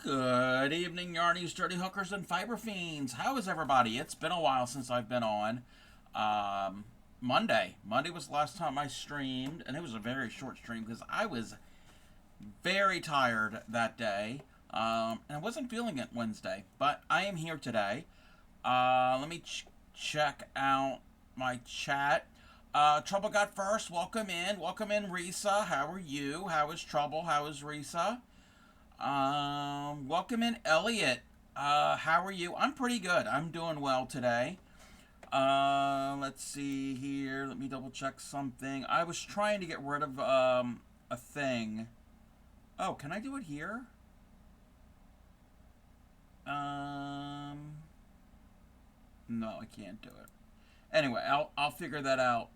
Good evening, Yarnies, Dirty Hookers, and Fiber Fiends. How is everybody? It's been a while since I've been on. Monday. Monday was the last time I streamed, and it was a very short stream because I was very tired that day. And I wasn't feeling it Wednesday, but I am here today. Let me check out my chat. Trouble got first. Welcome in. Welcome in, Risa. How are you? How is Trouble? How is Risa? Welcome in, Elliot. How are you? I'm pretty good. I'm doing well today. Let's see here. Let me double check something. I was trying to get rid of, a thing. Oh, can I do it here? No, I can't do it. Anyway, I'll figure that out,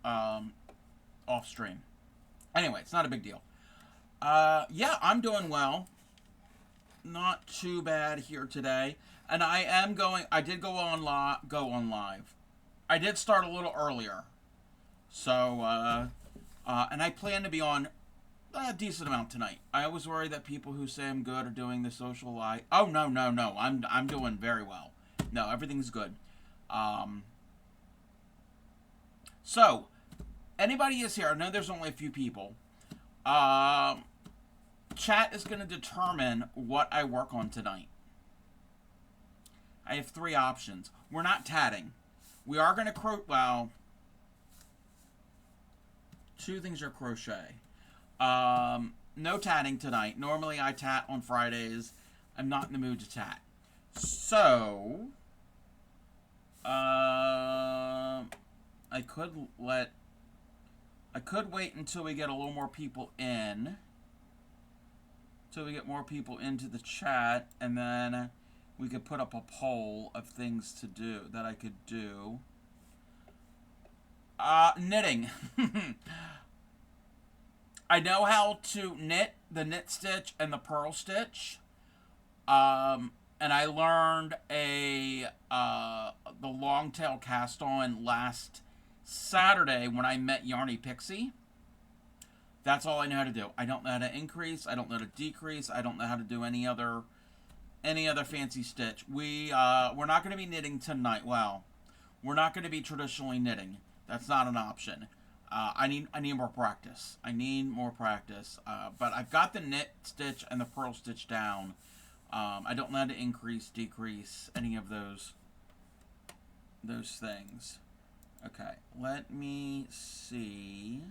off stream. Anyway, it's not a big deal. Yeah, I'm doing well. Not too bad here today. And I did go on live. I did start a little earlier. So, and I plan to be on a decent amount tonight. I always worry that people who say I'm good are doing the social live. Oh, no, no, no. I'm doing very well. No, everything's good. So, anybody is here. I know there's only a few people. Chat is going to determine what I work on tonight. I have three options. We're not tatting. We are going to two things are crochet. No tatting tonight. Normally I tat on Fridays. I'm not in the mood to tat. So, I could wait until we get a little more people in. Till we get more people into the chat, and then we could put up a poll of things to do that I could do. Knitting. I know how to knit the knit stitch and the purl stitch. And I learned the long tail cast on last Saturday when I met Yarny Pixie. That's all I know how to do. I don't know how to increase. I don't know how to decrease. I don't know how to do any other fancy stitch. We're not going to be knitting tonight. Well, we're not going to be traditionally knitting. That's not an option. I need more practice. I need more practice. But I've got the knit stitch and the purl stitch down. I don't know how to increase, decrease, any of those things. Okay, let me see.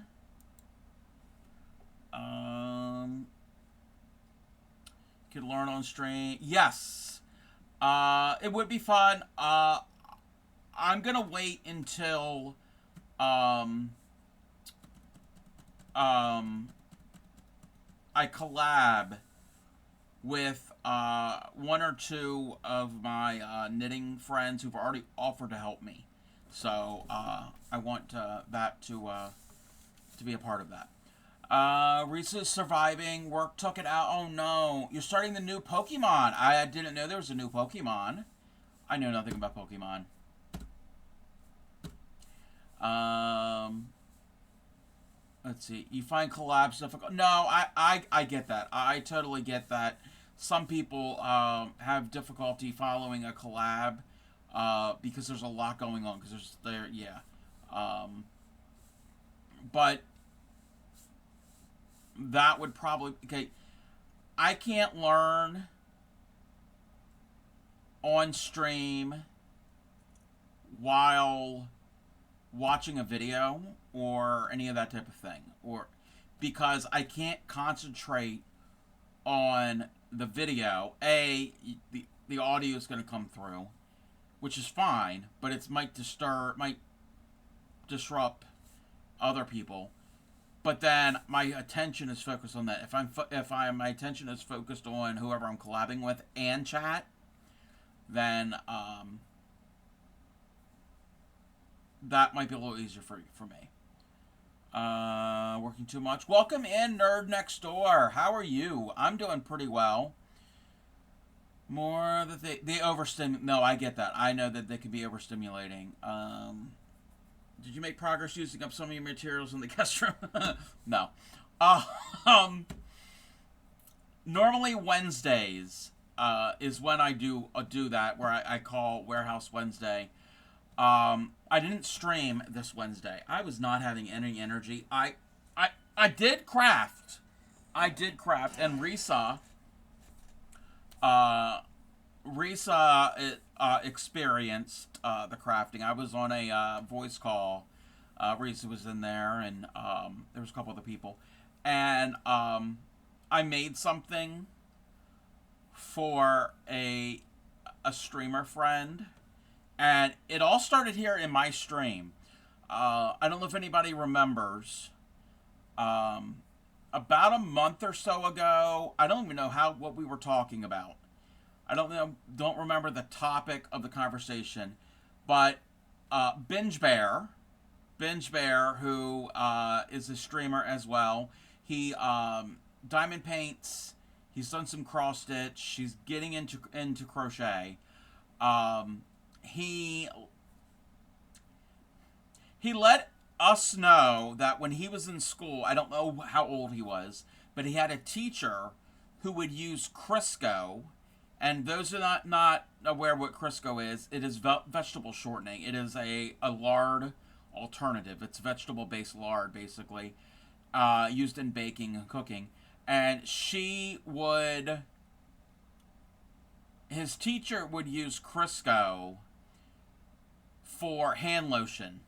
Could learn on stream. Yes. It would be fun. I'm gonna wait until I collab with one or two of my knitting friends who've already offered to help me. So I want that to be a part of that. Risa's surviving. Work took it out. Oh no. You're starting the new Pokemon. I didn't know there was a new Pokemon. I know nothing about Pokemon. Let's see. You find collabs difficult. No, I get that. I totally get that. Some people have difficulty following a collab because there's a lot going on. But that would probably... Okay, I can't learn on stream while watching a video or any of that type of thing. Because I can't concentrate on the video. The audio is going to come through, which is fine, but it might disrupt other people. But then my attention is focused on that. My attention is focused on whoever I'm collabing with and chat, then that might be a little easier for me. Working too much. Welcome in, Nerd Next Door. How are you? I'm doing pretty well. More that they overstimulate. No, I get that. I know that they could be overstimulating. Did you make progress using up some of your materials in the guest room? No. Normally Wednesdays is when I do that, where I call Warehouse Wednesday. I didn't stream this Wednesday. I was not having any energy. I did craft. I did craft, and uh, Risa experienced the crafting. I was on a voice call. Risa was in there, and there was a couple other people, and I made something for a streamer friend, and it all started here in my stream. I don't know if anybody remembers. About a month or so ago, I don't even know what we were talking about. I don't remember the topic of the conversation, but Binge Bear, who is a streamer as well, he diamond paints. He's done some cross stitch. He's getting into crochet. Um, he he let us know that when he was in school, I don't know how old he was, but he had a teacher who would use Crisco. And those are not aware what Crisco is. It is vegetable shortening. It is a lard alternative. It's vegetable-based lard, basically, used in baking and cooking. And his teacher would use Crisco for hand lotion,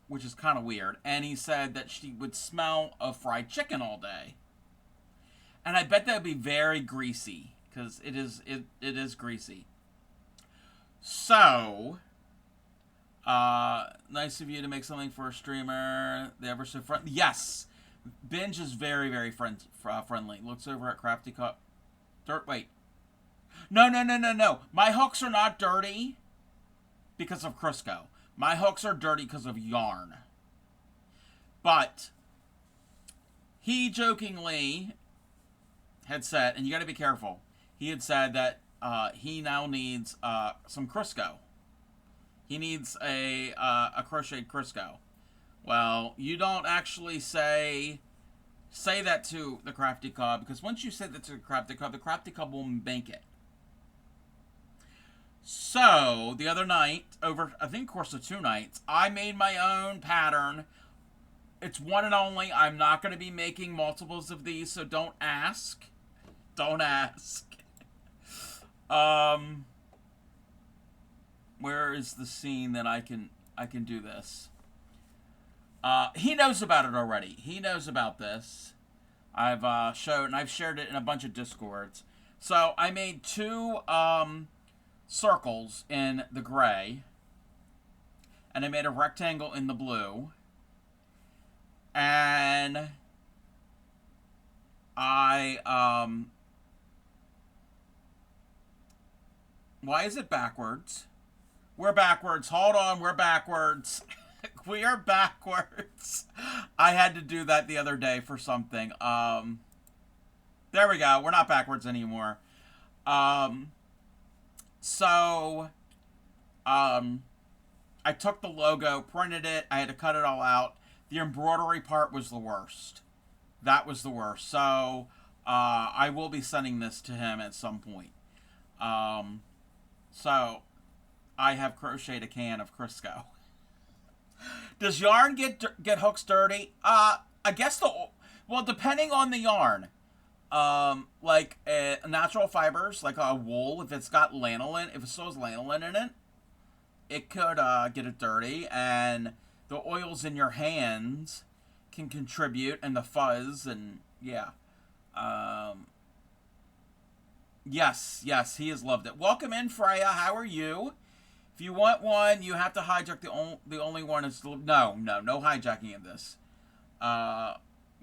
which is kind of weird. And he said that she would smell of fried chicken all day. And I bet that would be very greasy, because it is greasy. So, nice of you to make something for a streamer. They ever so friendly? Yes, Binge is very, very friendly. Looks over at Crafty Cup. Wait. No. My hooks are not dirty because of Crisco. My hooks are dirty because of yarn. But he jokingly had said, and you got to be careful. He had said that he now needs some Crisco. He needs a crocheted Crisco. Well, you don't actually say that to the Crafty Cub, because once you say that to the Crafty Cub will make it. So, the other night, over, I think, course of 2 nights, I made my own pattern. It's one and only. I'm not going to be making multiples of these, so don't ask. Don't ask. Where is the scene that I can do this? He knows about it already. He knows about this. I've shared it in a bunch of Discords. So I made 2 circles in the gray, and I made a rectangle in the blue, and why is it backwards? We're backwards. Hold on, we're backwards. We are backwards. I had to do that the other day for something. There we go. We're not backwards anymore. I took the logo, printed it. I had to cut it all out. The embroidery part was the worst. That was the worst. So, I will be sending this to him at some point. So, I have crocheted a can of Crisco. Does yarn get hooks dirty? I guess well, depending on the yarn. Like natural fibers, like a wool, if it's got lanolin, if it still has lanolin in it, it could get it dirty, and the oils in your hands can contribute, and the fuzz, and yeah. Yes, he has loved it. Welcome in, Freya. How are you? If you want one, you have to hijack the only one is no hijacking of this.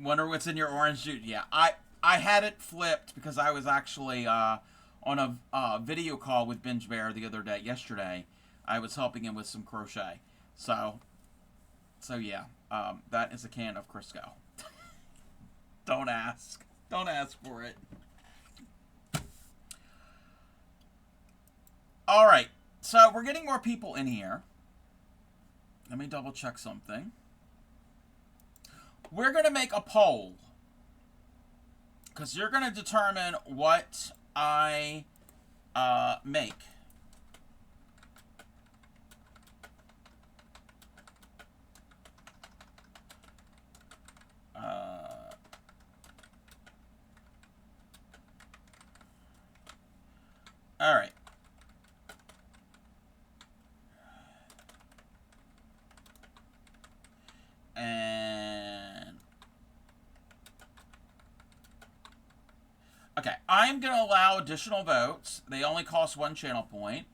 Wonder what's in your orange juice? Yeah, I had it flipped because I was actually on a video call with Binge Bear yesterday. I was helping him with some crochet. So yeah, that is a can of Crisco. Don't ask for it. All right, so we're getting more people in here. Let me double check something. We're going to make a poll, because you're going to determine what I make. All right. And okay, I'm going to allow additional votes. They only cost 1 channel point.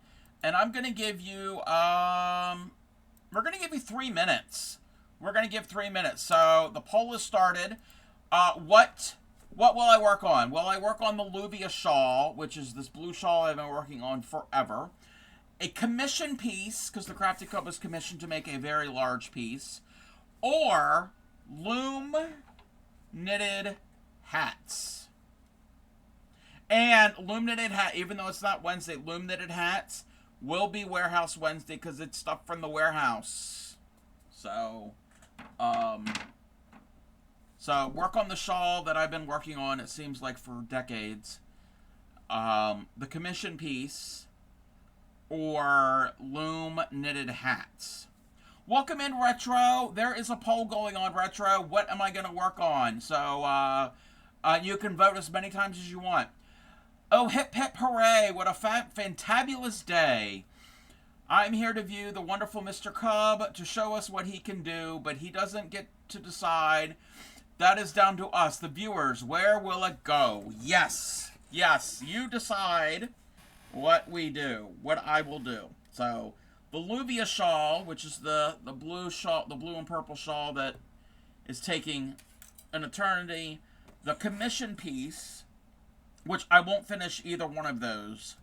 And I'm going to give you, we're going to give you 3 minutes. We're going to give 3 minutes. So the poll is started. What will I work on? Will I work on the Luvia shawl, which is this blue shawl I've been working on forever? A commission piece, because the Crafty Cup was commissioned to make a very large piece. Or loom knitted hats. And loom knitted hat, even though it's not Wednesday, loom knitted hats will be Warehouse Wednesday because it's stuff from the warehouse. So work on the shawl that I've been working on, it seems like, for decades. The commission piece or loom knitted hats. Welcome in, Retro. There is a poll going on, Retro. What am I going to work on? So you can vote as many times as you want. Oh, hip hip hooray. What a fantabulous day. I'm here to view the wonderful Mr. Cub to show us what he can do, but he doesn't get to decide. That is down to us, the viewers. Where will it go? Yes. Yes, you decide what we do, what I will do. So, the Luvia shawl, which is the blue shawl, the blue and purple shawl that is taking an eternity. The commission piece, which I won't finish either one of those.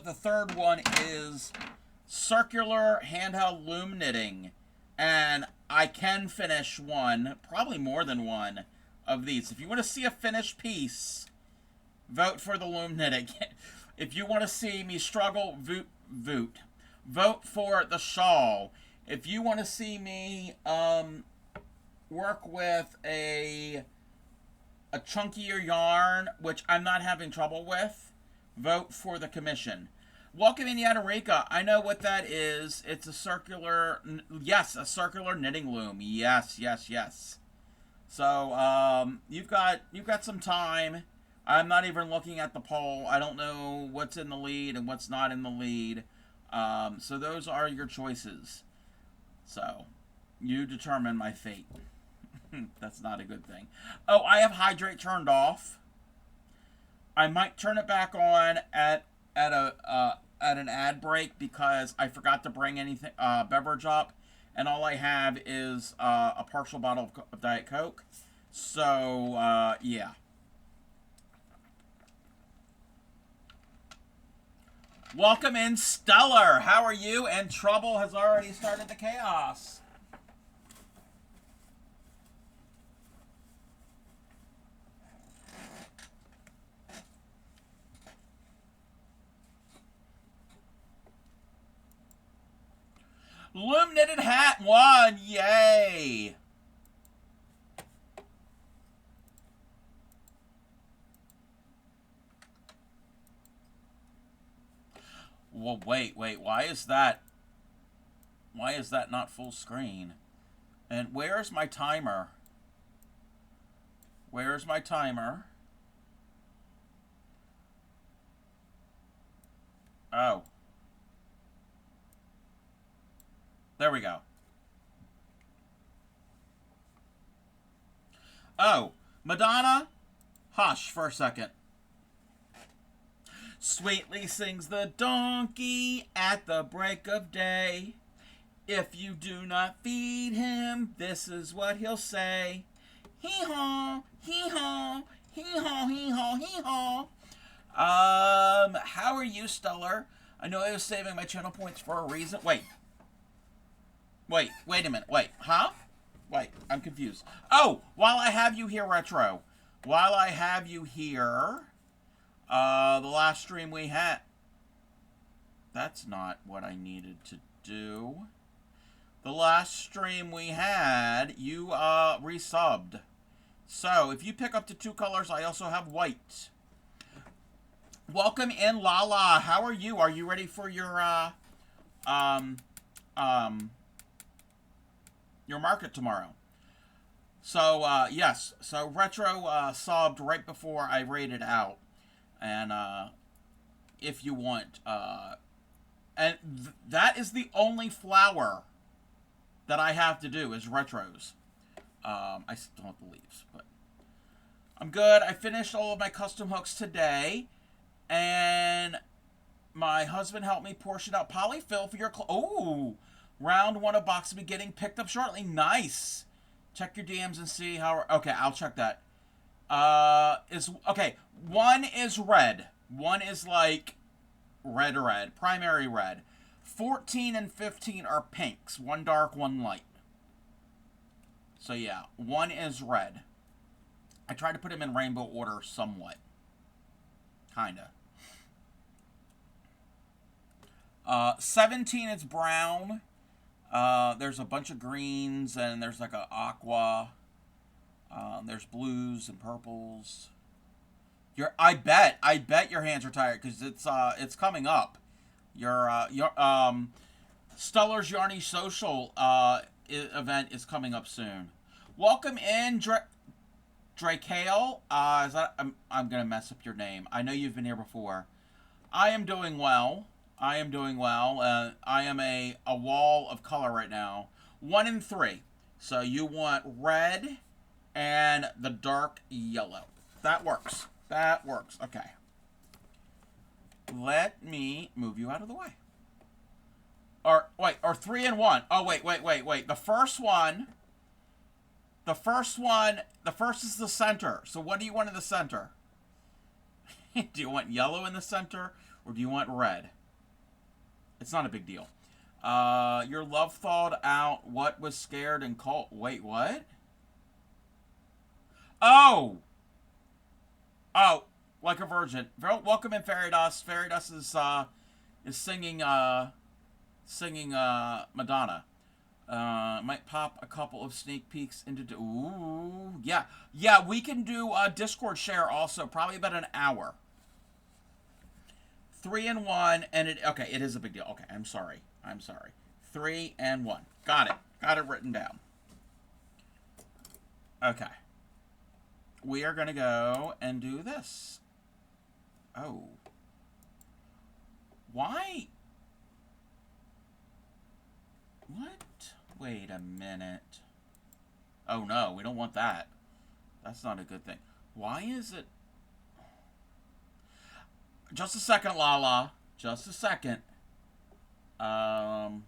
The third one is circular handheld loom knitting, and I can finish one, probably more than one of these. If you want to see a finished piece, vote for the loom knitting. If you want to see me struggle, vote for the shawl. If you want to see me work with a chunkier yarn, which I'm not having trouble with, vote for the commission. Welcome in, Yadarika. I know what that is. It's a circular, yes, a circular knitting loom. Yes, yes, yes. So you've got some time. I'm not even looking at the poll. I don't know what's in the lead and what's not in the lead. So those are your choices. So you determine my fate. That's not a good thing. Oh, I have hydrate turned off. I might turn it back on at an ad break because I forgot to bring anything beverage up, and all I have is a partial bottle of Diet Coke. So yeah. Welcome in, Stellar. How are you? And trouble has already started the chaos. Loom knitted hat won. Yay. Well, wait. Why is that not full screen? And where's my timer? Where's my timer? Oh. There we go. Oh, Madonna, hush for a second. Sweetly sings the donkey at the break of day. If you do not feed him, this is what he'll say. Hee-haw, hee-haw, hee-haw, hee-haw, hee-haw. How are you, Stellar? I know I was saving my channel points for a reason. Wait a minute. Wait, huh? Wait, I'm confused. Oh, while I have you here, Retro. While I have you here, the last stream we had. That's not what I needed to do. The last stream we had, you resubbed. So if you pick up the 2 colors, I also have white. Welcome in, Lala. How are you? Are you ready for your market tomorrow? So yes. So Retro subbed right before I raided out, and if you want, and that is the only flower that I have to do is Retros. I still have the leaves, but I'm good. I finished all of my custom hooks today, and my husband helped me portion out polyfill for your oh, round 1 of box will be getting picked up shortly. Nice. Check your DMs and see how. Okay, I'll check that. Is okay. 1 is red. 1 is like red, primary red. 14 and 15 are pinks. 1 dark, 1 light. So yeah, 1 is red. I tried to put him in rainbow order somewhat. Kinda. 17 is brown. There's a bunch of greens and there's like a aqua. There's blues and purples. I bet your hands are tired because it's coming up. Your Stellar's Yarny Social event is coming up soon. Welcome in, Drakale. I'm gonna mess up your name. I know you've been here before. I am doing well. I am a wall of color right now. 1 and 3. So you want red and the dark yellow. That works. That works. Okay. Let me move you out of the way. Or 3 and 1. Oh, wait. The first is the center. So what do you want in the center? Do you want yellow in the center or do you want red? It's not a big deal. Your love thawed out. What was scared and cold? Wait, what? Oh, like a virgin. Welcome in, Fairy Dust. Fairy Dust is singing Madonna. Might pop a couple of sneak peeks into. Ooh, yeah. We can do Discord share also. Probably about an hour. 3 and 1, and it is a big deal. Okay, I'm sorry. 3 and 1. Got it written down. Okay. We are gonna go and do this. Oh. Why? What? Wait a minute. Oh no, we don't want that. That's not a good thing. Why is it? Just a second, Lala. Just a second. Why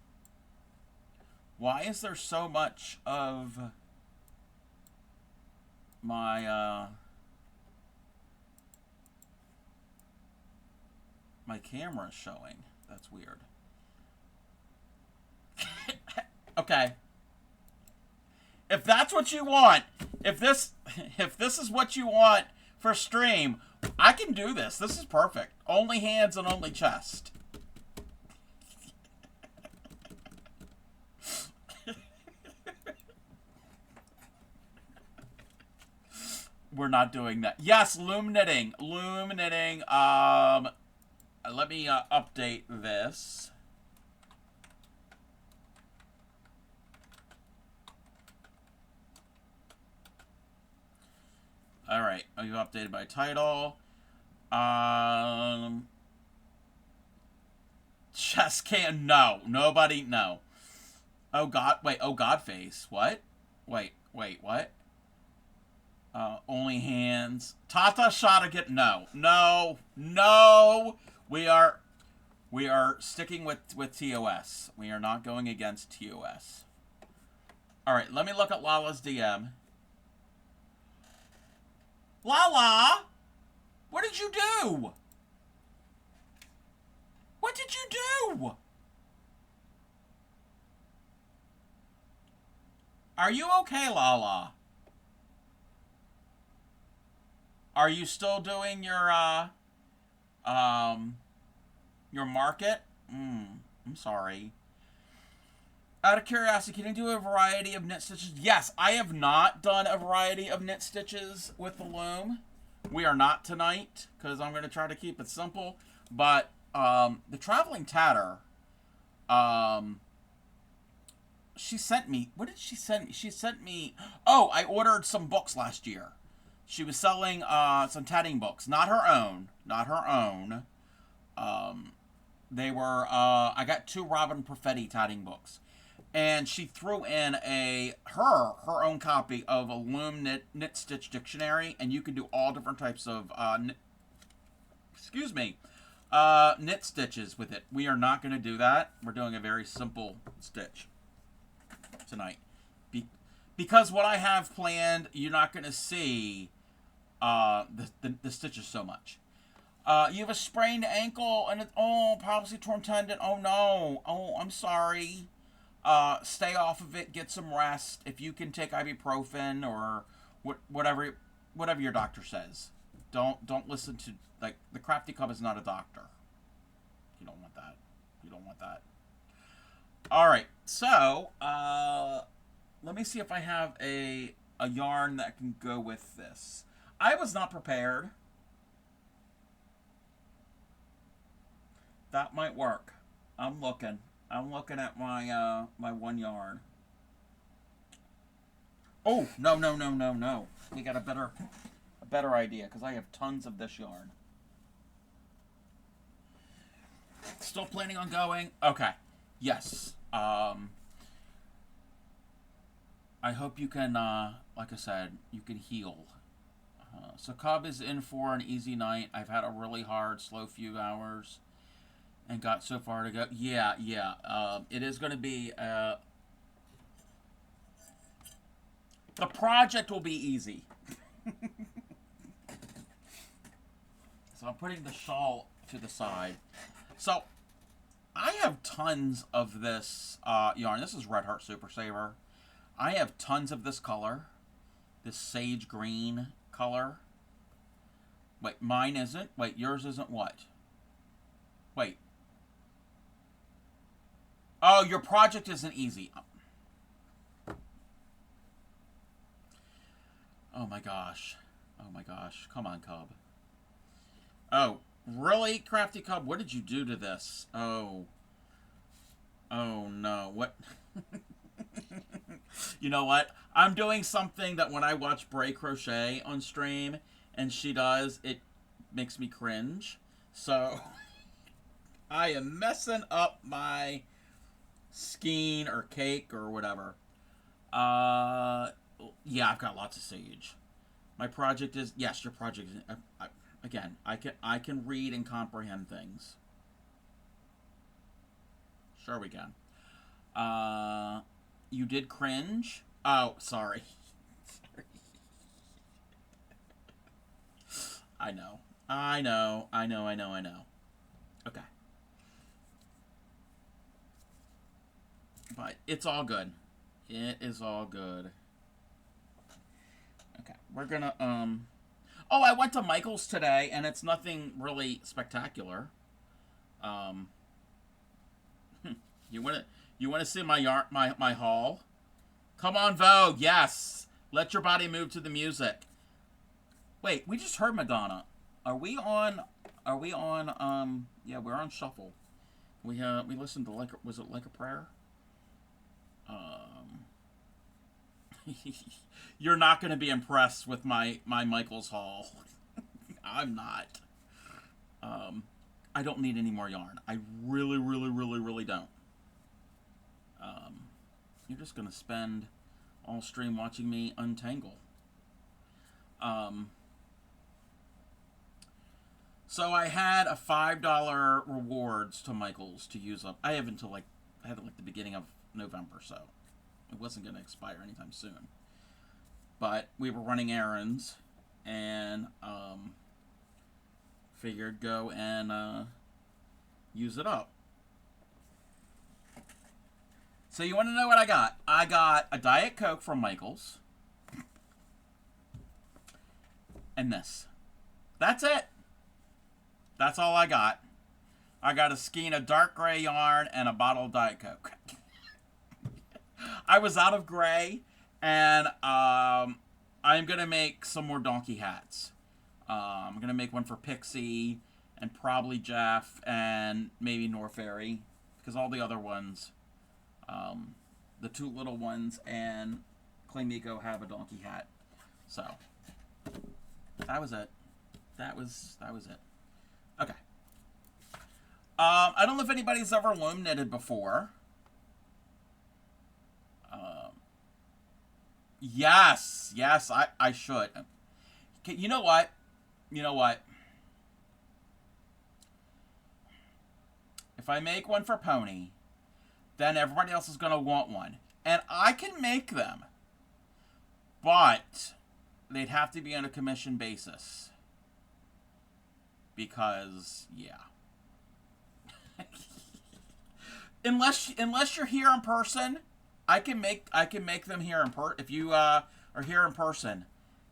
is there so much of my my camera showing? That's weird. Okay. If that's what you want, if this is what you want for stream, I can do this. This is perfect. Only hands and only chest. We're not doing that. Yes, loom knitting. Loom knitting. Let me update this. All right, you've updated my title. Chest can no. Nobody no. Oh God, wait. Oh God face. What? Wait. What? Only hands. Tata shot again. No. We are sticking with TOS. We are not going against TOS. All right. Let me look at Lala's DM. Lala, what did you do? What did you do? Are you okay, Lala? Are you still doing your market? I'm sorry. Out of curiosity, can you do a variety of knit stitches? Yes, I have not done a variety of knit stitches with the loom. We are not tonight, because I'm going to try to keep it simple. But the Traveling Tatter, um, she sent me, what did she send me? She sent me, oh, I ordered some books last year. She was selling some tatting books. Not her own. Not her own. They were, I got 2 Robin Perfetti tatting books. And she threw in her own copy of a loom knit stitch dictionary, and you can do all different types of knit stitches with it. We are not going to do that. We're doing a very simple stitch tonight, because what I have planned, you're not going to see the stitches so much. You have a sprained ankle and probably torn tendon. Oh no! Oh, I'm sorry. Stay off of it. Get some rest. If you can take ibuprofen or whatever your doctor says. Don't listen to, like, the Crafty Cub is not a doctor. You don't want that. You don't want that. All right. So let me see if I have a yarn that can go with this. I was not prepared. That might work. I'm looking at my my one yarn. Oh, no. We got a better idea, because I have tons of this yarn. Still planning on going? Okay. Yes. I hope you can, like I said, you can heal. So Cub is in for an easy night. I've had a really hard, slow few hours and got so far to go. Yeah. It is going to be, the project will be easy. So I'm putting the shawl to the side. So I have tons of this yarn. This is Red Heart Super Saver. I have tons of this color. This sage green color. Wait, mine isn't? Wait, yours isn't what? Wait. Oh, your project isn't easy. Oh my gosh. Come on, Cub. Oh, really, Crafty Cub? What did you do to this? Oh no. What? You know what? I'm doing something that when I watch Bray Crochet on stream and she does, it makes me cringe. So I am messing up my skein or cake or whatever. Yeah, I've got lots of sage. My project is, yes, your project is, again, I can read and comprehend things. Sure we can. You did cringe? Oh, sorry. I know. Okay. But it's all good. It is all good. Okay, we're gonna, oh, I went to Michael's today, and it's nothing really spectacular. You wanna see my haul? Come on, Vogue, yes! Let your body move to the music. Wait, we just heard Madonna. Are we on, yeah, we're on shuffle. We listened to, was it Like a Prayer? You're not going to be impressed with my Michael's haul. I'm not. I don't need any more yarn. I really don't. You're just going to spend all stream watching me untangle. So I had a $5 rewards to Michael's to use up. I had it like the beginning of November, so it wasn't going to expire anytime soon. But we were running errands, and figured go and use it up. So you want to know what I got? I got a Diet Coke from Michael's, and this. That's it. That's all I got. I got a skein of dark gray yarn and a bottle of Diet Coke. I was out of gray, and I'm gonna make some more donkey hats. I'm gonna make one for Pixie and probably Jeff and maybe Norfairy, because all the other ones, the two little ones and Clay Miko have a donkey hat. So that was it. That was it. Okay. I don't know if anybody's ever loom knitted before. Yes, I should. Okay, you know what? If I make one for Pony, then everybody else is going to want one. And I can make them. But they'd have to be on a commission basis. Because, yeah. unless you're here in person, I can make them here in person. If you are here in person,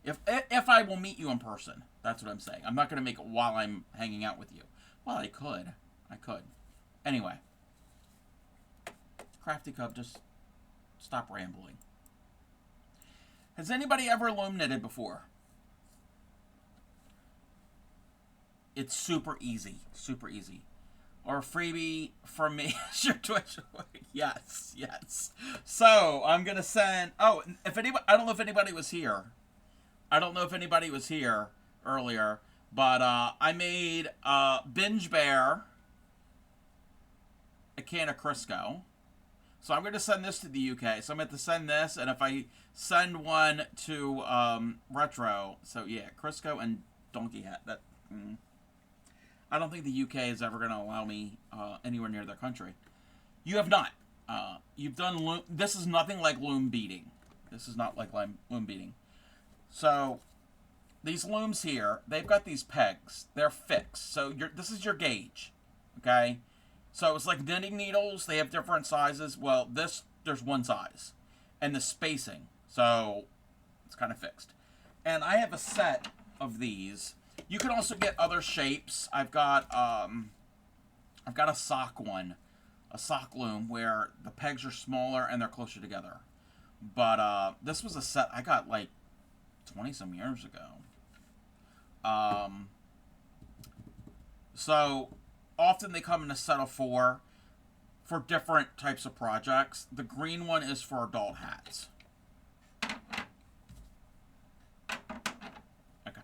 if I will meet you in person, that's what I'm saying. I'm not going to make it while I'm hanging out with you. Well, I could. Anyway, Crafty Cub, just stop rambling. Has anybody ever loom knitted before? It's super easy. Or a freebie from me is your Twitch. Yes. So I'm gonna send. Oh, if anybody, I don't know if anybody was here. Earlier, but I made Binge Bear a can of Crisco. So I'm going to send this to the UK. So I'm going to send this, and if I send one to Retro, so yeah, Crisco and Donkey Hat. That I don't think the UK is ever going to allow me anywhere near their country. You have not. You've done loom. This is nothing like loom beading. This is not like loom beading. So these looms here, they've got these pegs. They're fixed. So this is your gauge, okay? So it's like knitting needles. They have different sizes. Well, there's one size. And the spacing. So it's kind of fixed. And I have a set of these. You can also get other shapes. I've got a sock one. A sock loom where the pegs are smaller and they're closer together. But this was a set I got like 20 some years ago. So often they come in a set of 4 for different types of projects. The green one is for adult hats. Okay.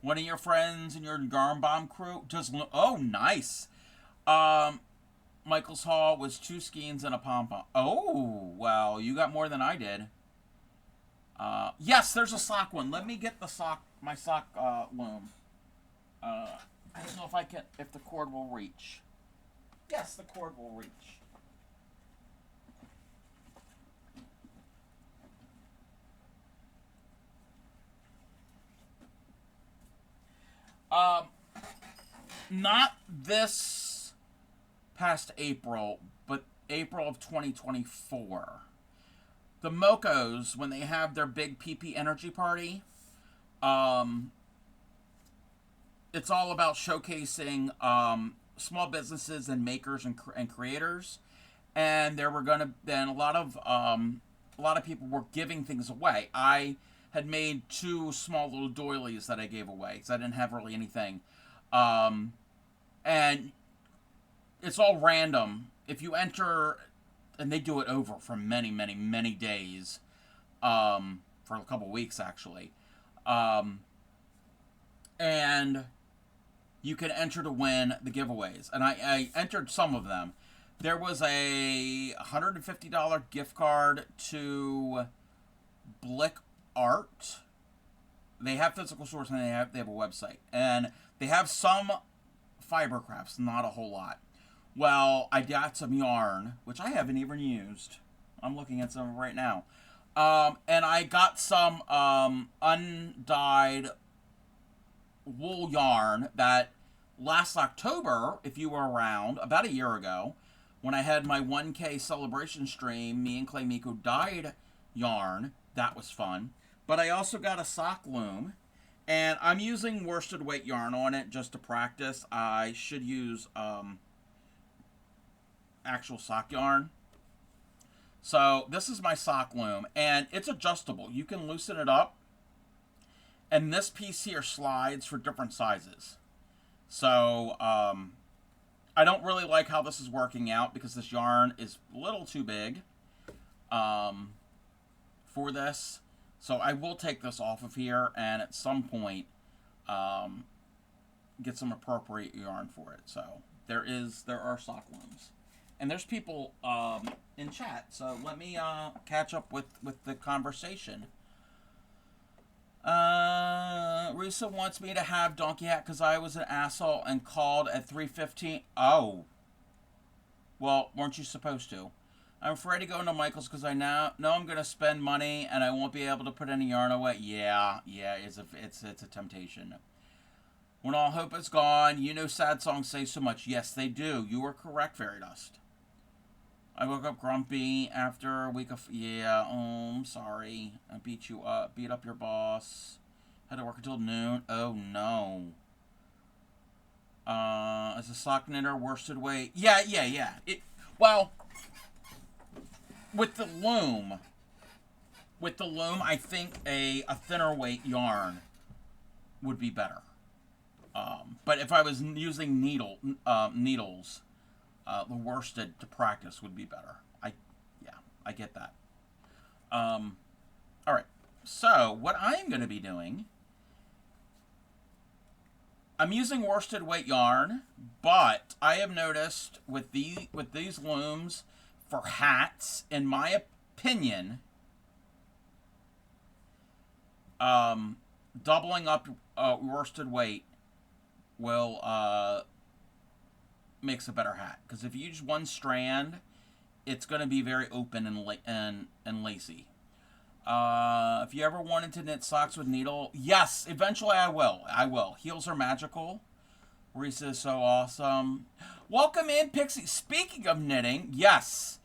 One of your friends in your Garm Bomb crew does. Oh, nice. Michael's haul was 2 skeins and a pom-pom. Oh, well, you got more than I did. Yes, there's a sock one. Let me get my sock loom. I don't know if the cord will reach. Yes, the cord will reach. Not this past April, but April of 2024. The Mocos, when they have their big PP Energy Party, it's all about showcasing small businesses and makers and creators. And there were then a lot of people were giving things away. I had made 2 small little doilies that I gave away because I didn't have really anything. And it's all random. If you enter, and they do it over for many, many, many days, for a couple weeks actually, and you can enter to win the giveaways. And I entered some of them. There was a $150 gift card to Blick Art. They have physical stores and they have a website. And they have some fiber crafts, not a whole lot. Well, I got some yarn, which I haven't even used. I'm looking at some right now. And I got some undyed wool yarn that last October, if you were around, about a year ago, when I had my 1K celebration stream, me and Clay Miko dyed yarn. That was fun. But I also got a sock loom, and I'm using worsted weight yarn on it just to practice. I should use actual sock yarn. So this is my sock loom, and it's adjustable. You can loosen it up, and this piece here slides for different sizes. So I don't really like how this is working out because this yarn is a little too big for this. So I will take this off of here and at some point get some appropriate yarn for it. So there are sock looms. And there's people in chat, so let me catch up with the conversation. Risa wants me to have Donkey Hat because I was an asshole and called at 3:15. Oh. Well, weren't you supposed to? I'm afraid to go into Michael's because I know I'm going to spend money and I won't be able to put any yarn away. Yeah, it's a temptation. When all hope is gone, you know sad songs say so much. Yes, they do. You were correct, Fairy Dust. I woke up grumpy after a week of... Yeah, I'm sorry. I beat you up. Beat up your boss. Had to work until noon. Oh, no. Is a sock knitter worsted weight? Yeah. Well, with the loom, I think a thinner weight yarn would be better. But if I was using needles... the worsted to practice would be better. I get that. All right. So what I'm going to be doing, I'm using worsted weight yarn, but I have noticed with these looms for hats, in my opinion, doubling up worsted weight will makes a better hat, because if you use one strand, it's going to be very open and lacy. If you ever wanted to knit socks with needle, yes, eventually I will. Heels are magical. Risa is so awesome. Welcome in, Pixie. Speaking of knitting, yes,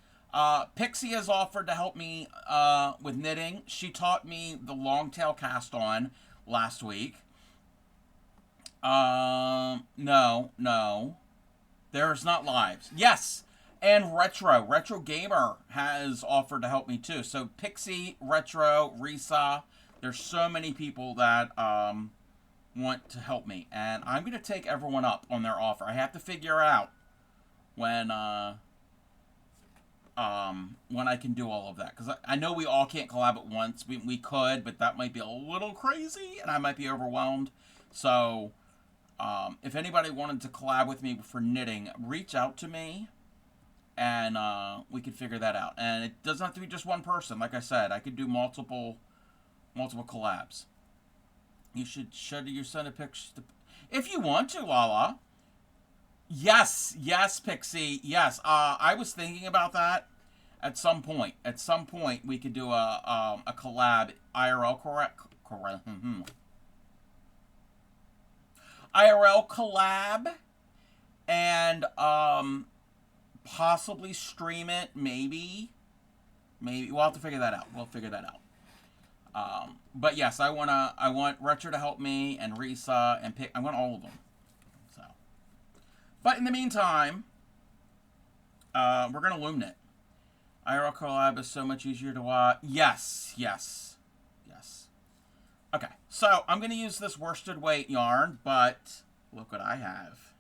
Pixie has offered to help me with knitting. She taught me the long tail cast on last week. No. There's not lives. Yes, and Retro Gamer has offered to help me too. So Pixie, Retro, Risa, there's so many people that want to help me, and I'm gonna take everyone up on their offer. I have to figure out when I can do all of that, because I know we all can't collab at once. We could, but that might be a little crazy, and I might be overwhelmed. So. If anybody wanted to collab with me for knitting, reach out to me, and we could figure that out. And it doesn't have to be just one person. Like I said, I could do multiple collabs. You should send a picture if you want to, Lala. Yes, Pixie. Yes, I was thinking about that. At some point, we could do a collab IRL correct. IRL collab, and possibly stream it. Maybe we'll have to figure that out. But yes, I want Retro to help me, and Risa, and I want all of them. So, but in the meantime, we're gonna loom knit. IRL collab is so much easier to watch. Yes. Okay, so I'm going to use this worsted weight yarn, but look what I have.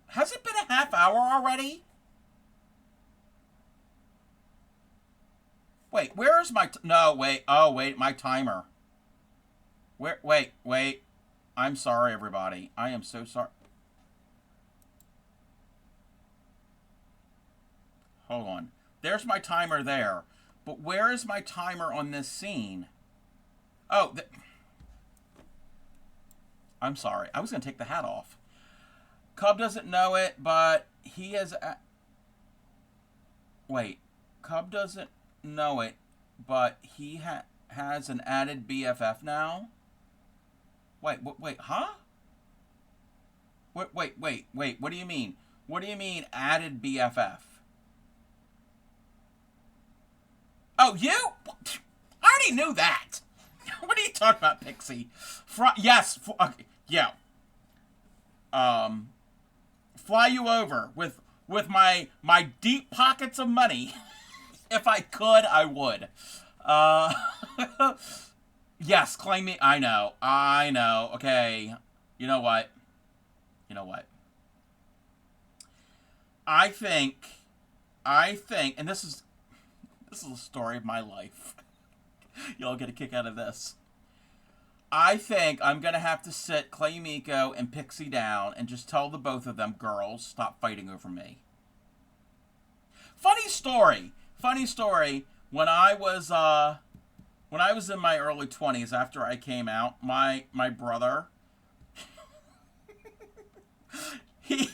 Has it been a half hour already? Wait, where is my... my timer. Wait. I'm sorry, everybody. I am so sorry. Hold on. There's my timer there. But where is my timer on this scene? Oh, I'm sorry. I was going to take the hat off. Cub doesn't know it, but he has... Wait. Cub doesn't know it, but he has an added BFF now? Wait, huh? Wait, what do you mean? What do you mean added BFF? Oh, you? I already knew that. What are you talking about, Pixie? Yes. Okay, yeah. Fly you over with with my deep pockets of money. If I could, I would. Uh, yes, claim me. I know. Okay, you know what? You know what? I think, and this is the story of my life. Y'all get a kick out of this. I think I'm going to have to sit Clay Miko and Pixie down and just tell the both of them, girls, stop fighting over me. Funny story. When I was in my early 20s, after I came out, my brother, he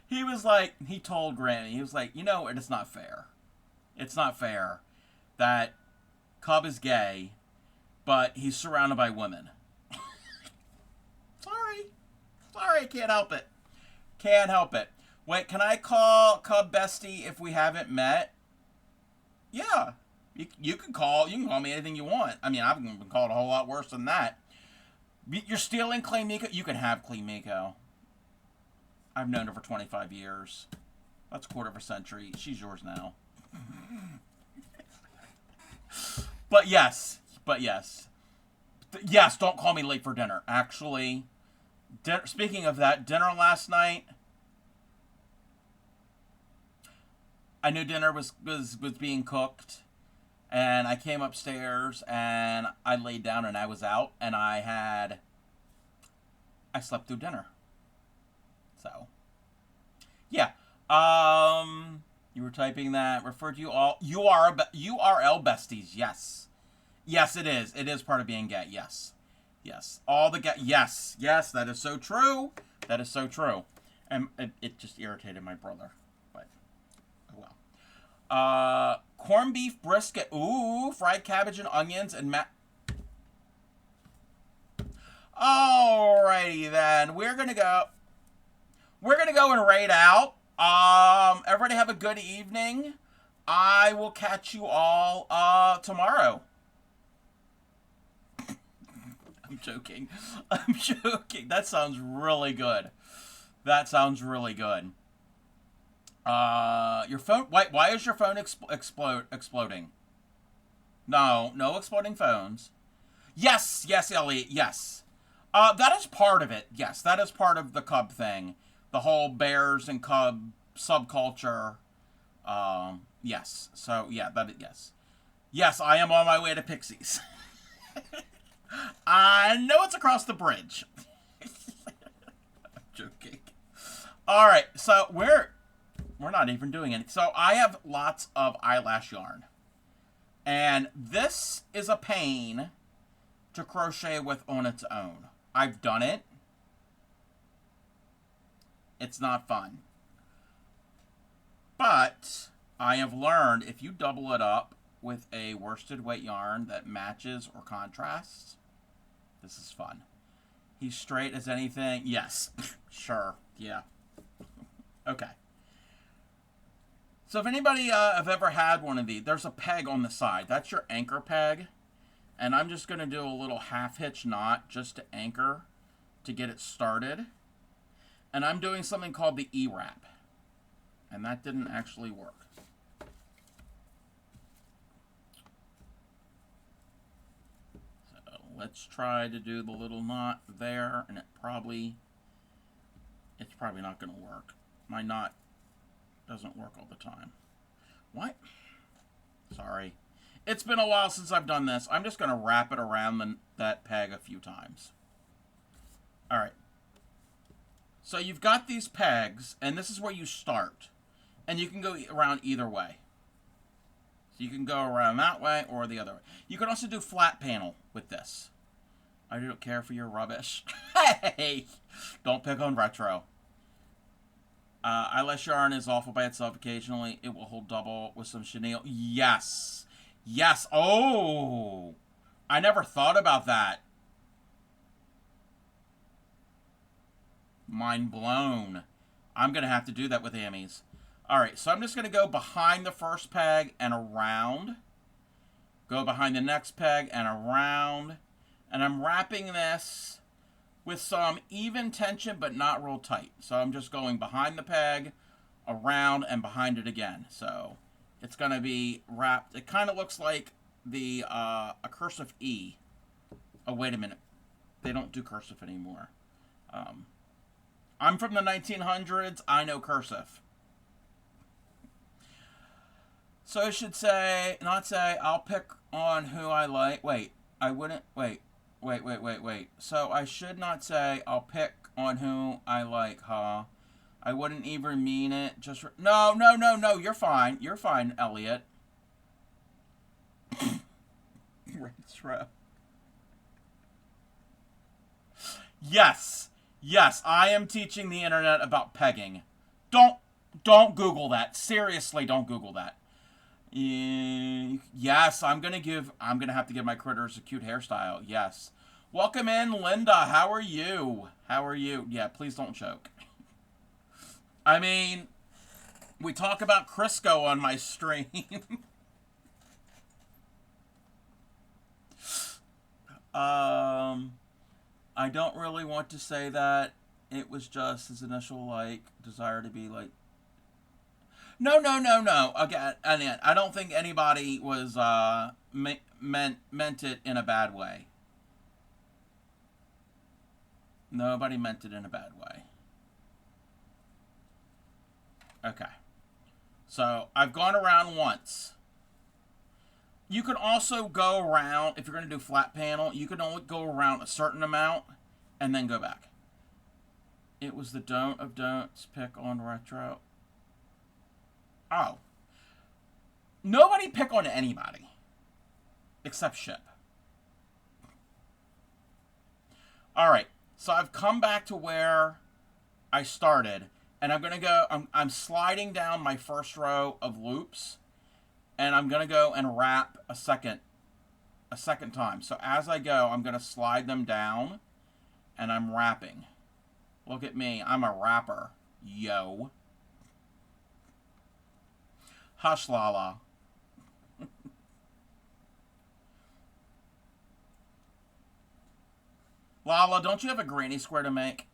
he was like, he told Granny, he was like, you know, it's not fair. It's not fair that Cub is gay, but he's surrounded by women. Sorry, I can't help it. Wait, can I call Cub Bestie if we haven't met? Yeah, you can call me anything you want. I mean, I've been called a whole lot worse than that. You're stealing Clay Miko? You can have Clay Miko. I've known her for 25 years. That's a quarter of a century. She's yours now. But yes. Yes, don't call me late for dinner. Actually, speaking of that, dinner last night, I knew dinner was being cooked, and I came upstairs, and I laid down, and I was out, and I slept through dinner. So, yeah. You were typing that. Referred to you all. URL besties. Yes. Yes, it is. It is part of being gay. Yes. All the gay. Yes. That is so true. And it just irritated my brother. But, oh well. Corned beef brisket. Ooh, fried cabbage and onions and Alrighty then. We're gonna go and raid out. Everybody have a good evening. I will catch you all tomorrow. I'm joking. That sounds really good. Your phone. Why is your phone exploding? No exploding phones. Yes, Elliot. Yes. That is part of it. Yes, that is part of the Cub thing. The whole bears and Cub subculture. Yes. So, yeah, yes. Yes, I am on my way to Pixies. I know it's across the bridge. I'm joking. All right, so we're not even doing anything. So I have lots of eyelash yarn. And this is a pain to crochet with on its own. I've done it. It's not fun. But I have learned if you double it up with a worsted weight yarn that matches or contrasts, this is fun. He's straight as anything. Yes. Sure. Yeah. Okay. So if anybody have ever had one of these, there's a peg on the side. That's your anchor peg. And I'm just going to do a little half hitch knot just to anchor to get it started. And I'm doing something called the E-wrap. And that didn't actually work. So let's try to do the little knot there. And it's probably not going to work. My knot doesn't work all the time. What? Sorry. It's been a while since I've done this. I'm just going to wrap it around that peg a few times. All right. So you've got these pegs, and this is where you start. And you can go around either way. So you can go around that way or the other way. You can also do flat panel with this. I don't care for your rubbish. Hey! Don't pick on retro. Eyelash yarn is awful by itself occasionally. It will hold double with some chenille. Yes! Yes! Oh! I never thought about that. Mind blown. I'm going to have to do that with Amy's. Alright, so I'm just going to go behind the first peg and around. Go behind the next peg and around. And I'm wrapping this with some even tension, but not real tight. So I'm just going behind the peg, around, and behind it again. So it's going to be wrapped. It kind of looks like a cursive E. Oh, wait a minute. They don't do cursive anymore. I'm from the 1900s. I know cursive. So I should say, not say, I'll pick on who I like. Wait, I wouldn't. Wait. So I should not say, I'll pick on who I like, huh? I wouldn't even mean it. Just. No. You're fine. You're fine, Elliot. Retro. Yes. I am teaching the internet about pegging. Don't Google that. Seriously, don't Google that. Yes, I'm gonna have to give my critters a cute hairstyle. Yes. Welcome in, Linda. How are you? Yeah, please don't choke. I mean, we talk about Crisco on my stream. I don't really want to say that. It was just his initial, desire to be, No. Again, I don't think anybody was, meant it in a bad way. Nobody meant it in a bad way. Okay. So, I've gone around once. You can also go around, if you're going to do flat panel, you can only go around a certain amount and then go back. It was the don't of don'ts pick on retro. Oh. Nobody pick on anybody. Except Ship. Alright. So I've come back to where I started. And I'm going to go... I'm sliding down my first row of loops. And I'm going to go and wrap a second time. So as I go, I'm going to slide them down. And I'm wrapping. Look at me. I'm a rapper. Yo. Hush, Lala. Lala, don't you have a granny square to make?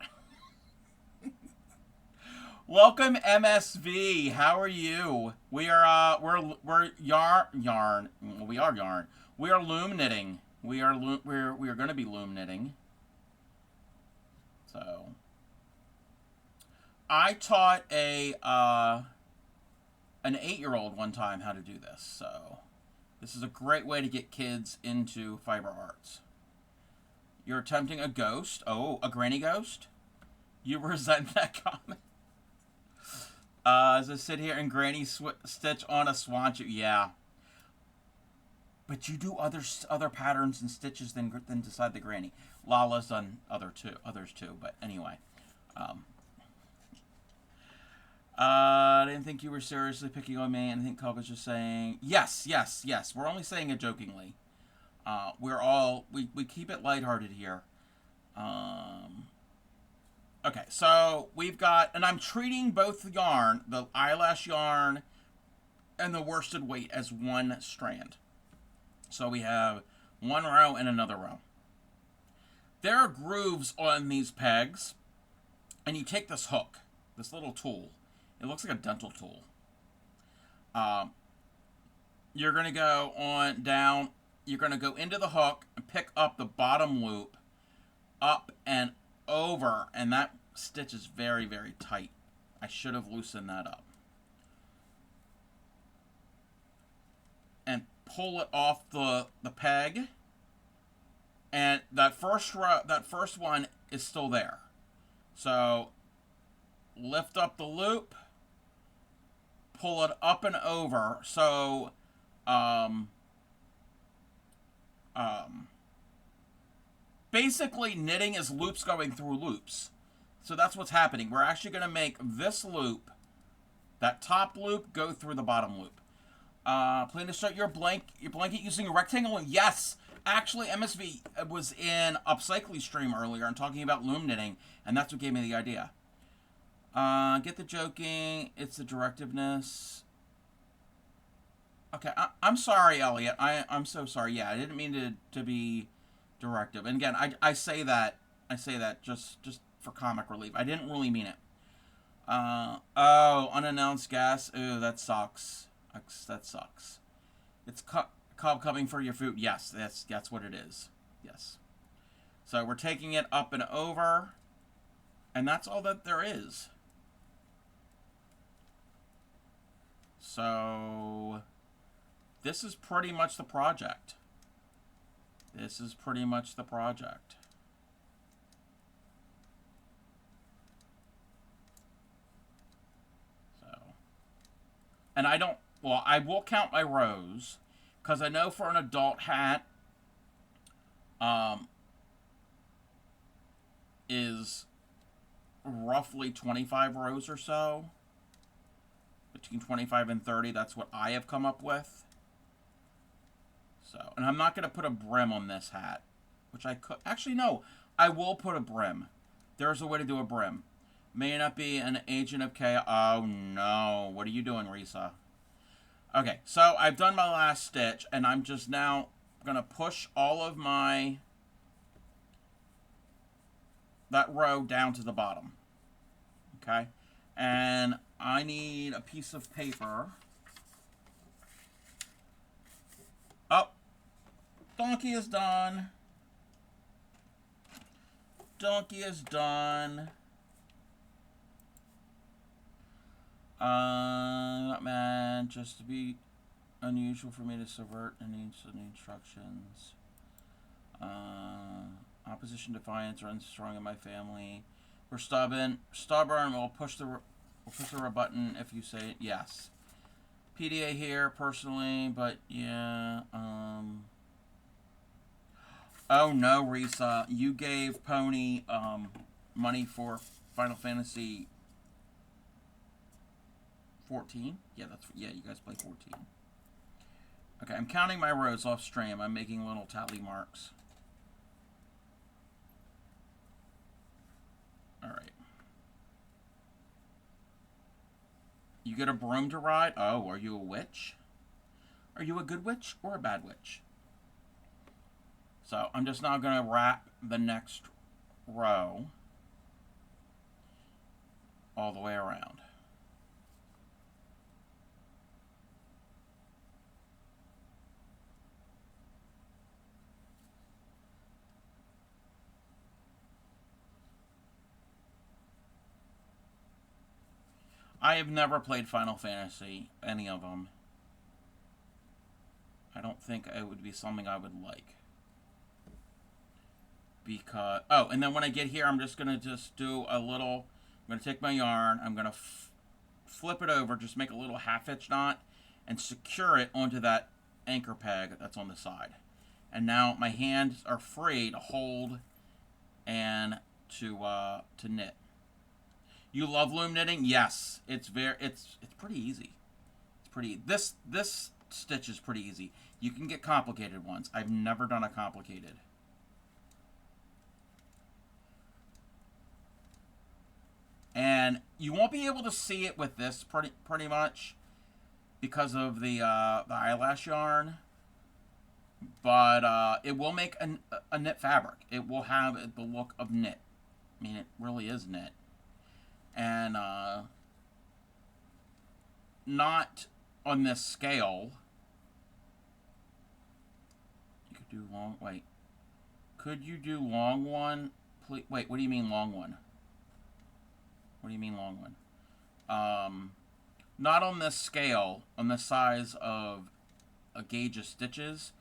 Welcome, MSV. How are you? We are yarn. We are yarn. We are loom knitting. We are going to be loom knitting. So, I taught an 8-year-old one time how to do this. So, this is a great way to get kids into fiber arts. You're attempting a ghost. Oh, a granny ghost? You resent that comment? As I sit here and granny stitch on a swanchu. Yeah. But you do other patterns and stitches than decide the granny. Lala's done others too. But anyway. I didn't think you were seriously picking on me. I think Cobb was just saying, yes. We're only saying it jokingly. We keep it lighthearted here. Okay, so we've got, and I'm treating both the yarn, the eyelash yarn and the worsted weight, as one strand. So we have one row and another row. There are grooves on these pegs, and you take this hook, this little tool. It looks like a dental tool. You're going to go on down. You're going to go into the hook and pick up the bottom loop, up and over, and that stitch is very, very tight. I should have loosened that up. And pull it off the peg. And that first one is still there. So lift up the loop, pull it up and over. So basically knitting is loops going through loops. So that's what's happening. We're actually going to make this loop, that top loop, go through the bottom loop. Plan to start your blanket using a rectangle? Yes! Actually, MSV was in Upcycling stream earlier and talking about loom knitting, and that's what gave me the idea. Get the joking. It's the directiveness. Okay, I'm sorry, Elliot. I'm so sorry. Yeah, I didn't mean to be directive. And again, I say that I say that just for comic relief. I didn't really mean it. Oh, unannounced gas. Ooh, that sucks. That sucks. It's Cobb coming for your food. Yes, that's what it is. Yes. So we're taking it up and over, and that's all that there is. So this is pretty much the project. This is pretty much the project. So, and I don't, well, I will count my rows, because I know for an adult hat, is roughly 25 rows or so. Between 25 and 30, that's what I have come up with. So, and I'm not going to put a brim on this hat, which I could, actually no, I will put a brim. There's a way to do a brim. May not be an agent of chaos. Oh no, what are you doing, Risa? Okay, so I've done my last stitch, and I'm just now going to push all of that row down to the bottom. Okay, and I need a piece of paper. Oh, donkey is done. Donkey is done. Not man, just to be unusual for me to subvert any instructions. Opposition, defiance, runs strong in my family. We're stubborn. We'll push the button if you say it. Yes. PDA here personally, but yeah. Oh no, Risa, you gave Pony money for Final Fantasy 14. Yeah, you guys play 14. Okay, I'm counting my rows off stream. I'm making little tally marks. Alright. You get a broom to ride? Oh, are you a witch? Are you a good witch or a bad witch? So, I'm just now going to wrap the next row all the way around. I have never played Final Fantasy, any of them. I don't think it would be something I would like. Because, oh, and then when I get here, I'm just going to do a little, I'm going to take my yarn, I'm going to flip it over, just make a little half-hitch knot, and secure it onto that anchor peg that's on the side. And now my hands are free to hold and to knit. You love loom knitting? Yes, it's pretty easy. It's pretty. This stitch is pretty easy. You can get complicated ones. I've never done a complicated. And you won't be able to see it with this pretty much because of the eyelash yarn. But it will make a knit fabric. It will have the look of knit. I mean, it really is knit. And not on this scale. You could do long. Wait, could you do long one? Please, wait, what do you mean long one? What do you mean long one? Not on this scale, on the size of a gauge of stitches,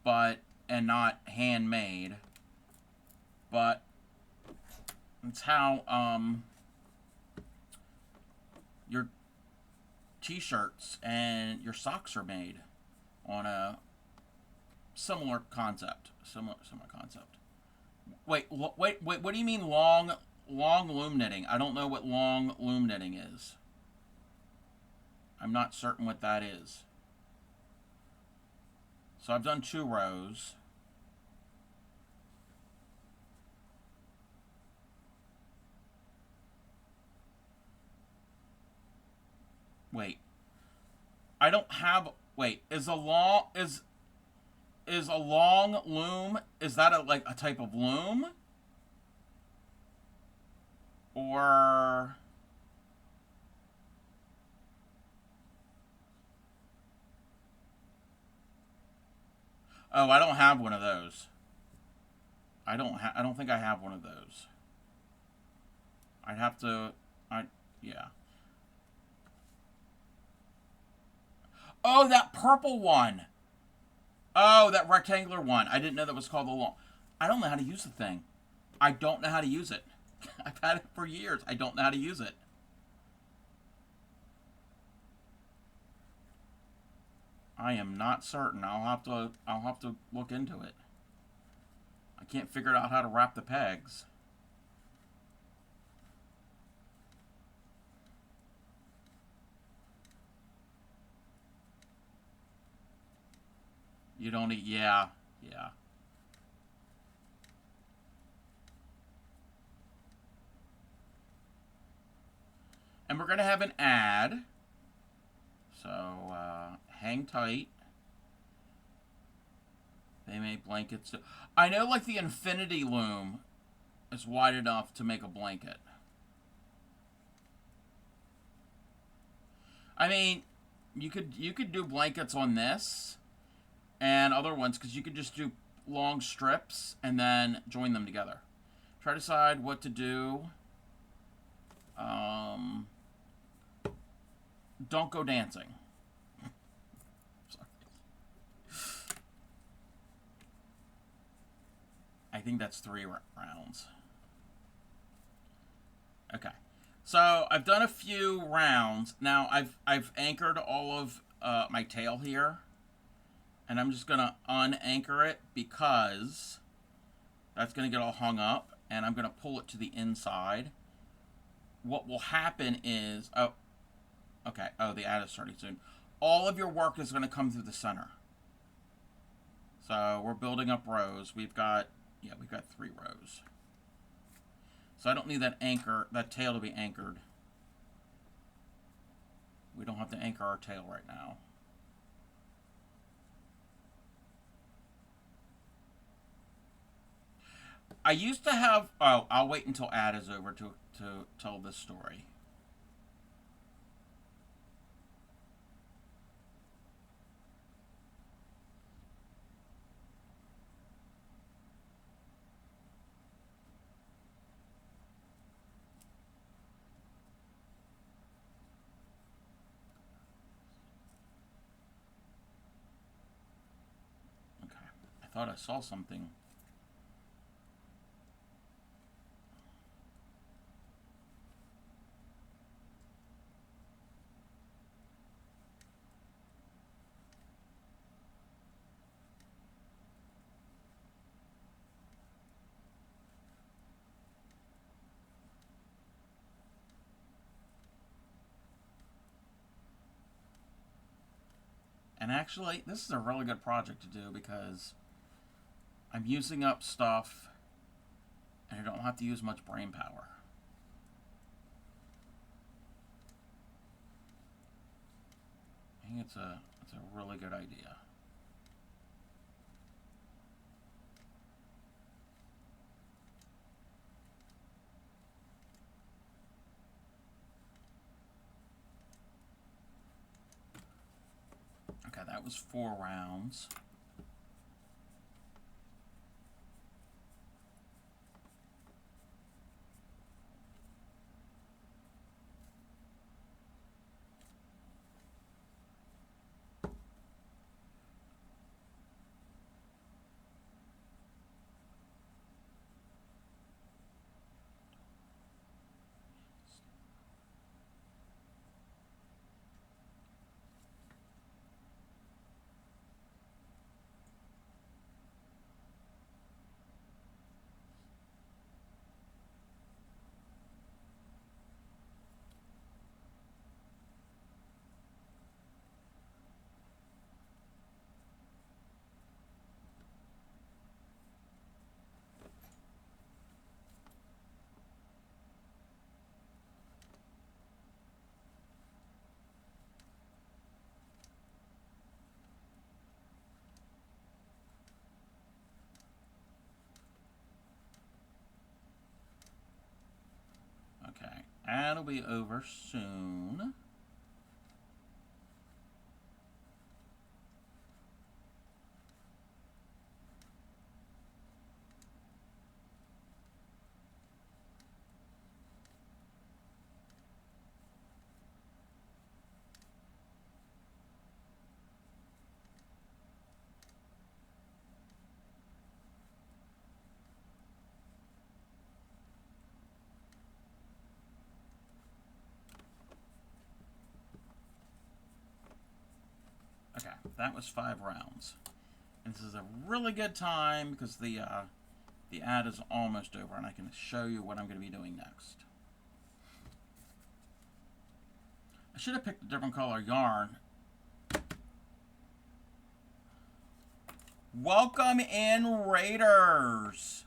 but and not handmade. But it's how your t-shirts and your socks are made on a similar concept. Similar concept. Wait, what do you mean long loom knitting? I don't know what long loom knitting is. I'm not certain what that is. So I've done 2 rows. Wait. I don't have, wait, is a long loom, is that like a type of loom? Or oh, I don't have one of those. I don't think I have one of those. I'd have to I yeah. Oh, that purple one. Oh, that rectangular one. I didn't know that was called the long. I don't know how to use the thing. I don't know how to use it. I've had it for years. I don't know how to use it. I am not certain. I'll have to look into it. I can't figure out how to wrap the pegs. You don't eat. Yeah, yeah. And we're gonna have an ad. So hang tight. They make blankets. I know, like the infinity loom is wide enough to make a blanket. I mean, you could do blankets on this and other ones because you could just do long strips and then join them together. Try to decide what to do. Um, don't go dancing. Sorry. I think that's 3 rounds. Okay. So I've done a few rounds. Now I've anchored all of my tail here, and I'm just gonna unanchor it because that's gonna get all hung up, and I'm gonna pull it to the inside. What will happen is okay. Oh, the ad is starting soon. All of your work is gonna come through the center. So we're building up rows. We've got 3 rows. So I don't need that tail to be anchored. We don't have to anchor our tail right now. I used to have. Oh, I'll wait until ad is over to tell this story. Okay. I thought I saw something. And actually, this is a really good project to do because I'm using up stuff and I don't have to use much brain power. I think it's a really good idea. Okay, that was 4 rounds. Ad will be over soon. Okay, that was 5 rounds. And this is a really good time because the ad is almost over, and I can show you what I'm going to be doing next. I should have picked a different color yarn. Welcome in, Raiders.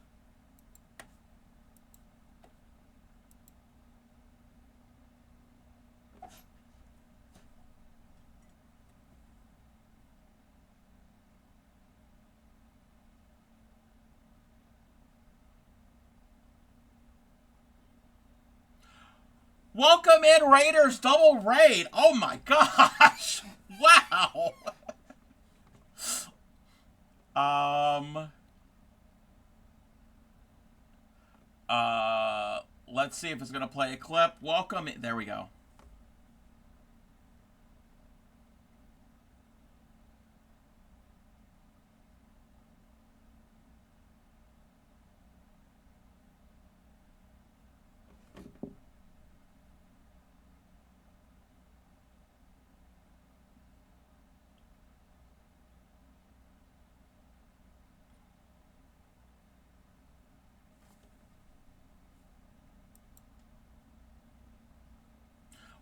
Welcome in, Raiders. Double raid. Oh my gosh. Wow. Let's see if it's going to play a clip. Welcome in. There we go.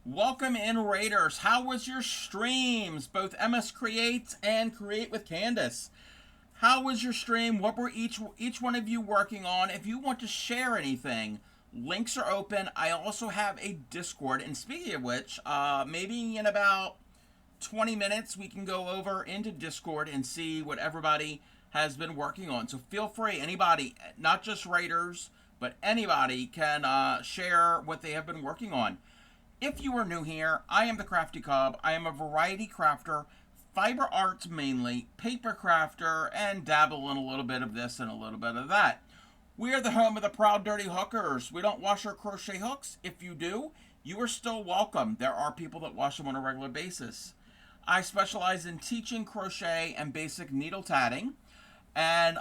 Welcome in, Raiders. How was your streams? Both MS Creates and Create with Candace. How was your stream? What were each one of you working on? If you want to share anything, links are open. I also have a Discord. And speaking of which, maybe in about 20 minutes we can go over into Discord and see what everybody has been working on. So feel free, anybody, not just Raiders, but anybody can share what they have been working on. If you are new here, I am the Crafty Cub. I am a variety crafter, fiber arts mainly, paper crafter, and dabble in a little bit of this and a little bit of that. We are the home of the proud dirty hookers. We don't wash our crochet hooks. If you do, you are still welcome. There are people that wash them on a regular basis. I specialize in teaching crochet and basic needle tatting. And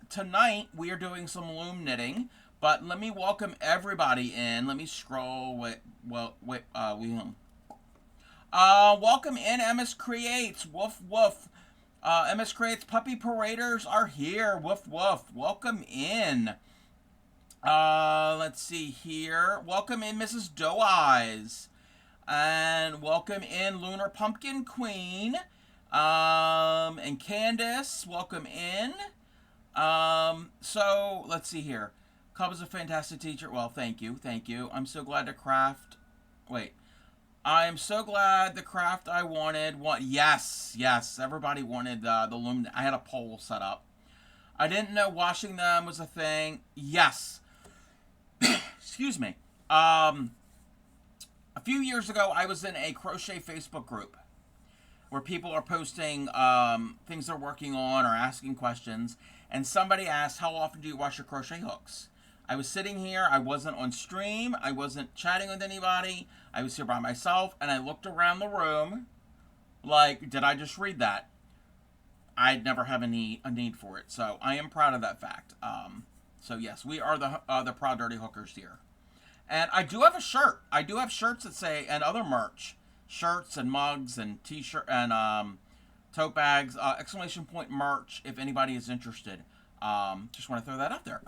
tonight we are doing some loom knitting. But let me welcome everybody in. Let me scroll. Welcome in, MS Creates. Woof, woof. MS Creates Puppy Paraders are here. Woof, woof. Welcome in. Let's see here. Welcome in, Mrs. Doe Eyes. And welcome in, Lunar Pumpkin Queen. And Candace. Welcome in. So, let's see here. Cub is a fantastic teacher. Well, thank you. Thank you. I'm so glad to craft. Wait. I am so glad the craft I wanted. Yes. Everybody wanted the loom. I had a pole set up. I didn't know washing them was a thing. Yes. Excuse me. A few years ago, I was in a crochet Facebook group where people are posting things they're working on or asking questions. And somebody asked, how often do you wash your crochet hooks? I was sitting here. I wasn't on stream. I wasn't chatting with anybody. I was here by myself, and I looked around the room like, did I just read that? I'd never have a need for it. So I am proud of that fact. So yes, we are the proud dirty hookers here. And I do have a shirt. I do have shirts that say, and other merch. Shirts and mugs and t-shirt and tote bags. Exclamation point merch if anybody is interested. Just want to throw that out there.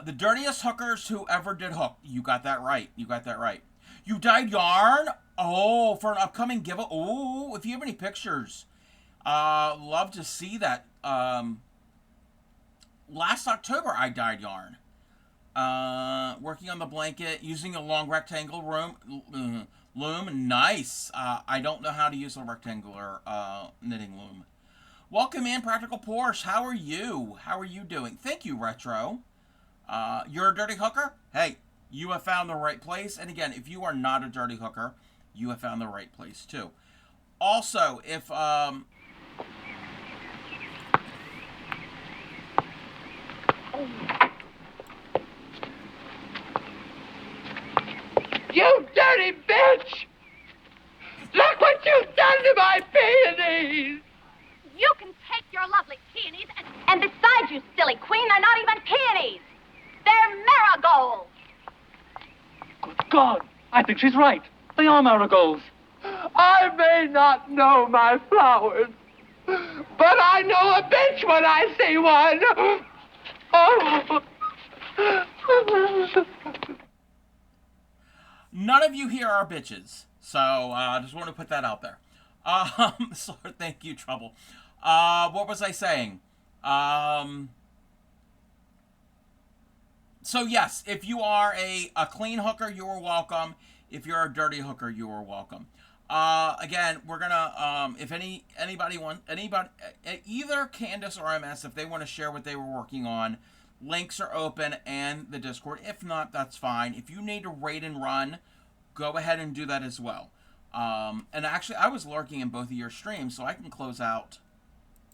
The dirtiest hookers who ever did hook. You got that right. You dyed yarn? Oh, for an upcoming giveaway. Oh, if you have any pictures. Love to see that. Last October I dyed yarn. Working on the blanket, using a long rectangle loom. Nice. I don't know how to use a rectangular knitting loom. Welcome in, Practical Porsche. How are you? How are you doing? Thank you, Retro. You're a dirty hooker? Hey, you have found the right place. And again, if you are not a dirty hooker, you have found the right place too. Also, if You dirty bitch! Look what you've done to my peonies! You can take your lovely peonies and besides, you silly queen, they're not even peonies. They're marigolds. Good God, I think she's right. They are marigolds. I may not know my flowers, but I know a bitch when I see one. Oh. none of you here are bitches, so I just want to put that out there. So thank you, Trouble. What was I saying? So yes, if you are a clean hooker, you are welcome. If you're a dirty hooker, you are welcome. Again, we're gonna if anybody either Candace or MS, if they want to share what they were working on, links are open and the Discord. If not, that's fine. If you need to raid and run, go ahead and do that as well. And actually, I was lurking in both of your streams, so I can close out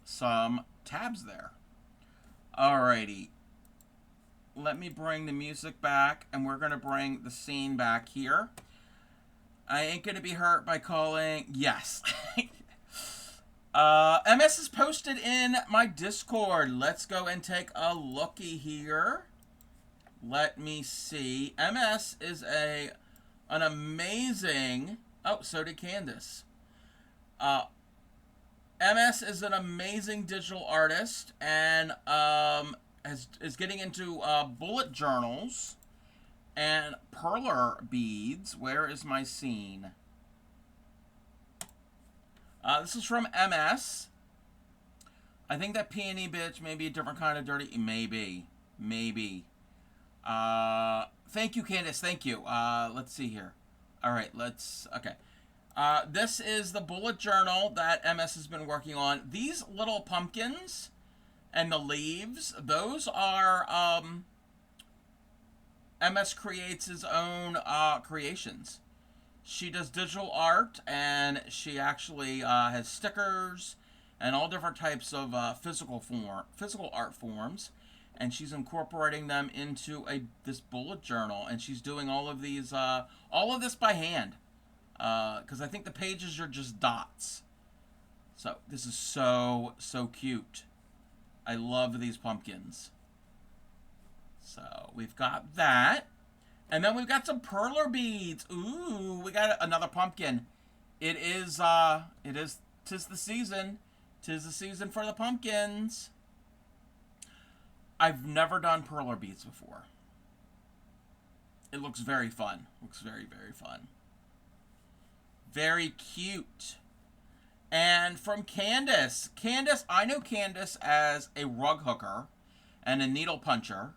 some tabs there. Alrighty. Let me bring the music back, and we're going to bring the scene back here. I ain't going to be hurt by calling... Yes. MS is posted in my Discord. Let's go and take a looky here. Let me see. MS is an amazing... Oh, so did Candace. MS is an amazing digital artist, and is getting into bullet journals and perler beads. Where is my scene? This is from MS. I think that peony bitch may be a different kind of dirty. Maybe. Thank you, Candace. Thank you. Let's see here. All right, okay. This is the bullet journal that MS has been working on. These little pumpkins and the leaves, those are MS creates his own creations. She does digital art, and she actually has stickers and all different types of physical art forms, and she's incorporating them into this bullet journal, and she's doing all of these all of this by hand, because I think the pages are just dots. So this is so cute. I love these pumpkins. So we've got that. And then we've got some perler beads. Ooh, we got another pumpkin. Tis the season. 'Tis the season for the pumpkins. I've never done perler beads before. It looks very fun. Looks very fun. Very cute. And from Candace. I know Candace as a rug hooker and a needle puncher.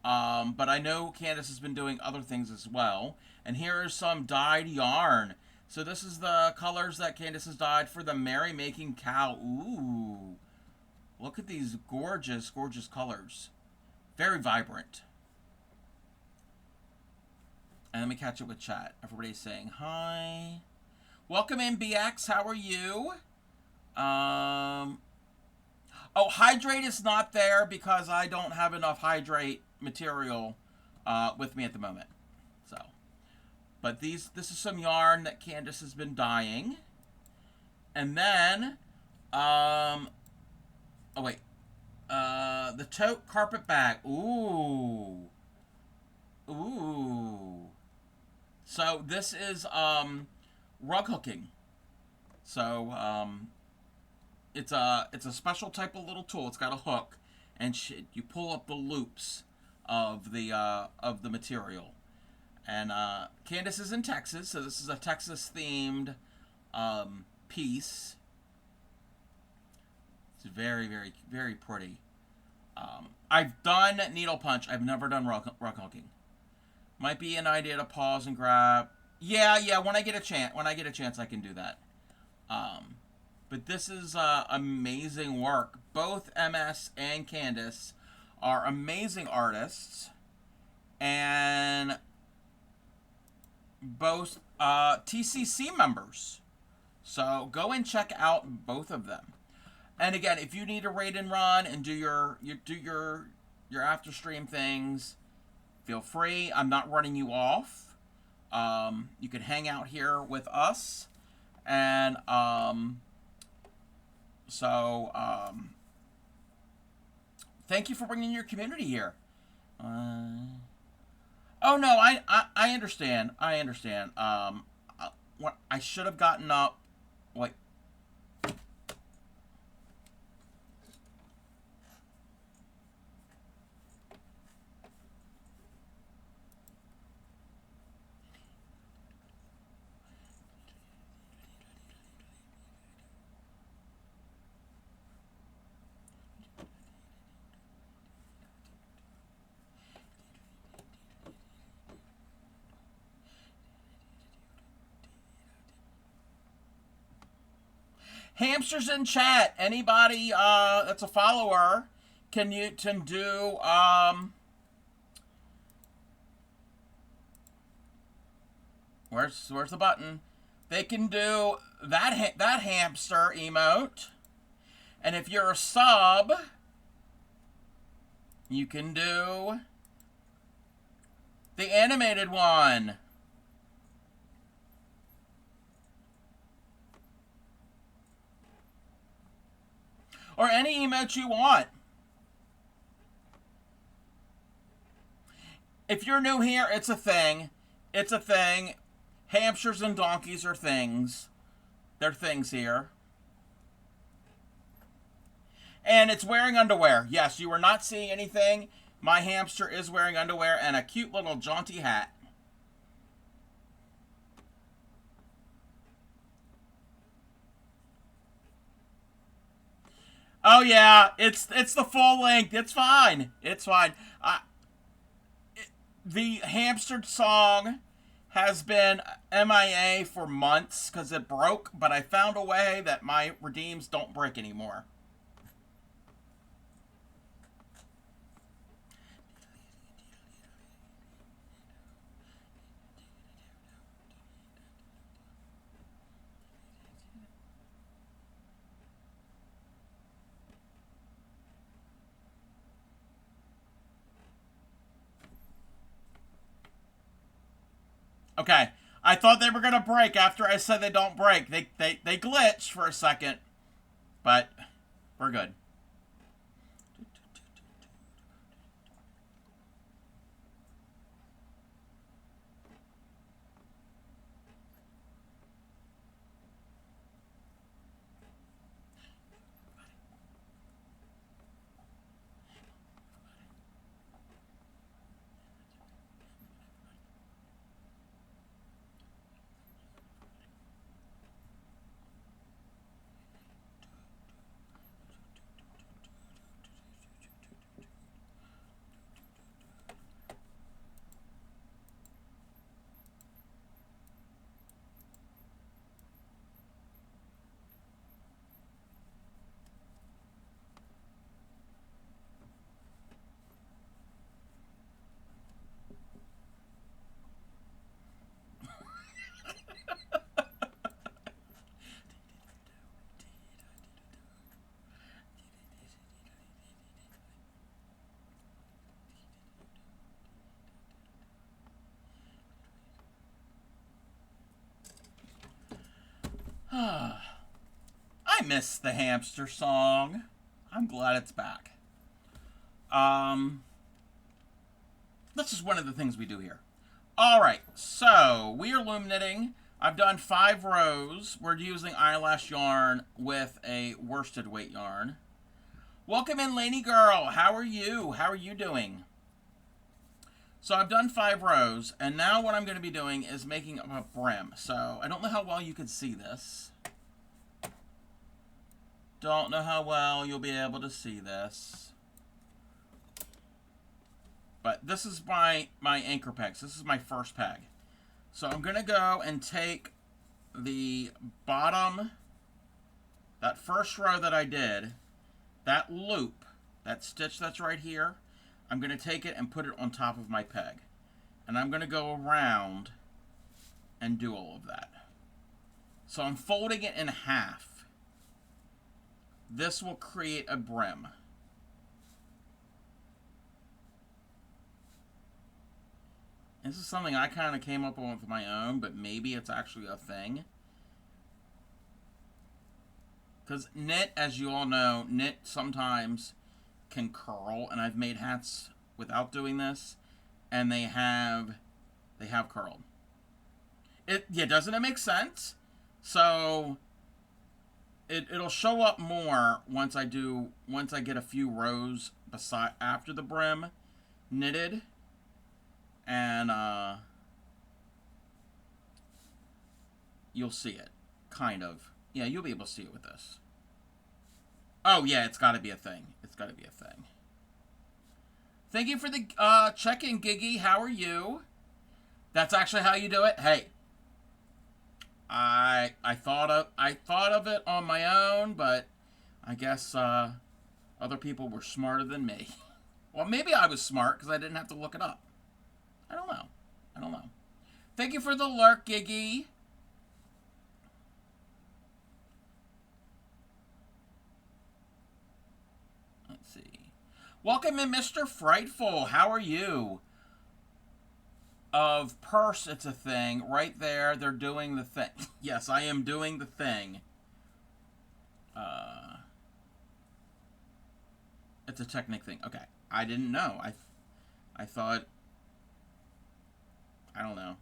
But I know Candace has been doing other things as well. And here is some dyed yarn. So this is the colors that Candace has dyed for the merrymaking cow. Ooh. Look at these gorgeous colors. Very vibrant. And let me catch up with chat. Everybody's saying hi. Welcome in, BX. How are you? Oh, hydrate is not there because I don't have enough hydrate material with me at the moment. So, but this is some yarn that Candace has been dyeing. And then, oh wait, the tote carpet bag. Ooh. So this is rug hooking. So it's a special type of little tool. It's got a hook, and you pull up the loops of the material. And Candace is in Texas, so this is a Texas themed piece. It's very pretty. I've done needle punch. I've never done rug hooking. Might be an idea to pause and grab. Yeah. When I get a chance, I can do that. But this is amazing work. Both MS and Candace are amazing artists, and both TCC members. So go and check out both of them. And again, if you need to raid and run and do your after stream things, feel free. I'm not running you off. You can hang out here with us, and thank you for bringing your community here. Oh no, I understand. I understand. What I should have gotten up. Wait. Hamsters in chat. Anybody that's a follower can do where's the button? They can do that hamster emote. And if you're a sub, you can do the animated one. Or any emote you want. If you're new here, it's a thing. It's a thing. Hamsters and donkeys are things. They're things here. And it's wearing underwear. Yes, you are not seeing anything. My hamster is wearing underwear and a cute little jaunty hat. Oh yeah, it's the full length. It's fine. It's fine. The hamster song has been MIA for months because it broke, but I found a way that my redeems don't break anymore. Okay, I thought they were going to break after I said they don't break. They glitched for a second, but we're good. I miss the hamster song. I'm glad it's back. This is one of the things we do here. Alright, so we are loom knitting. I've done 5 rows. We're using eyelash yarn with a worsted weight yarn. Welcome in, Laney Girl. How are you? How are you doing? So I've done 5 rows, and now what I'm going to be doing is making a brim. So I don't know how well you can see this. Don't know how well you'll be able to see this. But this is my anchor pegs. This is my first peg. So I'm going to go and take the bottom, that first row that I did, that loop, that stitch that's right here, I'm going to take it and put it on top of my peg. And I'm going to go around and do all of that. So I'm folding it in half. This will create a brim. This is something I kind of came up with my own, but maybe it's actually a thing. Because knit, as you all know, knit sometimes can curl, and I've made hats without doing this, and they have curled. Doesn't it make sense? So it'll show up more once I get a few rows after the brim knitted, and you'll see it, kind of. Yeah, you'll be able to see it with this. Oh yeah, it's got to be a thing. It's got to be a thing. Thank you for the check-in, Giggy. How are you? That's actually how you do it. Hey, I thought of it on my own, but I guess other people were smarter than me. Well, maybe I was smart because I didn't have to look it up. I don't know. Thank you for the lurk, Giggy. Let's see. Welcome in, Mr. Frightful. How are you? Of purse, it's a thing. Right there, they're doing the thing. Yes, I am doing the thing. It's a technique thing. Okay. I didn't know. I thought... I don't know.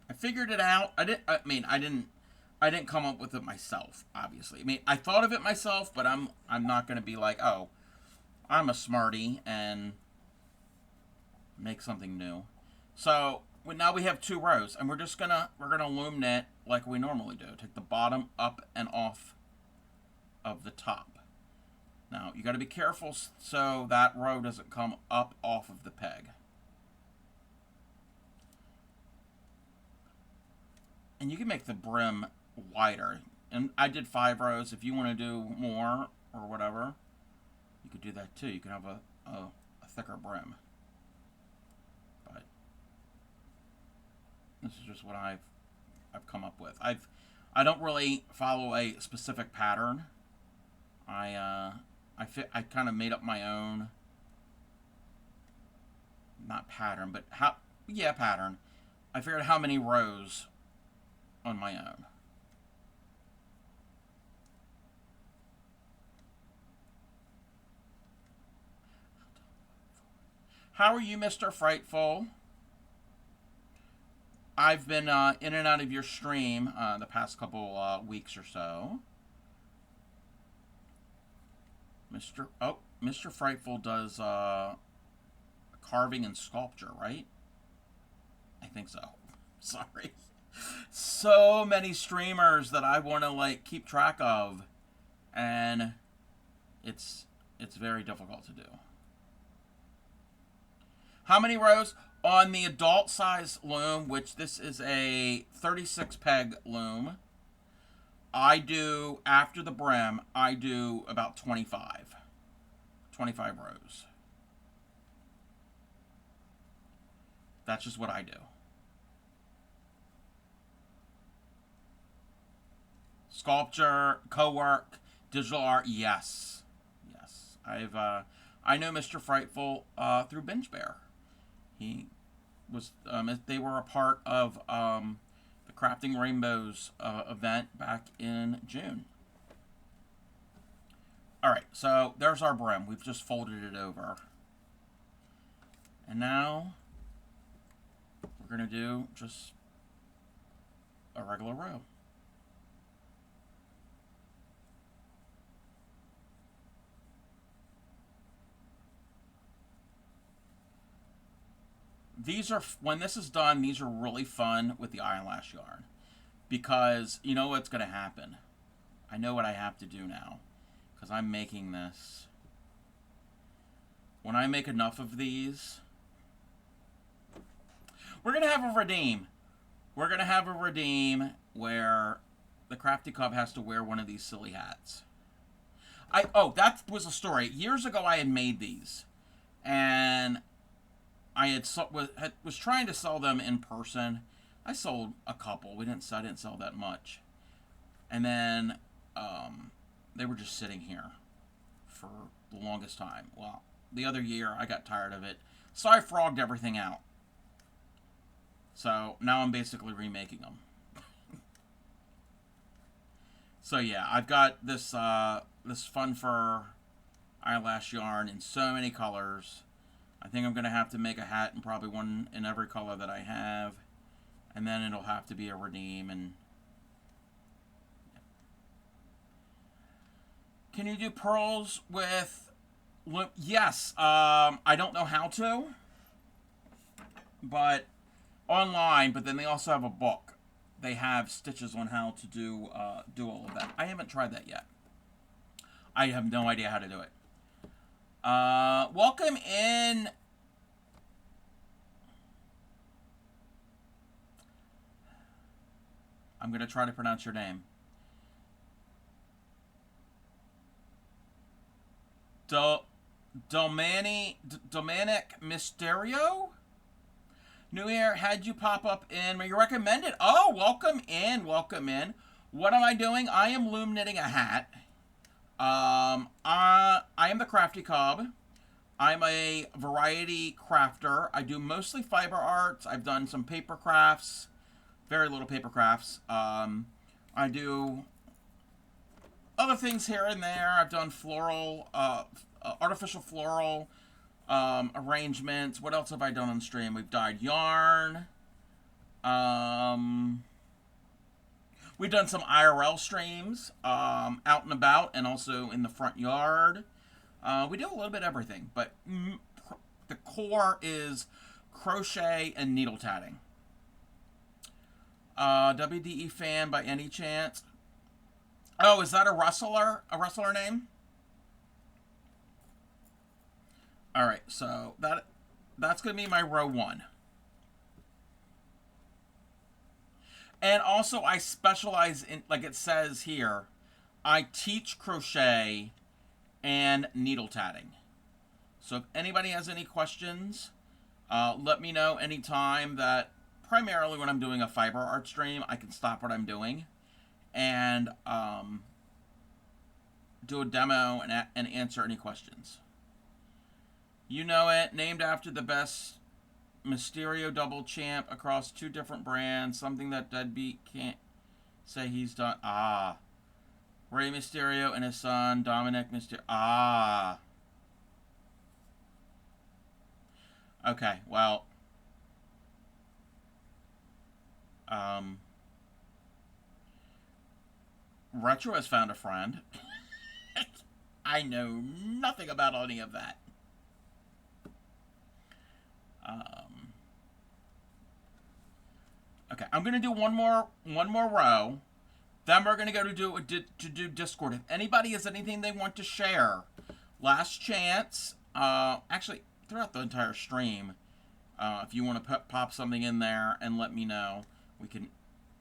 I figured it out. I didn't come up with it myself, obviously. I mean, I thought of it myself, but I'm not going to be like, oh, I'm a smarty and make something new. So now we have 2 rows, and we're gonna loom knit like we normally do. Take the bottom up and off of the top. Now you got to be careful so that row doesn't come up off of the peg. And you can make the brim wider. And I did 5 rows. If you want to do more or whatever, you could do that too. You can have a thicker brim. But this is just what I've come up with. I don't really follow a specific pattern. I kind of made up my own, not pattern, but pattern. I figured how many rows on my own. How are you, Mr. Frightful? I've been in and out of your stream the past couple weeks or so. Mr. Frightful does carving and sculpture, right? I think so. Sorry. So many streamers that I want to keep track of, and it's very difficult to do. How many rows on the adult size loom, which this is a 36 peg loom? I do, after the brim, I do about 25 rows. That's just what I do. Sculpture, co-work, digital art, yes. I know Mr. Frightful through Binge Bear. He was, they were a part of the Crafting Rainbows event back in June. All right, so there's our brim. We've just folded it over. And now we're going to do just a regular row. These are, when this is done, these are really fun with the eyelash yarn. Because you know what's going to happen. I know what I have to do now. Because I'm making this. When I make enough of these, we're going to have a redeem. We're going to have a redeem where the Crafty Cub has to wear one of these silly hats. That was a story. Years ago I had made these. And was trying to sell them in person. I sold a couple. I didn't sell that much, and then they were just sitting here for the longest time. Well, the other year I got tired of it, so I frogged everything out. So now I'm basically remaking them. So yeah, I've got this this fun fur eyelash yarn in so many colors. I think I'm gonna have to make a hat and probably one in every color that I have, and then it'll have to be a redeem. And can you do pearls with? Yes. I don't know how to, but online. But then they also have a book. They have stitches on how to do all of that. I haven't tried that yet. I have no idea how to do it. Welcome in. I'm going to try to pronounce your name. Dominic Mysterio? New Year had you pop up in, you recommended. Oh, welcome in, welcome in. What am I doing? I am loom knitting a hat. I am the Crafty Cub. I'm a variety crafter. I do mostly fiber arts. I've done some paper crafts, very little paper crafts. I do other things here and there. I've done floral, artificial floral arrangements. What else have I done on stream? We've dyed yarn. We've done some IRL streams out and about, and also in the front yard. We do a little bit of everything, but the core is crochet and needle tatting. WDE fan by any chance? Oh, is that a wrestler? A wrestler name? All right, so that's going to be my row 1. And also, I specialize in, like it says here, I teach crochet and needle tatting. So if anybody has any questions, let me know anytime. That primarily when I'm doing a fiber art stream, I can stop what I'm doing and do a demo and answer any questions. You know it, named after the best Mysterio double champ across 2 different brands, something that Deadbeat can't say he's done. Ah. Rey Mysterio and his son, Dominic Mysterio. Ah. Okay, well. Retro has found a friend. I know nothing about any of that. Okay, I'm gonna do one more row. Then we're gonna go to do Discord. If anybody has anything they want to share, last chance. Actually, throughout the entire stream, if you want to pop something in there and let me know, we can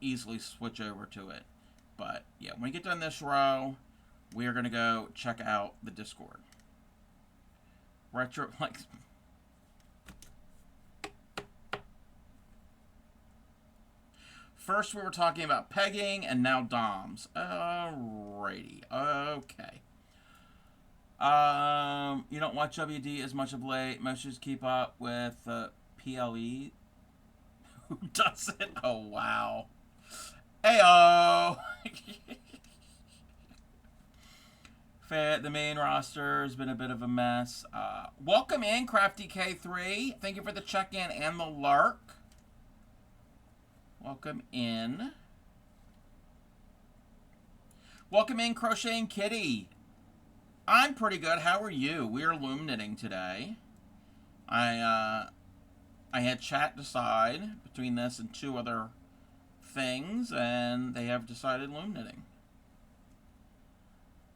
easily switch over to it. But yeah, when we get done this row, we are gonna go check out the Discord. Retro, like. First we were talking about pegging, and now DOMs. Alrighty. Okay. You don't watch WD as much of late. Most just keep up with PLE. Who does it? Oh, wow. Ayo! The main roster has been a bit of a mess. Welcome in, Crafty K3. Thank you for the check-in and the lurk. Welcome in. Welcome in, Crocheting Kitty. I'm pretty good. How are you? We are loom knitting today. I had chat decide between this and 2 other things, and they have decided loom knitting.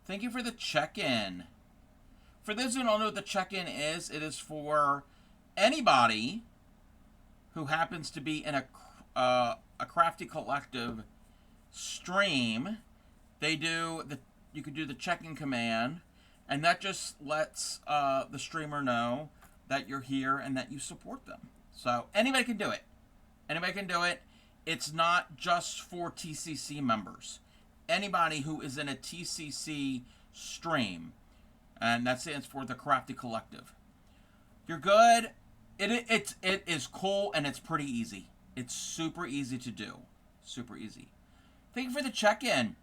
Thank you for the check-in. For those who don't know what the check-in is, it is for anybody who happens to be in a Crafty Collective stream. They do you could do the check-in command, and that just lets the streamer know that you're here and that you support them. So anybody can do it. Anybody can do it. It's not just for TCC members. Anybody who is in a TCC stream, and that stands for the Crafty Collective. You're good. It is cool and it's pretty easy. It's super easy to do. Super easy. Thank you for the check-in.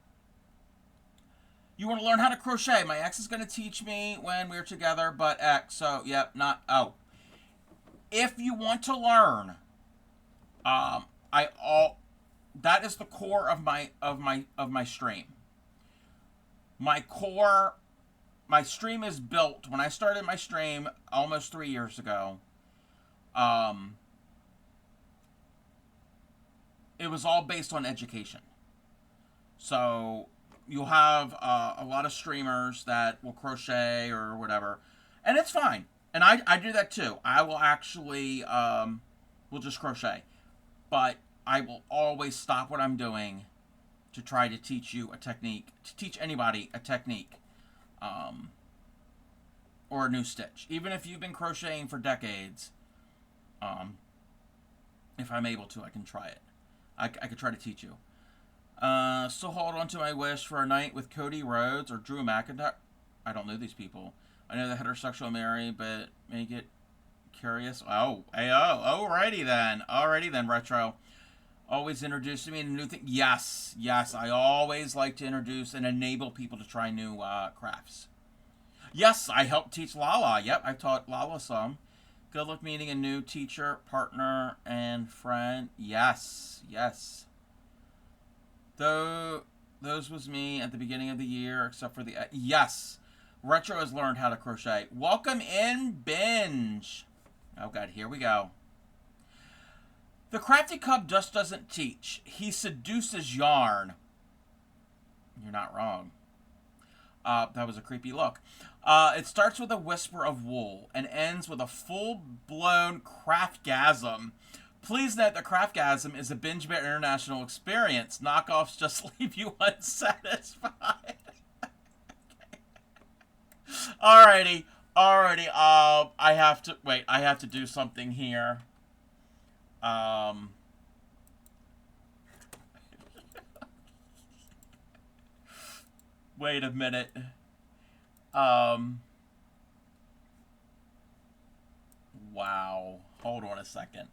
You want to learn how to crochet? My ex is going to teach me when we're together, but ex, so, yep, not, oh. If you want to learn, that is the core of my stream. My stream is built, when I started my stream almost 3 years ago, it was all based on education. So you'll have a lot of streamers that will crochet or whatever, and it's fine. And I do that too. I will actually will just crochet, but I will always stop what I'm doing to try to teach you a technique, to teach anybody a technique, or a new stitch. Even if you've been crocheting for decades, if I'm able to, I can try it. I could try to teach you. Still hold on to my wish for a night with Cody Rhodes or Drew McIntyre. I don't know these people. I know the heterosexual marry, but make it curious. Oh, alrighty then, Retro. Always introducing me to new things. Yes, I always like to introduce and enable people to try new crafts. Yes, I helped teach Lala. Yep, I taught Lala some. Good luck meeting a new teacher, partner, and friend. Yes. Though those was me at the beginning of the year, except for the... yes. Retro has learned how to crochet. Welcome in, Binge. Oh, God, here we go. The Crafty Cub just doesn't teach. He seduces yarn. You're not wrong. That was a creepy look. It starts with a whisper of wool and ends with a full-blown craftgasm. Please note that craftgasm is a Binge Bear International experience. Knockoffs just leave you unsatisfied. Alrighty. I have to do something here. Wait a minute. Wow. Hold on a second.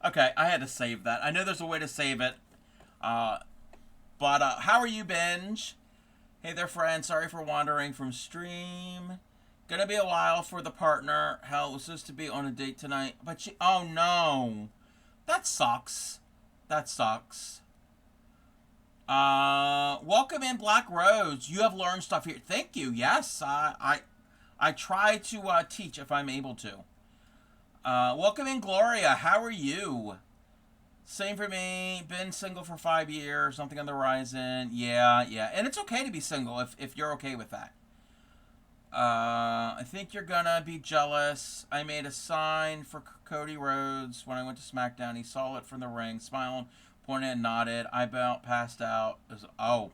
Okay, I had to save that. I know there's a way to save it. But how are you, Binge? Hey there, friend. Sorry for wandering from stream. Gonna be a while for the partner. Hell, was supposed to be on a date tonight. But she... oh, no. That sucks. Welcome in, Black Rose. You have learned stuff here. Thank you. Yes, I try to teach if I'm able to. Welcome in, Gloria. How are you? Same for me. Been single for 5 years. Something on the horizon. Yeah. And it's okay to be single if you're okay with that. I think you're gonna be jealous. I made a sign for Cody Rhodes when I went to SmackDown. He saw it from the ring, smiled, pointed and nodded. I about passed out. It was, uh-oh.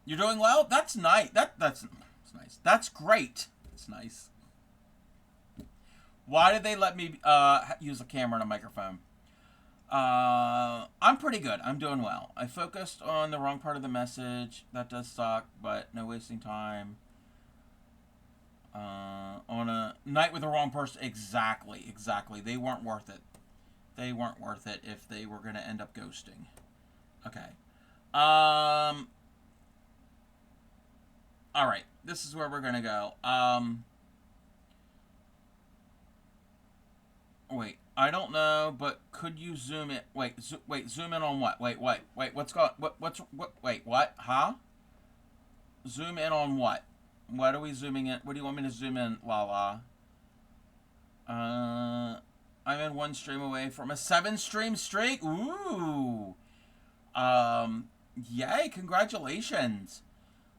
You're doing well? That's nice. That's nice. That's great. It's nice. Why did they let me use a camera and a microphone? I'm pretty good. I'm doing well. I focused on the wrong part of the message. That does suck, but no wasting time. On a night with the wrong person. Exactly. They weren't worth it. They weren't worth it if they were going to end up ghosting. Okay. Alright. This is where we're going to go. Wait. I don't know, but could you zoom in? Wait, zoom in on what? Wait, what's going, wait, what? Huh? Zoom in on what? What are we zooming in? What do you want me to zoom in, Lala? I'm in one stream away from a 7-stream streak. Ooh. Yay, congratulations.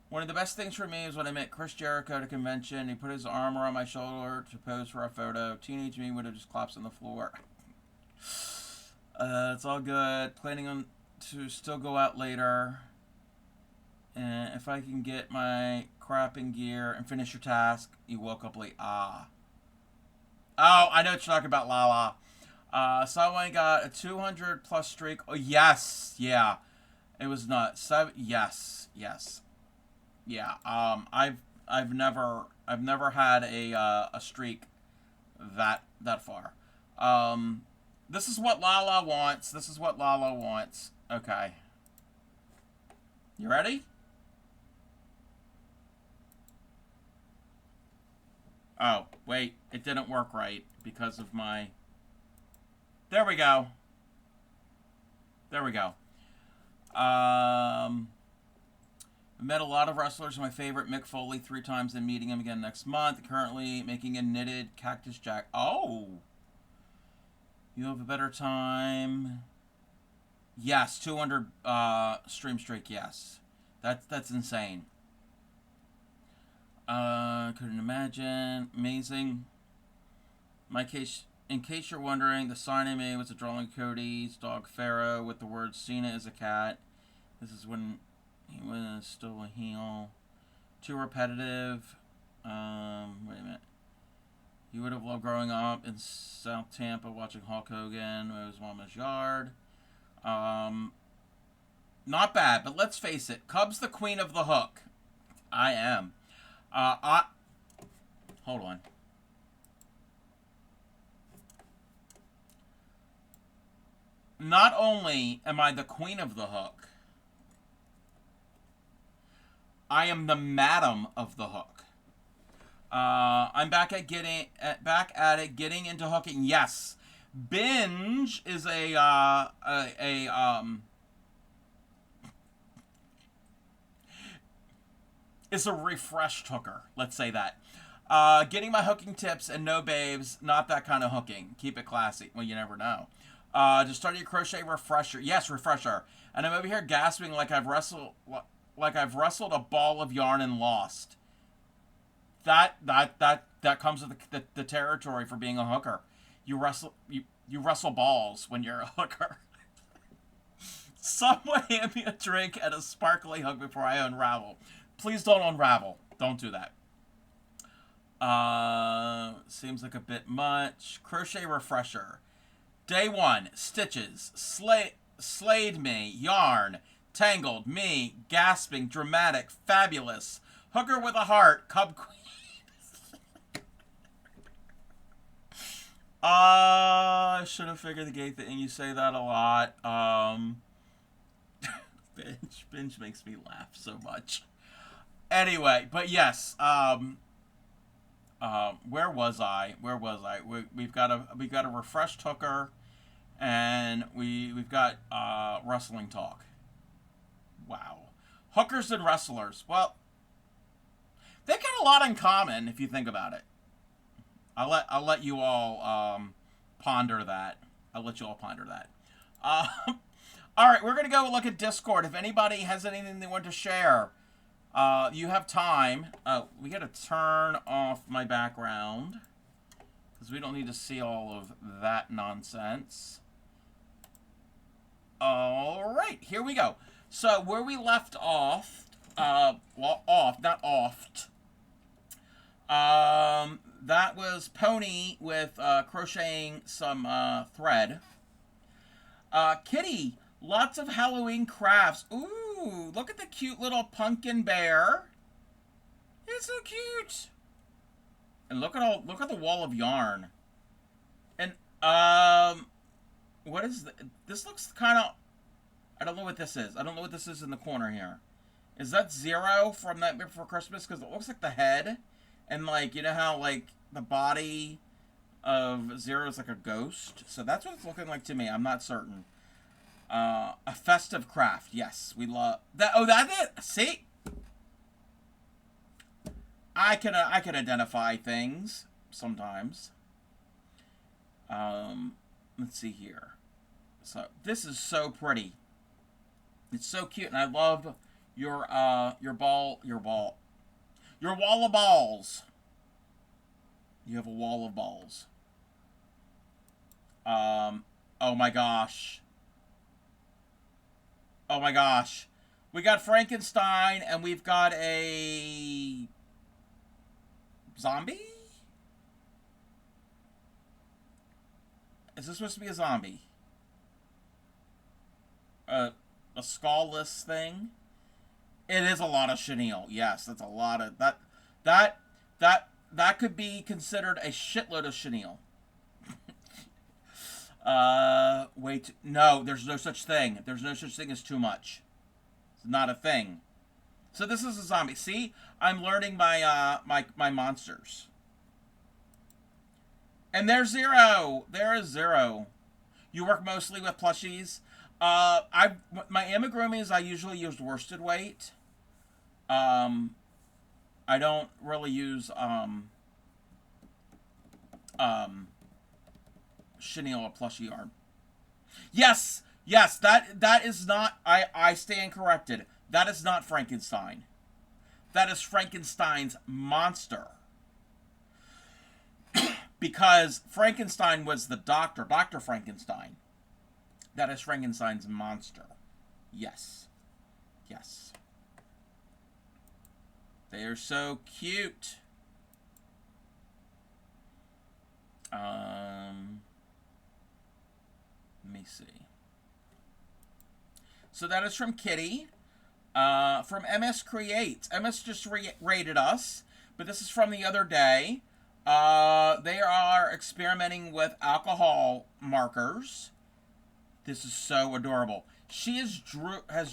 One of the best things for me is when I met Chris Jericho at a convention. He put his arm around my shoulder to pose for a photo. Teenage me would have just collapsed on the floor. It's all good. Planning on to still go out later. And if I can get my crap in gear and finish your task, you woke up late. Ah. Oh, I know what you're talking about, Lala. Someone got a 200 plus streak. Oh, yes. Yeah. It was nuts. Yes. Yes. Yeah. I've never had a streak that far. This is what Lala wants. This is what Lala wants. Okay. You ready? Oh, wait. It didn't work right because of my... There we go. There we go. I met a lot of wrestlers. My favorite, Mick Foley, 3 times and meeting him again next month. Currently making a knitted cactus jack. Oh! You have a better time. Yes, 200 stream streak, yes. That's insane. Couldn't imagine. Amazing. In case you're wondering, the sign I made was a drawing of Cody's dog Pharaoh with the word Cena as a cat. This is when he was still a heel. Too repetitive. Wait a minute. You would have loved growing up in South Tampa watching Hulk Hogan when it was Mama's Yard. Not bad, but let's face it. Cub's the queen of the hook. I am. Hold on. Not only am I the queen of the hook, I am the madam of the hook. I'm back at getting into hooking. Yes, binge is is a refreshed hooker. Let's say that. Getting my hooking tips and no babes, not that kind of hooking. Keep it classy. Well, you never know. Just started your crochet refresher. Yes, refresher. And I'm over here gasping like I've wrestled a ball of yarn and lost. That comes with the territory for being a hooker. You wrestle balls when you're a hooker. Someone hand me a drink and a sparkly hug before I unravel. Please don't unravel. Don't do that. Seems like a bit much. Crochet refresher. Day 1. Stitches. Slayed me. Yarn. Tangled. Me. Gasping. Dramatic. Fabulous. Hooker with a heart. Cub queen. I should have figured the gate thing. You say that a lot. Binge makes me laugh so much. Anyway, but yes, where was I? We've got a refreshed hooker, and we've got wrestling talk. Wow, hookers and wrestlers. Well, they got a lot in common if you think about it. I'll let you all ponder that. All right, we're gonna go look at Discord. If anybody has anything they want to share. You have time. Oh, we gotta turn off my background because we don't need to see all of that nonsense. All right, here we go. So where we left off, not oft. That was Pony with crocheting some thread. Kitty, lots of Halloween crafts. Ooh, look at the cute little pumpkin bear. It's so cute. And look at the wall of yarn. And what is this? Looks kind of, I don't know what this is. I don't know what this is in the corner here. Is that Zero from Nightmare Before Christmas? Because it looks like the head, and like, you know how like the body of Zero is like a ghost. So that's what it's looking like to me. I'm not certain. A festive craft. Yes, we love that. Oh, that's it. See, I can identify things sometimes. Let's see here. So this is so pretty. It's so cute, and I love your wall of balls. You have a wall of balls. Oh my gosh. Oh my gosh. We got Frankenstein, and we've got a zombie? Is this supposed to be a zombie? A skull-less thing? It is a lot of chenille. Yes, that's a lot of that could be considered a shitload of chenille. Wait, no, there's no such thing. There's no such thing as too much. It's not a thing. So this is a zombie. See, I'm learning my monsters. And there's Zero. There is Zero. You work mostly with plushies. My amigurumis I usually use worsted weight. I don't really use chenille or plushie yarn. Yes, that is not. I stand corrected. That is not Frankenstein. That is Frankenstein's monster. Because Frankenstein was the doctor, Dr. Frankenstein. That is Frankenstein's monster. Yes. Yes. They are so cute. Let me see. So that is from Kitty. From MS Creates. MS just rated us, but this is from the other day. They are experimenting with alcohol markers. This is so adorable. She has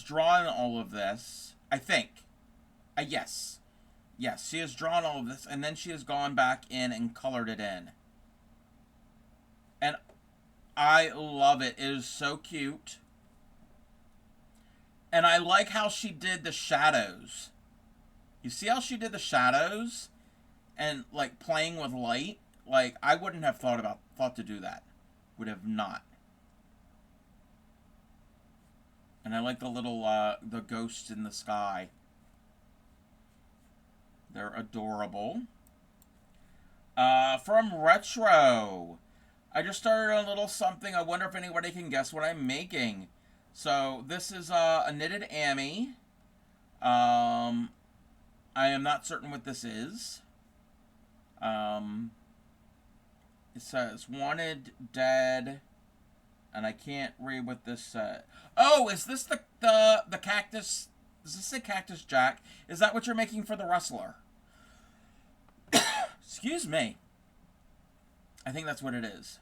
drawn all of this, I think. Yes. Yes, she has drawn all of this, and then she has gone back in and colored it in. And I love it. It is so cute. And I like how she did the shadows. You see how she did the shadows? And, like, playing with light? Like, I wouldn't have thought to do that. Would have not. And I like the little, the ghosts in the sky. They're adorable. From Retro. I just started a little something. I wonder if anybody can guess what I'm making. So, this is a knitted Ami. I am not certain what this is. It says, wanted, dead, and I can't read what this said. Oh, is this the cactus? Does this say Cactus Jack? Is that what you're making for the wrestler? Excuse me. I think that's what it is.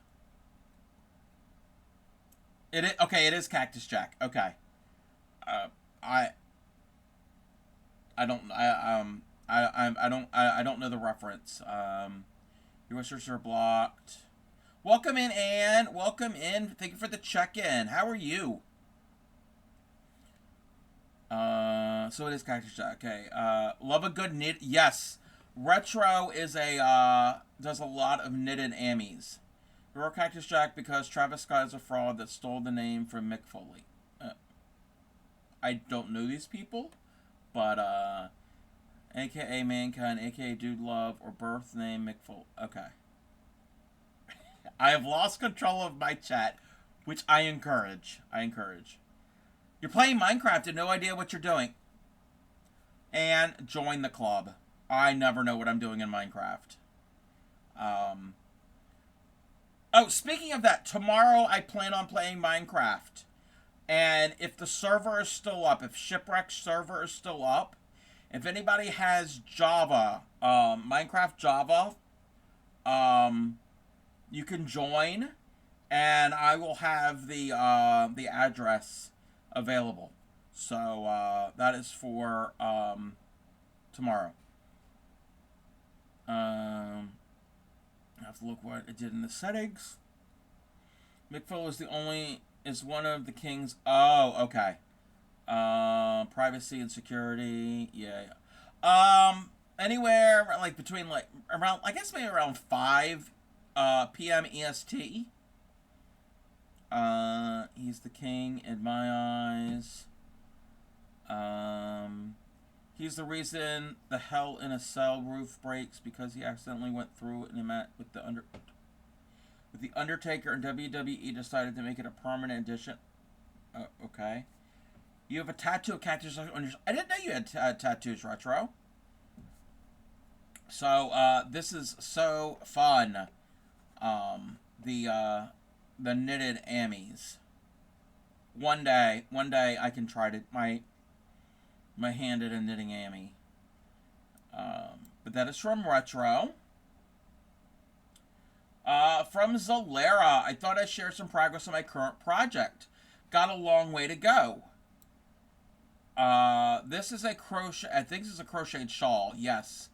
Okay, it is Cactus Jack. Okay. I don't know the reference. Your wishes are blocked. Welcome in, Anne. Welcome in. Thank you for the check-in. How are you? So it is Cactus Jack. Okay. Love a good knit. Yes. Retro is does a lot of knitted Amis. You're Cactus Jack because Travis Scott is a fraud that stole the name from Mick Foley. I don't know these people, but, AKA Mankind, AKA Dude Love, or birth name Mick Foley. Okay. I have lost control of my chat, which I encourage. You're playing Minecraft and no idea what you're doing. And join the club. I never know what I'm doing in Minecraft. Oh, speaking of that, tomorrow I plan on playing Minecraft. And if the server is still up, if Shipwreck's server is still up, if anybody has Java, Minecraft Java, you can join, and I will have the address available. So that is for tomorrow. I have to look what it did in the settings. McPhil is one of the kings. Oh, okay. Privacy and security. Yeah. Anywhere like between like around, I guess maybe around 5 p.m. EST. He's the king in my eyes. He's the reason the Hell in a Cell roof breaks because he accidentally went through it in a mat with the Undertaker, and WWE decided to make it a permanent addition. Okay. You have a tattoo of cactus on your... I didn't know you had tattoos, Retro. So, this is so fun. The knitted Ammies. One day I can try to... My hand at a knitting Ammy. But that is from Retro. From Zalera, I thought I'd share some progress on my current project. Got a long way to go. This is a crochet, I think this is a crocheted shawl, yes.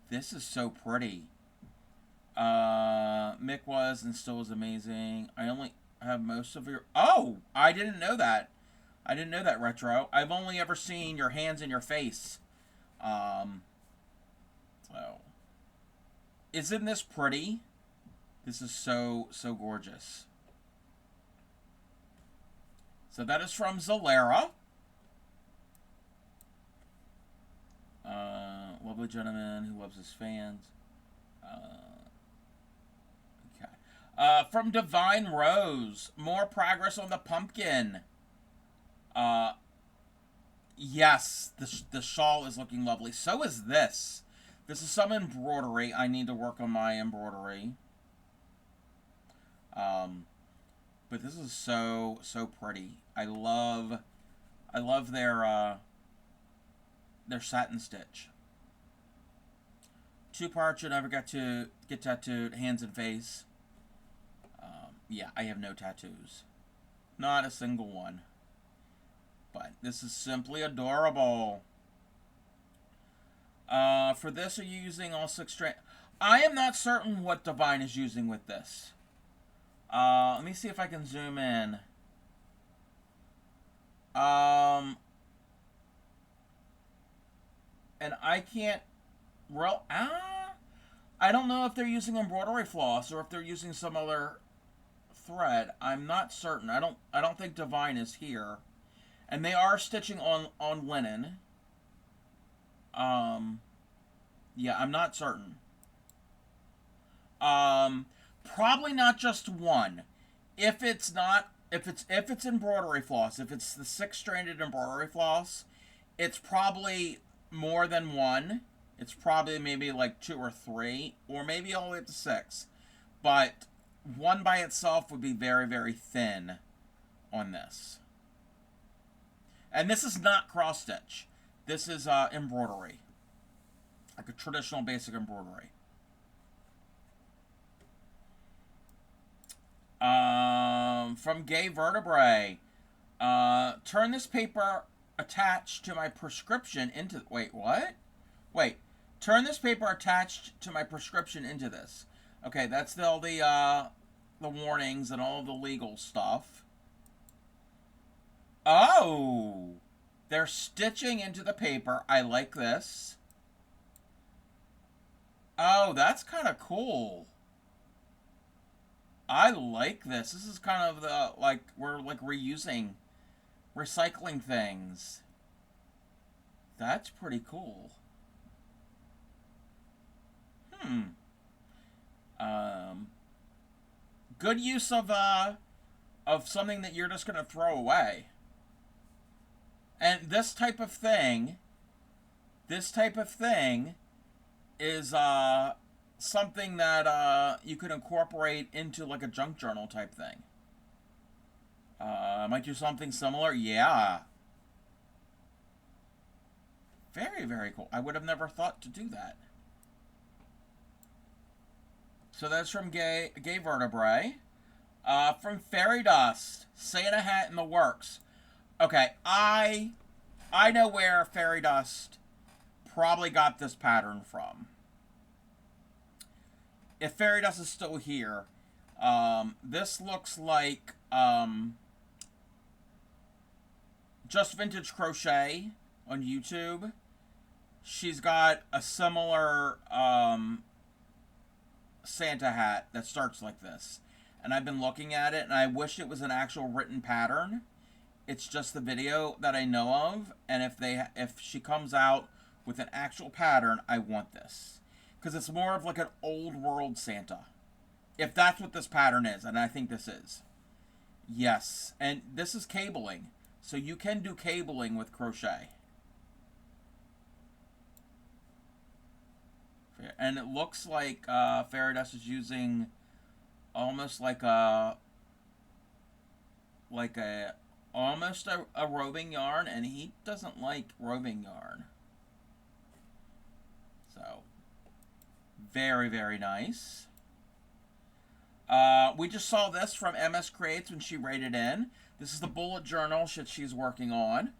This is so pretty. Mick was and still is amazing. I only have most of your, oh, I didn't know that. I didn't know that, Retro. I've only ever seen your hands and your face. So. Isn't this pretty? This is so gorgeous. So that is from Zalera. Lovely gentleman who loves his fans. Okay. From Divine Rose. More progress on the pumpkin. Yes, the shawl is looking lovely. So is this. This is some embroidery. I need to work on my embroidery. But this is so pretty. I love their satin stitch. Two parts you never get tattooed, hands and face. Yeah, I have no tattoos. Not a single one. But this is simply adorable. For this, are you using all 6 strands? I am not certain what Divine is using with this. Let me see if I can zoom in. And I can't... I don't know if they're using embroidery floss or if they're using some other thread. I'm not certain. I don't think Divine is here. And they are stitching on linen. Yeah, I'm not certain. Probably not just one. If it's embroidery floss, if it's the 6-stranded embroidery floss, it's probably more than one. It's probably maybe like 2 or 3, or maybe all the way up to 6. But one by itself would be very, very thin on this. And this is not cross stitch. This is embroidery. Like a traditional basic embroidery. From Gay Vertebrae. Turn this paper attached to my prescription into... Wait, what? Wait. Turn this paper attached to my prescription into this. Okay, that's all the warnings and all the legal stuff. Oh! They're stitching into the paper. I like this. Oh, that's kind of cool. I like this. This is kind of the, like, we're, like, recycling things. That's pretty cool. Good use of something that you're just going to throw away. And this type of thing is something that you could incorporate into like a junk journal type thing. Might do something similar. Yeah. Very, very cool. I would have never thought to do that. So that's from Gay Vertebrae. From Fairy Dust. Santa hat in the works. Okay, I know where Fairy Dust probably got this pattern from. If Fairy Dust is still here, this looks like Just Vintage Crochet on YouTube. She's got a similar Santa hat that starts like this. And I've been looking at it, and I wish it was an actual written pattern. It's just the video that I know of, and if she comes out with an actual pattern, I want this. Because it's more of like an old world Santa. If that's what this pattern is, and I think this is. Yes, and this is cabling. So you can do cabling with crochet. And it looks like Faradess is using almost like a almost a roving yarn, and he doesn't like roving yarn. So very, very nice. We just saw this from MS Creates when she rated in. This is the bullet journal that she's working on.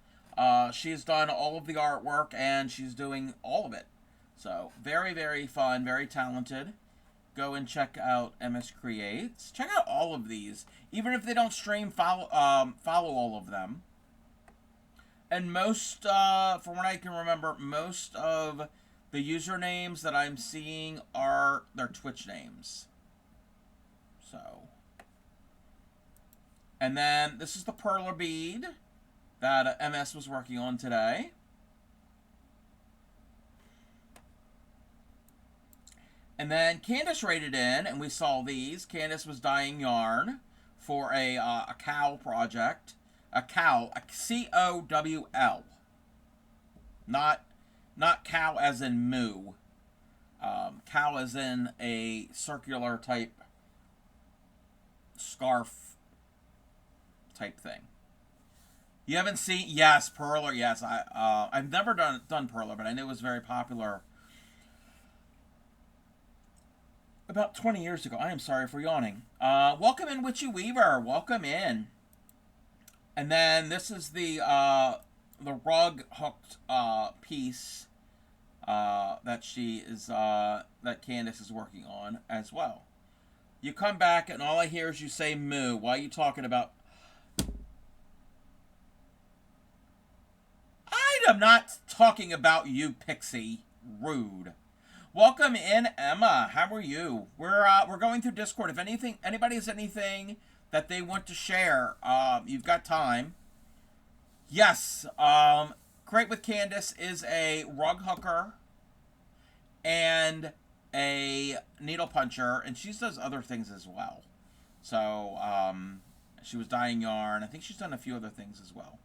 She's done all of the artwork, and she's doing all of it. So, very, very fun, very talented. Go and check out MS Creates. Check out all of these. Even if they don't stream, follow all of them. And most, from what I can remember, most of the usernames that I'm seeing are their Twitch names. So. And then, this is the perler bead that MS was working on today. And then Candace rated in, and we saw these. Candace was dyeing yarn for a cowl project. A cowl, a C-O-W-L. Not cow as in moo. Cowl as in a circular type scarf type thing. You haven't seen? Yes, perler. Yes, I've never done perler, but I knew it was very popular about 20 years ago. I am sorry for yawning. Welcome in, Witchy Weaver. Welcome in. And then this is the rug hooked piece that that Candace is working on as well. You come back and all I hear is you say moo. Why are you talking about? I am not talking about you, Pixie. Rude. Welcome in, Emma. How are you? We're going through Discord. If anybody has anything that they want to share, you've got time. Yes, Create with Candace is a rug hooker and a needle puncher, and she does other things as well. So, she was dyeing yarn. I think she's done a few other things as well.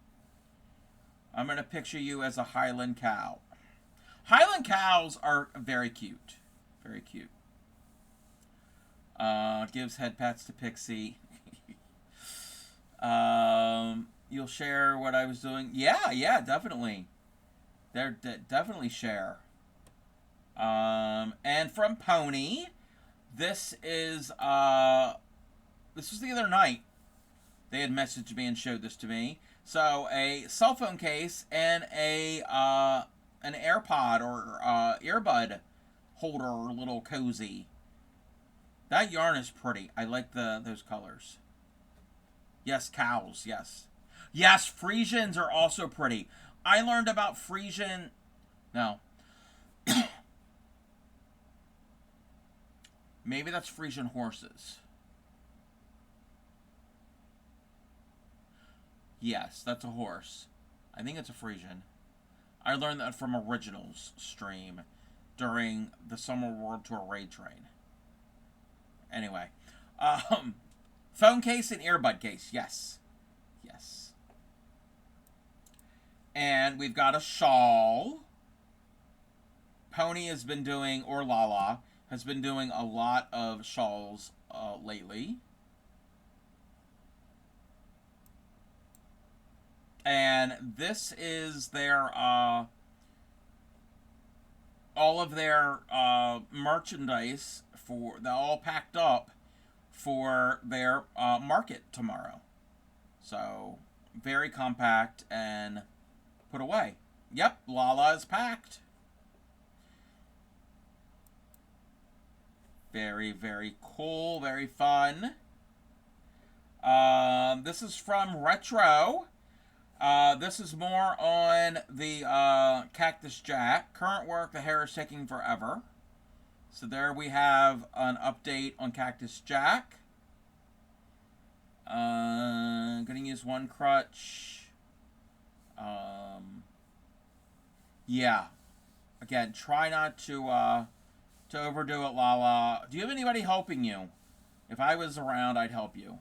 I'm going to picture you as a Highland cow. Highland cows are very cute. Very cute. Gives head pats to Pixie. You'll share what I was doing? Yeah, definitely. Definitely share. And from Pony, this was the other night. They had messaged me and showed this to me. So a cell phone case and an AirPod or earbud holder, little cozy. That yarn is pretty. I like those colors. Yes, cows. Yes. Yes, Frisians are also pretty. I learned about Frisian. No. Maybe that's Frisian horses. Yes, that's a horse. I think it's a Frisian. I learned that from Originals stream during the Summer World Tour raid train. Anyway. Phone case and earbud case. Yes. Yes. And we've got a shawl. Pony has been doing, or Lala, has been doing a lot of shawls lately. And this is their, all of their merchandise they're all packed up for their market tomorrow. So, very compact and put away. Yep, Lala is packed. Very, very cool, very fun. This is from Retro. This is more on the Cactus Jack. Current work, the hair is taking forever. So there we have an update on Cactus Jack. Gonna use one crutch. Yeah. Again, try not to overdo it, Lala. Do you have anybody helping you? If I was around, I'd help you.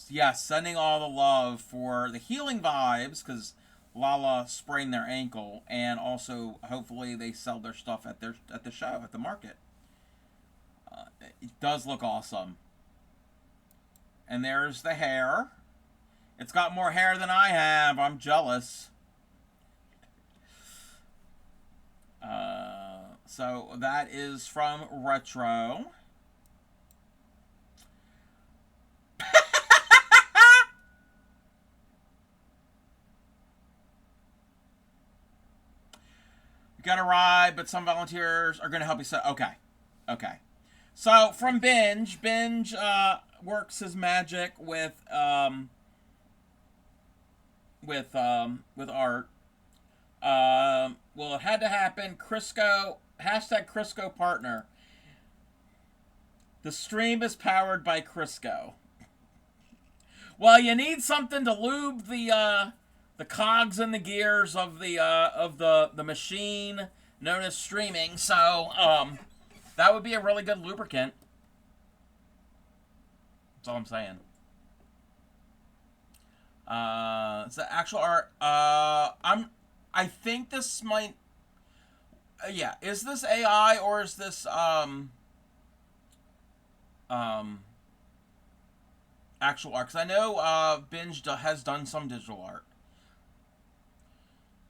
Yes, sending all the love for the healing vibes, because Lala sprained their ankle, and also hopefully they sell their stuff at the show, at the market. It does look awesome. And there's the hair. It's got more hair than I have. I'm jealous. So that is from Retro. You got a ride, but some volunteers are going to help you set. Okay. Okay. So from Binge works his magic with art. Well, it had to happen. Crisco, hashtag Crisco partner. The stream is powered by Crisco. Well, you need something to lube the cogs and the gears of the machine known as streaming. So that would be a really good lubricant. That's all I'm saying. It's the actual art. I think this might. Yeah, is this AI or is this actual art? Because I know Binge has done some digital art.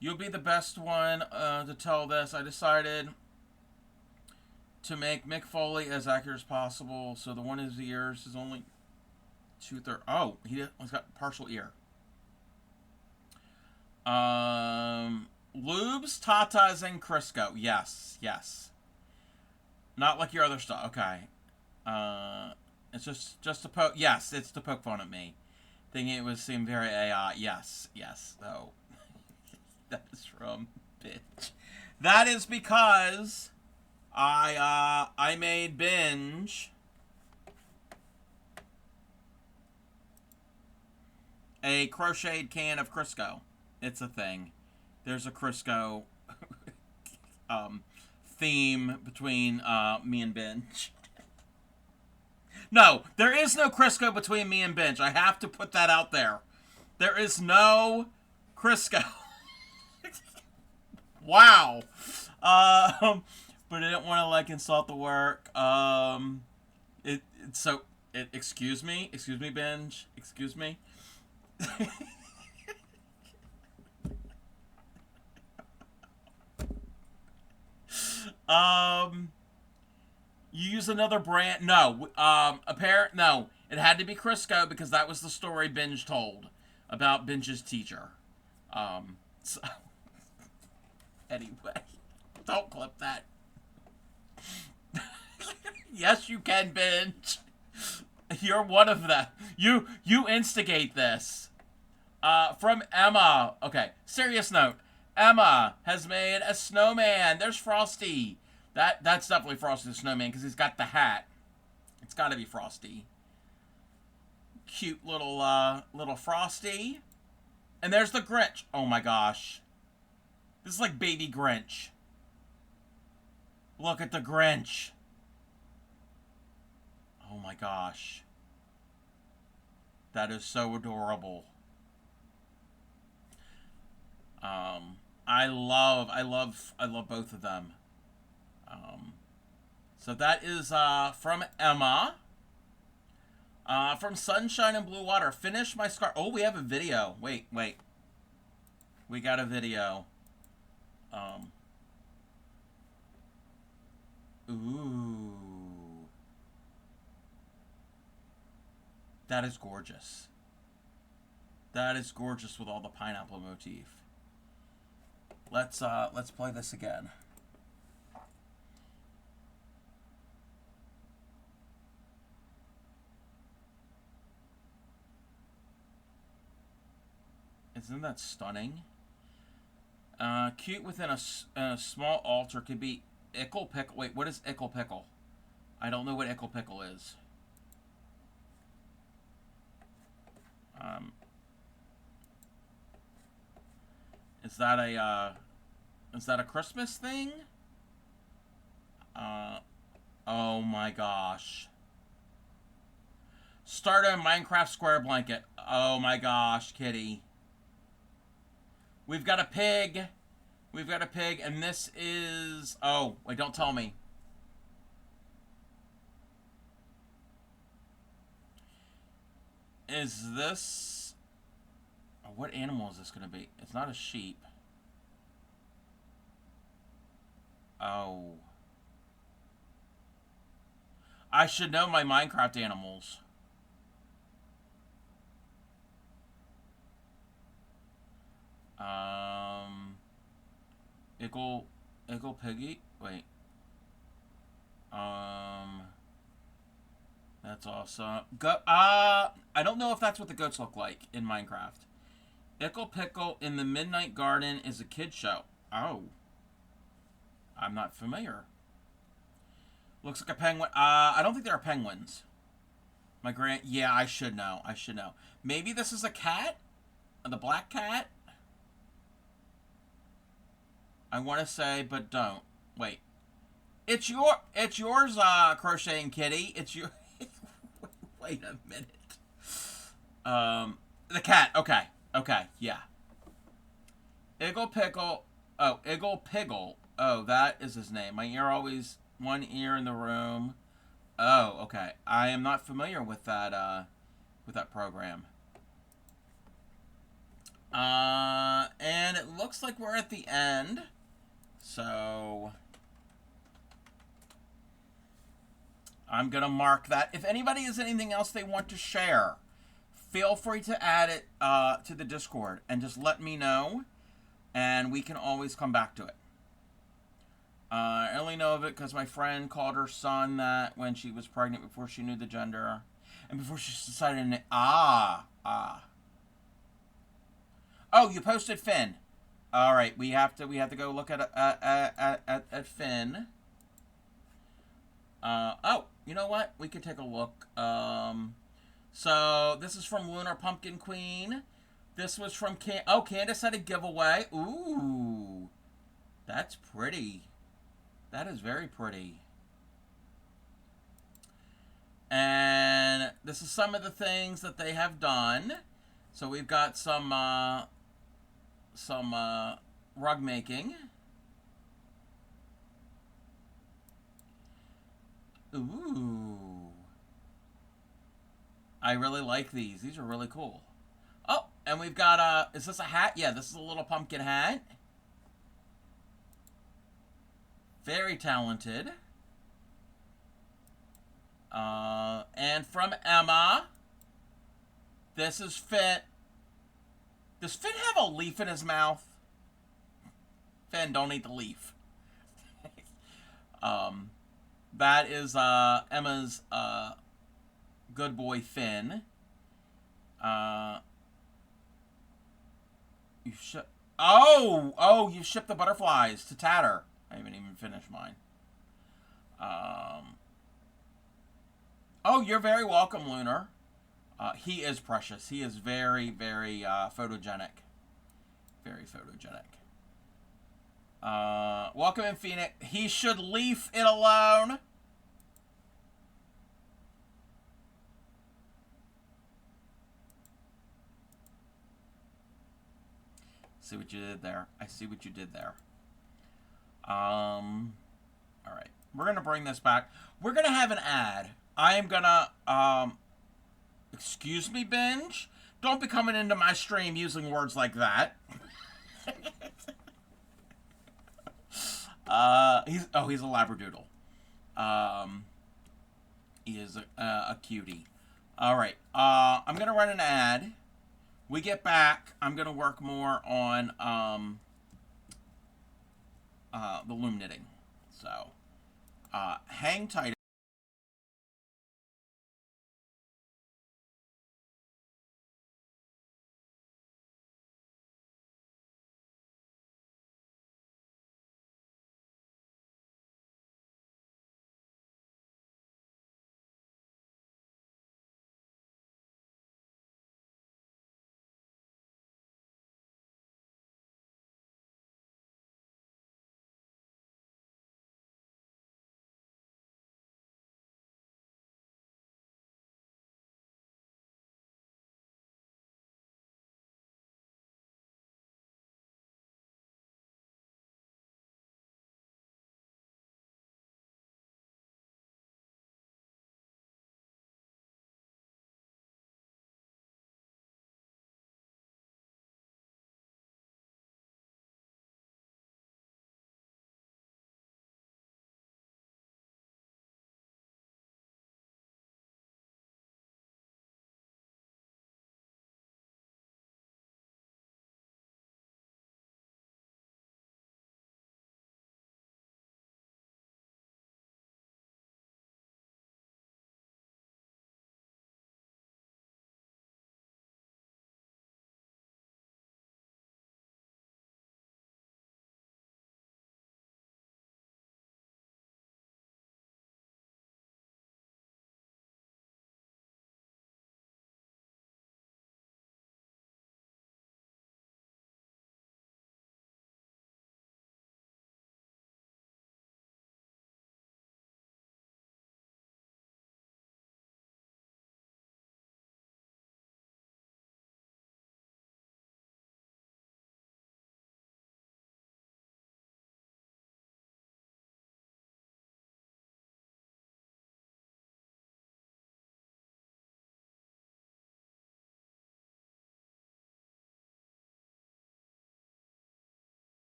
You'll be the best one to tell this. I decided to make Mick Foley as accurate as possible, so the one of his ears is only 2/3. Oh, he's got partial ear. Lubes, Tatas, and Crisco. Yes, yes. Not like your other stuff. Okay. It's just to poke. Yes, it's to poke fun at me, thinking it would seem very AI. Yes, yes. Though that is from Binge. That is because I made Binge a crocheted can of Crisco. It's a thing. There's a Crisco theme between me and Binge. No, there is no Crisco between me and Binge. I have to put that out there. There is no Crisco. Wow. But I didn't want to like insult the work. Excuse me, Binge. Excuse me. You use another brand? No. No. It had to be Crisco because that was the story Binge told about Binge's teacher. So anyway, don't clip that. Yes, you can, Binge. You're one of them. You instigate this. From Emma. Okay, serious note. Emma has made a snowman. There's Frosty. That's definitely Frosty the Snowman because he's got the hat. It's got to be Frosty. Cute little Frosty. And there's the Grinch. Oh my gosh. This is like baby Grinch. Look at the Grinch. Oh my gosh. That is so adorable. I love both of them. So that is from Emma. From Sunshine and Blue Water. Finish my scar. Oh, we have a video. Wait. We got a video. Ooh. That is gorgeous. That is gorgeous with all the pineapple motif. Let's play this again. Isn't that stunning? Cute within a small altar could be Ickle Pickle. Wait, what is Ickle Pickle? I don't know what Ickle Pickle is. Is that a Christmas thing? Oh my gosh. Start a Minecraft square blanket. Oh my gosh, Kitty. We've got a pig. We've got a pig, and this is... Oh, wait, don't tell me. Is this... Oh, what animal is this going to be? It's not a sheep. Oh. I should know my Minecraft animals. Iggle Piggy? Wait. That's awesome. I don't know if that's what the goats look like in Minecraft. Ickle Pickle in the Midnight Garden is a kid show. Oh. I'm not familiar. Looks like a penguin. I don't think there are penguins. Yeah, I should know. I should know. Maybe this is a cat? The black cat? I want to say, but don't. Wait. It's yours, Crocheting Kitty. It's your... Wait a minute. The cat. Okay. Okay, yeah. Iggle Pickle. Oh, Iggle Piggle. Oh, that is his name. My ear always... One ear in the room. Oh, okay. I am not familiar with that program. And it looks like we're at the end. So I'm going to mark that. If anybody has anything else they want to share, feel free to add it to the Discord and just let me know, and we can always come back to it. I only know of it because my friend called her son that when she was pregnant before she knew the gender. And before she decided... Oh, you posted Finn. All right, we have to go look at Finn. Oh, you know what? We could take a look. So this is from Lunar Pumpkin Queen. This was from Candace had a giveaway. Ooh, that's pretty. That is very pretty. And this is some of the things that they have done. So we've got some rug making. Ooh. I really like these. These are really cool. Oh, and we've got is this a hat? Yeah, this is a little pumpkin hat. Very talented. And from Emma, this is Finn. Does Finn have a leaf in his mouth? Finn, don't eat the leaf. That is Emma's good boy Finn. You ship. Oh, you shipped the butterflies to Tatter. I haven't even finished mine. Oh, you're very welcome, Lunar. He is precious. He is very, very photogenic. Very photogenic. Welcome in, Phoenix. He should leave it alone. See what you did there. I see what you did there. All right. We're going to bring this back. We're going to have an ad. I am going to, excuse me, Binge? Don't be coming into my stream using words like that. He's a Labradoodle. He is a cutie. All right. I'm going to run an ad. We get back. I'm going to work more on, the loom knitting. So, hang tight.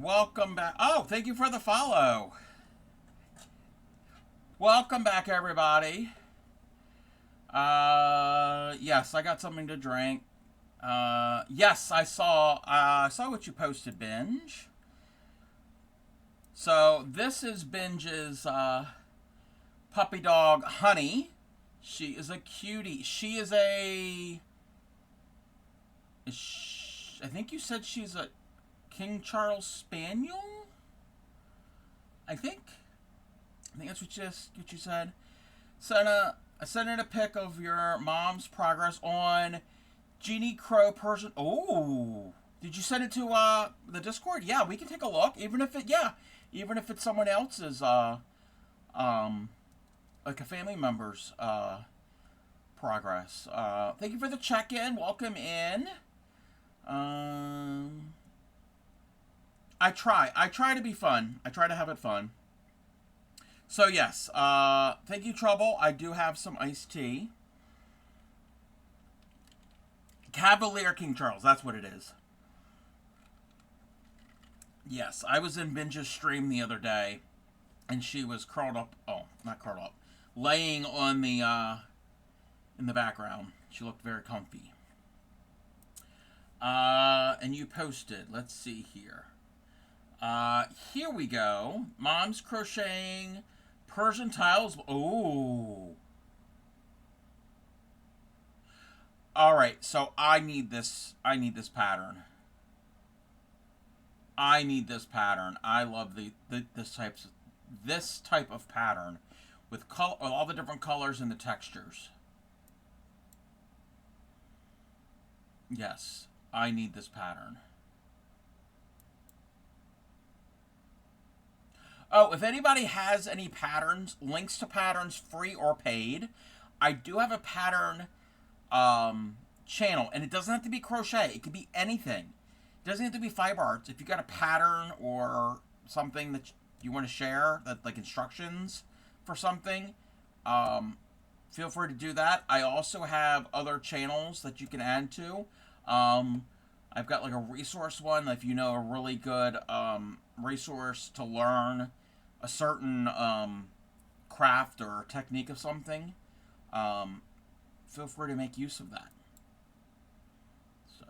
Welcome back. Oh, thank you for the follow. Welcome back, everybody. Yes, I got something to drink. Yes, I saw what you posted, Binge. So this is Binge's puppy dog, Honey. She is a cutie. She is I think you said she's a King Charles Spaniel. I think that's what you said. I sent in a pic of your mom's progress on Genie Crow Persian. Oh, did you send it to the Discord? Yeah, we can take a look. Even if it's someone else's like a family member's progress. Thank you for the check-in. Welcome in. I try to be fun. I try to have it fun. So yes, thank you, Trouble. I do have some iced tea. Cavalier King Charles, that's what it is. Yes, I was in Binge's stream the other day, and she was curled up. Oh, not curled up, laying on the in the background. She looked very comfy. And you posted. Let's see here. Here we go. Mom's crocheting Persian tiles. Oh. All right. So I need this pattern. I need this pattern. I love this type of pattern with all the different colors and the textures. Yes, I need this pattern. Oh, if anybody has any patterns, links to patterns, free or paid, I do have a pattern channel, and it doesn't have to be crochet. It could be anything. It doesn't have to be fiber arts. If you got a pattern or something that you want to share, that like instructions for something, feel free to do that. I also have other channels that you can add to. I've got like a resource one. If you know a really good resource to learn a certain craft or technique of something, feel free to make use of that. So,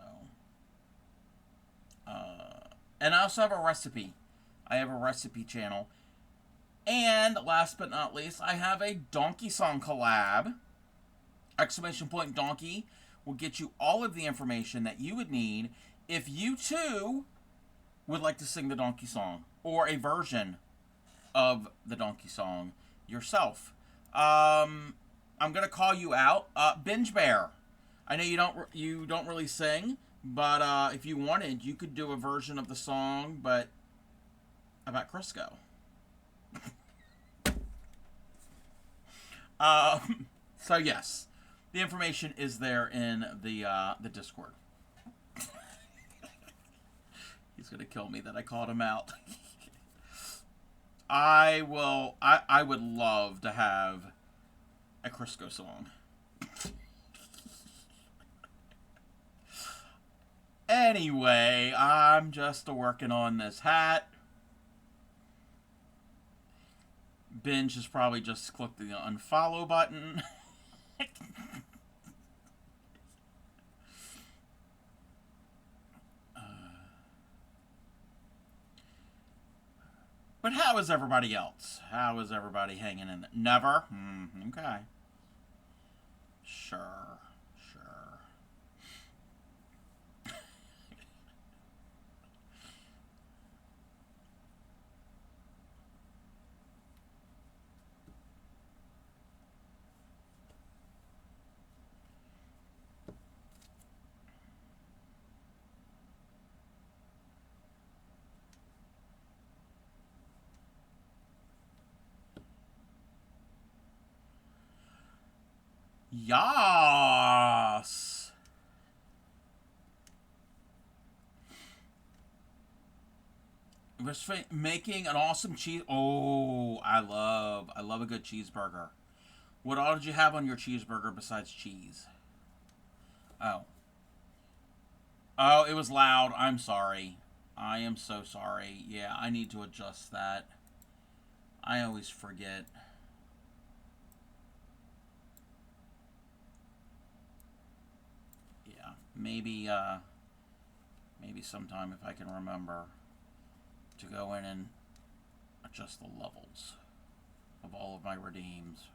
and I also have a recipe. I have a recipe channel. And last but not least, I have a donkey song collab. Exclamation point donkey will get you all of the information that you would need if you too would like to sing the donkey song or a version of the donkey song yourself. I'm gonna call you out, Binge Bear. I know you don't really sing, but if you wanted, you could do a version of the song, but about Crisco. So yes, the information is there in the Discord. He's gonna kill me that I called him out. I would love to have a Crisco song. Anyway, I'm just working on this hat. Binge has probably just clicked the unfollow button. But how is everybody else? How is everybody hanging in there? Never? Okay. Sure. Yas. We're making an awesome cheese. Oh, I love a good cheeseburger. What all did you have on your cheeseburger besides cheese? Oh, it was loud. I'm sorry. I am so sorry. Yeah, I need to adjust that. I always forget. Yeah, maybe sometime if I can remember to go in and adjust the levels of all of my redeems.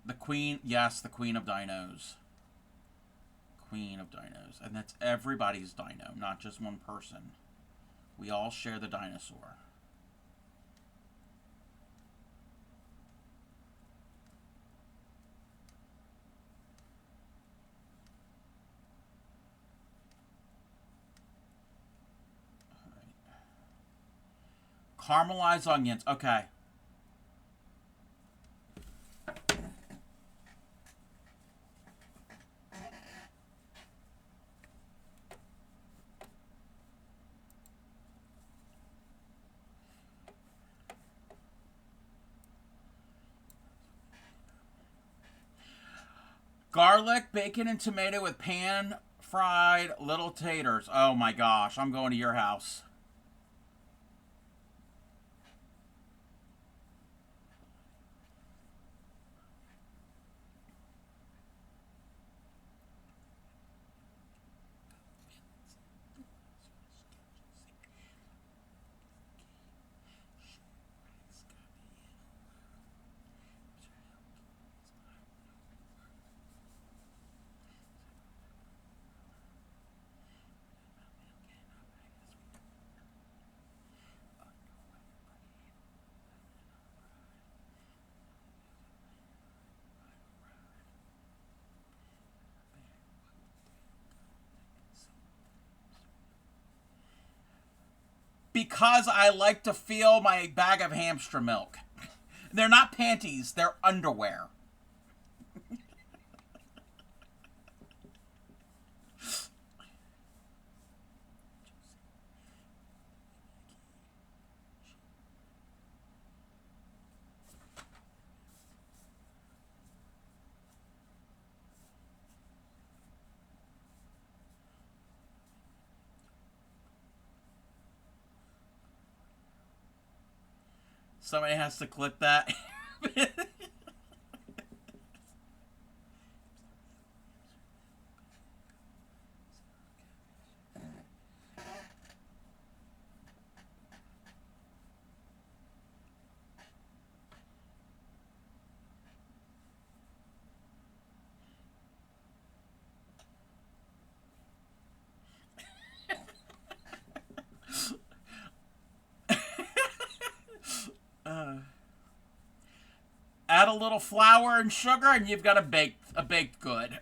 The Queen, yes, the Queen of Dinos. Queen of Dinos. And that's everybody's dino, not just one person. We all share the dinosaur. All right. Caramelized onions. Okay. Garlic, bacon, and tomato with pan-fried little taters. Oh my gosh, I'm going to your house. Because I like to feel my bag of hamster milk. They're not panties, they're underwear. Somebody has to clip that. Add a little flour and sugar, and you've got a baked good.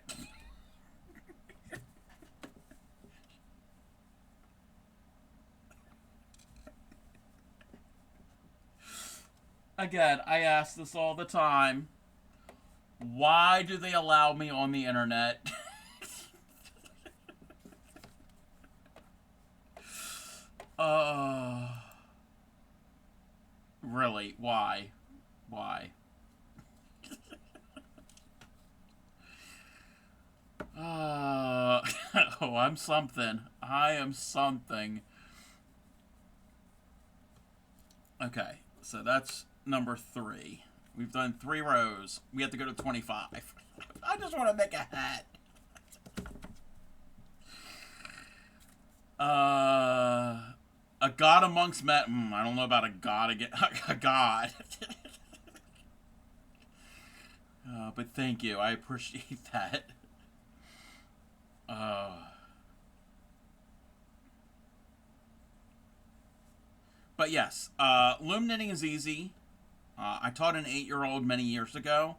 Again, I ask this all the time. Why do they allow me on the internet? Really? Why? Why? Oh, I'm something. I am something. Okay, so that's number 3. We've done 3 rows. We have to go to 25. I just want to make a hat. A god amongst men. I don't know about a god again. A god. But thank you. I appreciate that. But yes, loom knitting is easy. I taught an 8-year-old many years ago.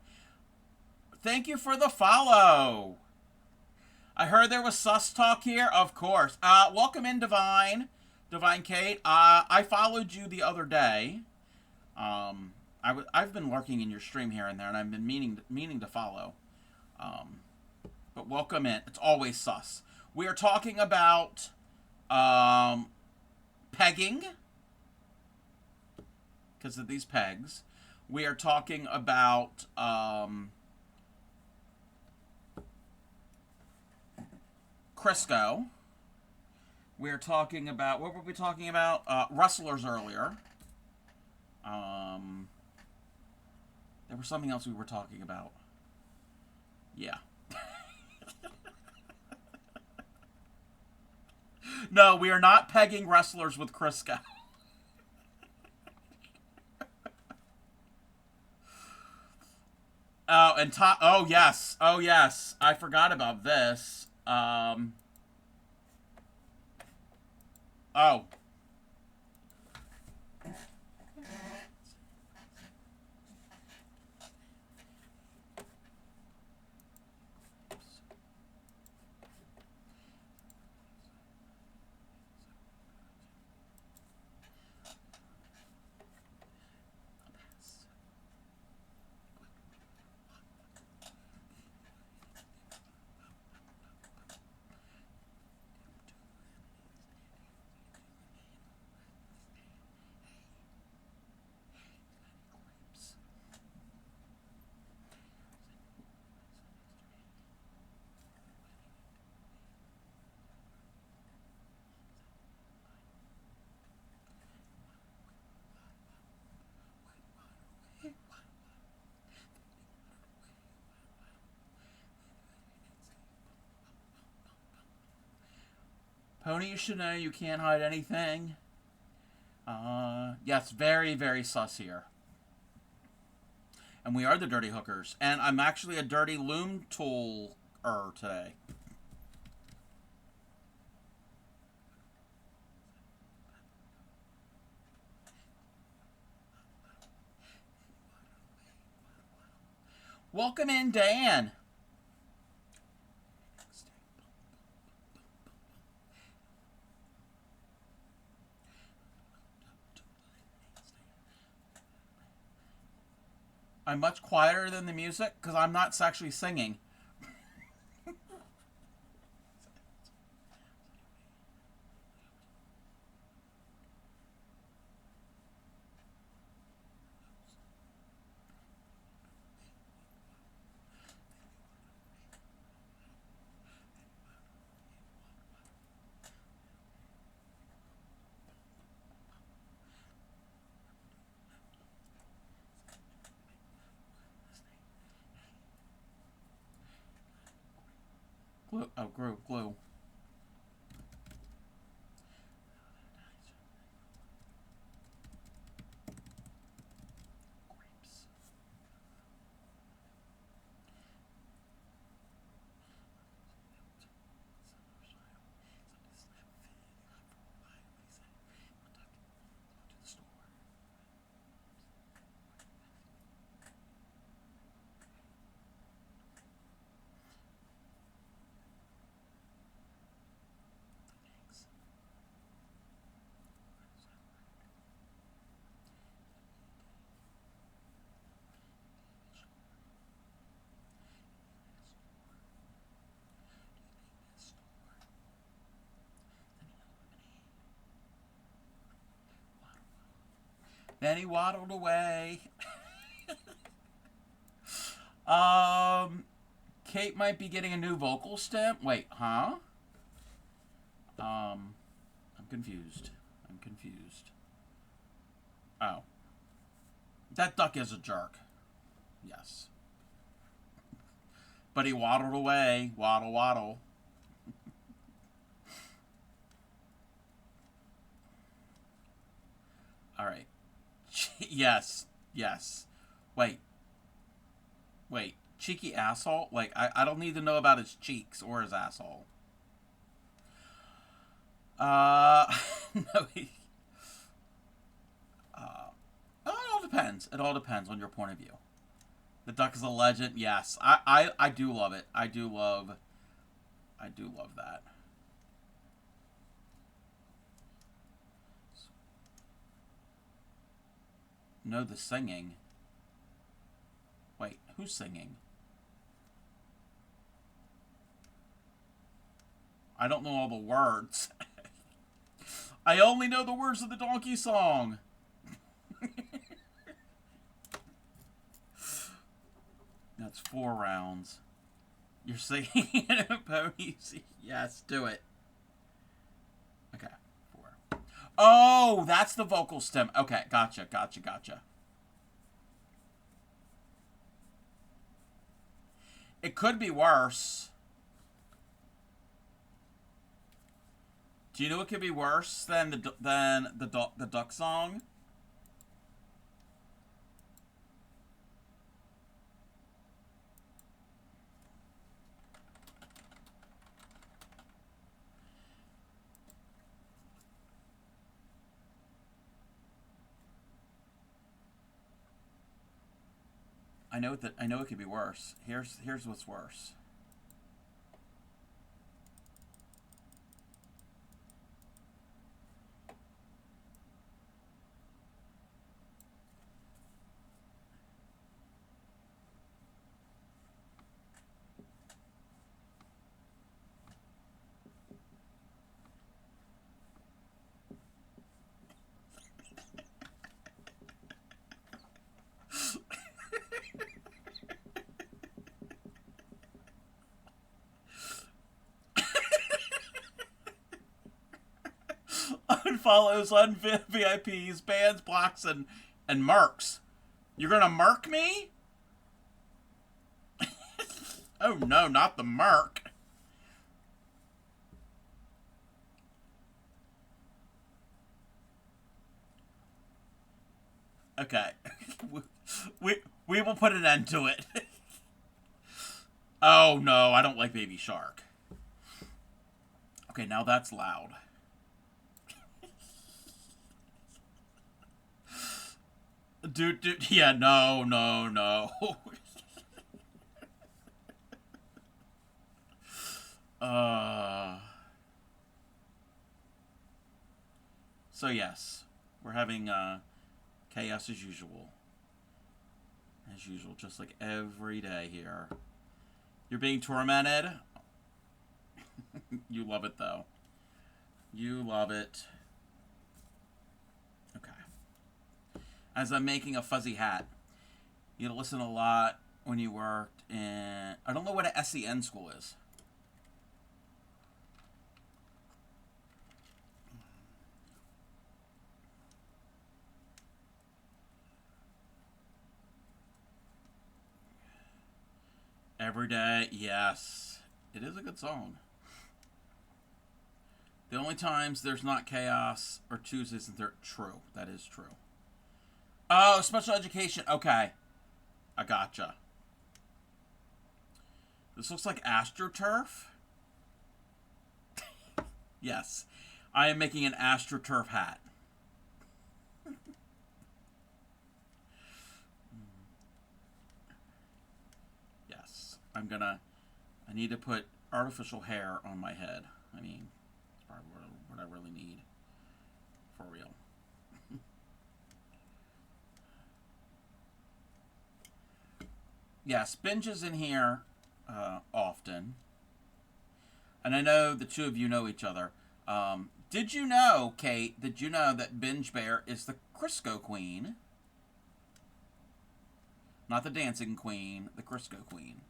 Thank you for the follow. I heard there was sus talk here. Of course. Welcome in, Divine. Divine Kate. I followed you the other day. I've been lurking in your stream here and there, and I've been meaning to follow. But welcome in. It's always sus. We are talking about pegging, because of these pegs. We are talking about Crisco. We're talking about, what were we talking about? Wrestlers earlier. There was something else we were talking about. Yeah. No, we are not pegging wrestlers with Crisco. Oh, and oh yes, oh yes, I forgot about this. Oh, Pony, you should know you can't hide anything. Yes, very, very sus here. And we are the Dirty Hookers. And I'm actually a dirty loom tool-er today. Welcome in, Dan. I'm much quieter than the music because I'm not actually singing. Glue. Oh, glue. Then he waddled away. Kate might be getting a new vocal stem. Wait, huh? I'm confused. I'm confused. Oh. That duck is a jerk. Yes. But he waddled away. Waddle, waddle. All right. Yes. Yes. Wait. Cheeky asshole? Like, I don't need to know about his cheeks or his asshole. No. It all depends. It all depends on your point of view. The duck is a legend. Yes. I do love it. I do love that. No, the singing. Wait, who's singing? I don't know all the words. I only know the words of the donkey song. That's 4 rounds. You're singing ponies. Yes, do it. Okay, 4. Oh, that's the vocal stem. Okay, gotcha. It could be worse. Do you know it could be worse than the duck song? I know it could be worse. Here's what's worse. Unfollows, VIPs, bans, blocks, and marks. You're gonna mark me? Oh no, not the mark. Okay. we will put an end to it. Oh no, I don't like Baby Shark. Okay, now that's loud. Dude, yeah, no. So yes, we're having chaos as usual. As usual, just like every day here. You're being tormented. You love it though. You love it. Okay. As I'm making a fuzzy hat. You had to listen a lot when you worked in... I don't know what an SEN school is. Every day, yes. It is a good song. The only times there's not chaos or Tuesdays and Thursdays. True. That is true. Oh, special education. Okay. I gotcha. This looks like AstroTurf. Yes. I am making an AstroTurf hat. Yes. I need to put artificial hair on my head. I mean, it's probably what I really need. For real. Yes, Binge is in here often. And I know the two of you know each other. Did you know, Kate, did you know that Binge Bear is the Crisco Queen? Not the Dancing Queen, the Crisco Queen.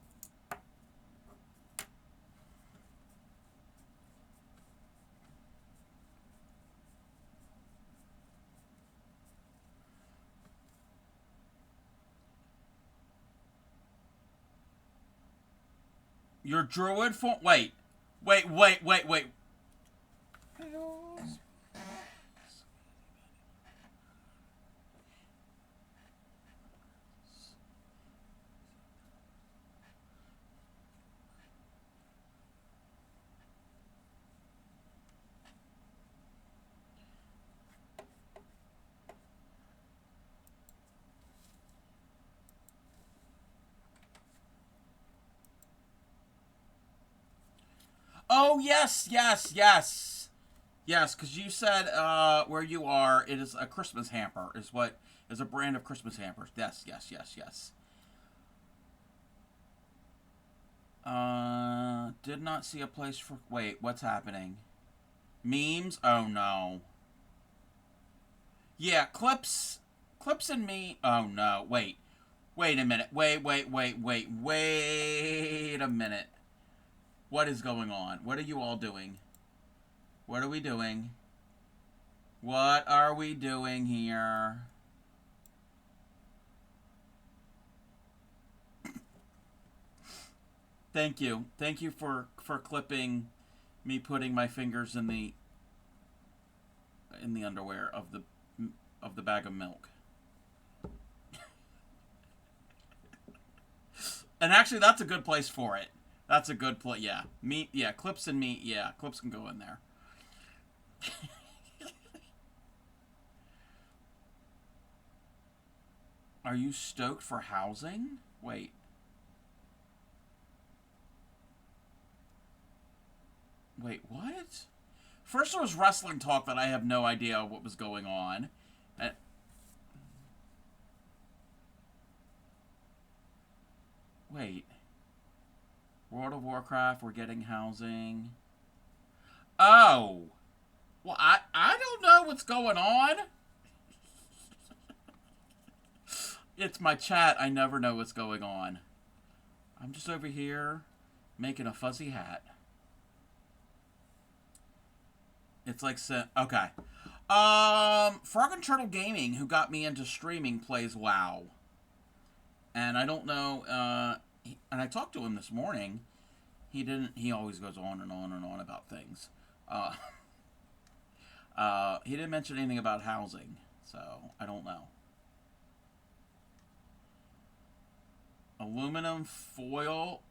Your druid form... Wait. Oh, yes. Yes, because you said where you are, it is a Christmas hamper, is a brand of Christmas hampers. Yes. Did not see a place for... Wait, what's happening? Memes? Oh, no. Yeah, clips and me... Oh, no. Wait a minute. Wait a minute. What is going on? What are you all doing? What are we doing? What are we doing here? Thank you. Thank you for clipping me putting my fingers in the underwear of the bag of milk. And actually, that's a good place for it. That's a good place. Yeah. Meat. Yeah. Clips and meat. Yeah. Clips can go in there. Are you stoked for housing? Wait. Wait, what? First there was wrestling talk that I have no idea what was going on. Wait. World of Warcraft, we're getting housing. Oh. Well, I don't know what's going on. It's my chat. I never know what's going on. I'm just over here making a fuzzy hat. It's like, okay. Frog and Turtle Gaming, who got me into streaming, plays WoW. And I don't know, and I talked to him this morning. He always goes on and on and on about things. He didn't mention anything about housing, so I don't know. Aluminum foil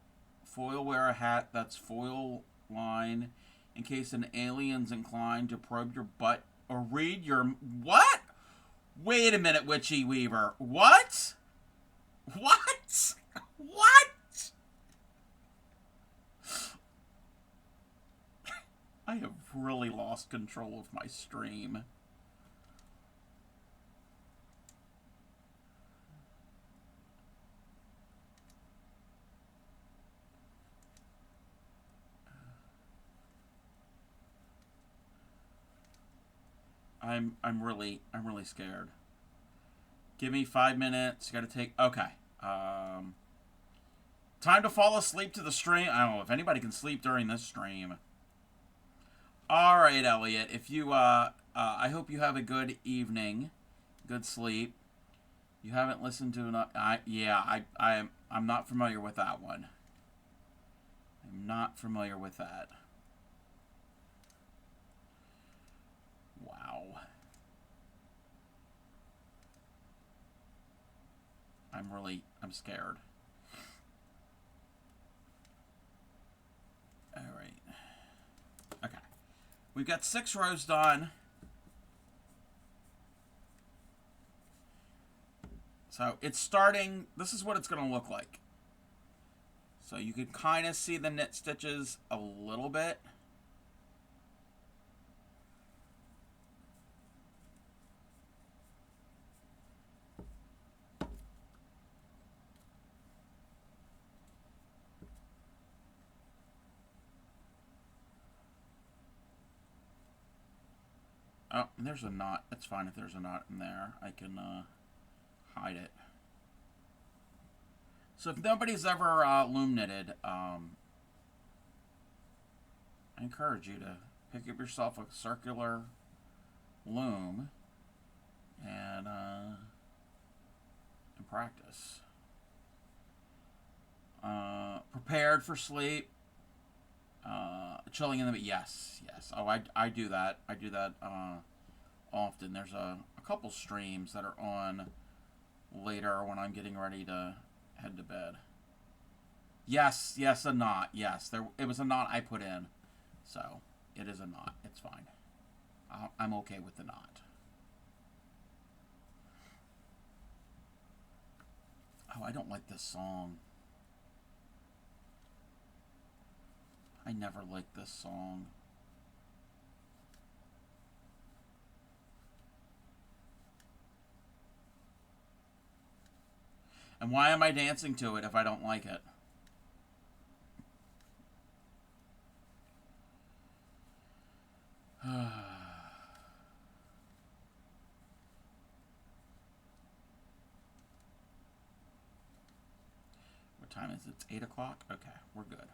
wear a hat that's foil line in case an alien's inclined to probe your butt or read your... What? Wait a minute, Witchy Weaver. What? What? What? I have really lost control of my stream. I'm really scared. Give me 5 minutes. Gotta take... Okay. Time to fall asleep to the stream. I don't know if anybody can sleep during this stream. Alright, Elliot. If you, I hope you have a good evening. Good sleep. You haven't listened to enough... I'm not familiar with that one. I'm not familiar with that. Wow. I'm scared. Alright. Okay. We've got 6 rows done. So it's starting, this is what it's going to look like. So you can kind of see the knit stitches a little bit. Oh, and there's a knot. It's fine if there's a knot in there. I can hide it. So if nobody's ever loom knitted, I encourage you to pick up yourself a circular loom and practice. Prepared for sleep. Chilling in the... Yes. Oh, I do that. I do that often. There's a couple streams that are on later when I'm getting ready to head to bed. Yes, a knot. Yes, it was a knot I put in. So, it is a knot. It's fine. I'm okay with the knot. Oh, I don't like this song. I never liked this song. And why am I dancing to it if I don't like it? What time is it? It's 8 o'clock? Okay, we're good.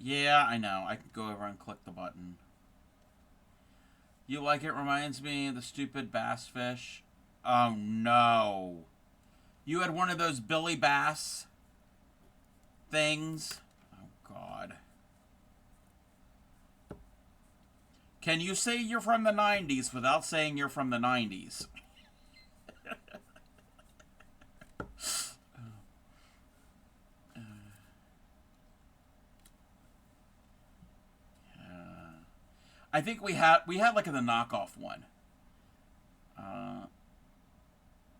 Yeah, I know. I can go over and click the button. You like it? Reminds me of the stupid bass fish. Oh, no. You had one of those Billy Bass things. Oh, God. Can you say you're from the 90s without saying you're from the 90s? I think we had like the knockoff one.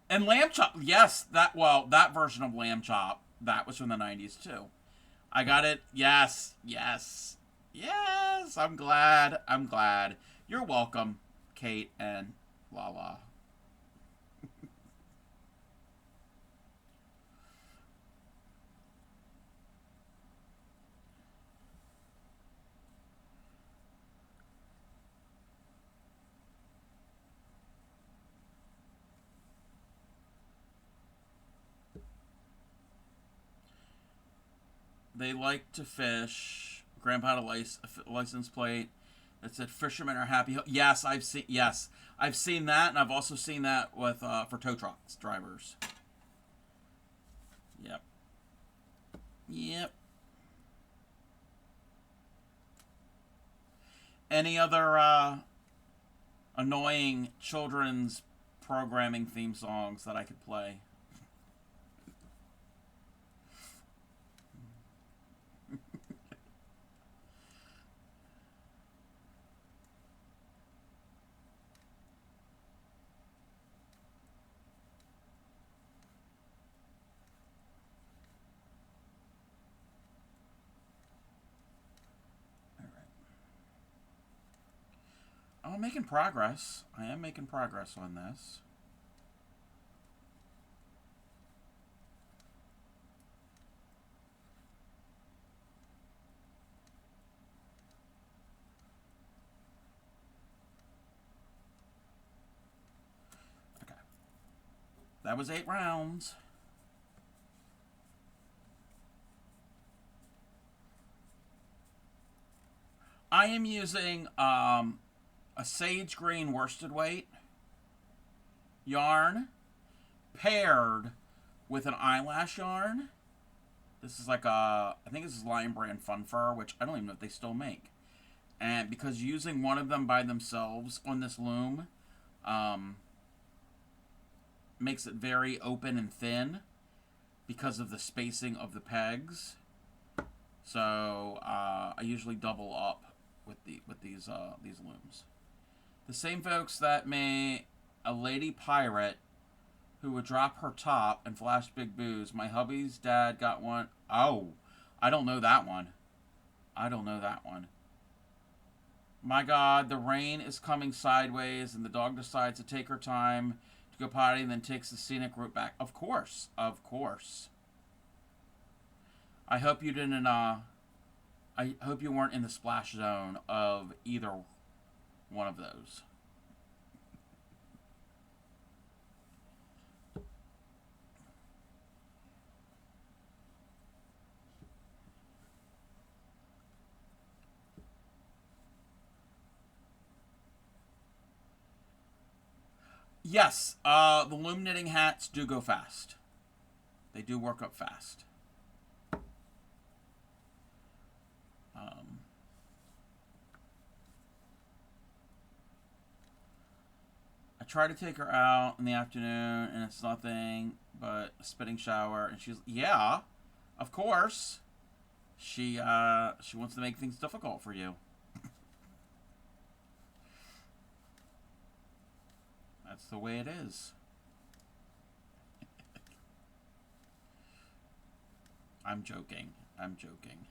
And Lamb Chop, yes, that version of Lamb Chop, that was from the 90s too. I got it. Yes, yes, yes. I'm glad. I'm glad. You're welcome, Kate and Lala. They like to fish. Grandpa had a license plate that said "Fishermen are happy." Yes, I've seen that, and I've also seen that with for tow trucks drivers. Yep. Yep. Any other annoying children's programming theme songs that I could play? I'm making progress. I am making progress on this. Okay. That was 8 rounds. I am using a sage green worsted weight yarn paired with an eyelash yarn. This is like I think this is Lion Brand Fun Fur, which I don't even know if they still make. And because using one of them by themselves on this loom makes it very open and thin because of the spacing of the pegs. So I usually double up with these looms. The same folks that made a lady pirate who would drop her top and flash big boos. My hubby's dad got one. Oh, I don't know that one. I don't know that one. My God, the rain is coming sideways, and the dog decides to take her time to go potty, and then takes the scenic route back. Of course, of course. I hope you didn't. I hope you weren't in the splash zone of either one of those. Yes, the loom knitting hats do go fast. They do work up fast. I try to take her out in the afternoon, and it's nothing but a spitting shower. And she's, yeah, of course. She wants to make things difficult for you. That's the way it is. I'm joking. I'm joking.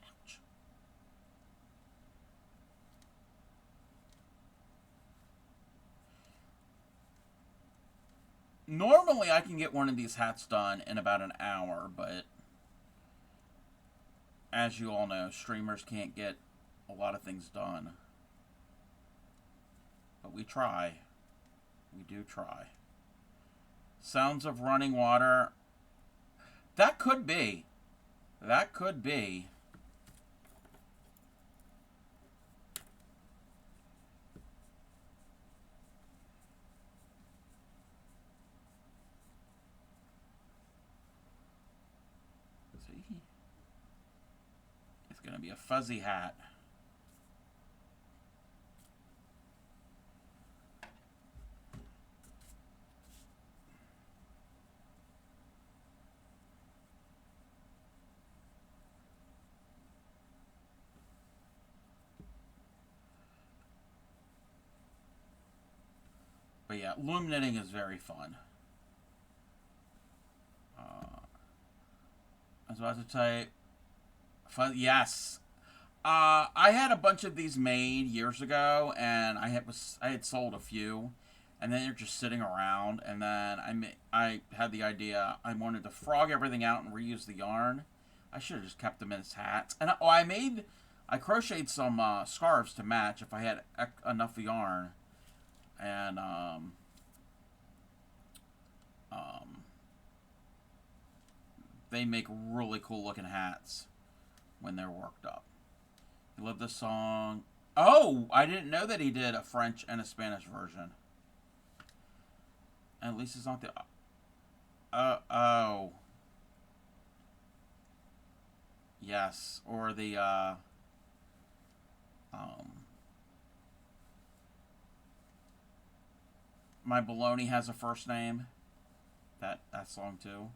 Ouch. Normally, I can get one of these hats done in about an hour, but as you all know, streamers can't get a lot of things done. But we try. We do try. Sounds of running water That could be. That could be. See? It's going to be a fuzzy hat. But yeah, loom knitting is very fun. I was about to type. Fun, yes. I had a bunch of these made years ago, and I had sold a few, and then they're just sitting around. And then I had the idea I wanted to frog everything out and reuse the yarn. I should have just kept them as hats. And I crocheted some scarves to match if I had enough yarn. And they make really cool looking hats when they're worked up. I love this song. Oh, I didn't know that he did a French and a Spanish version. At least it's not the. Oh. Yes, or the My Baloney Has a First Name. That song too.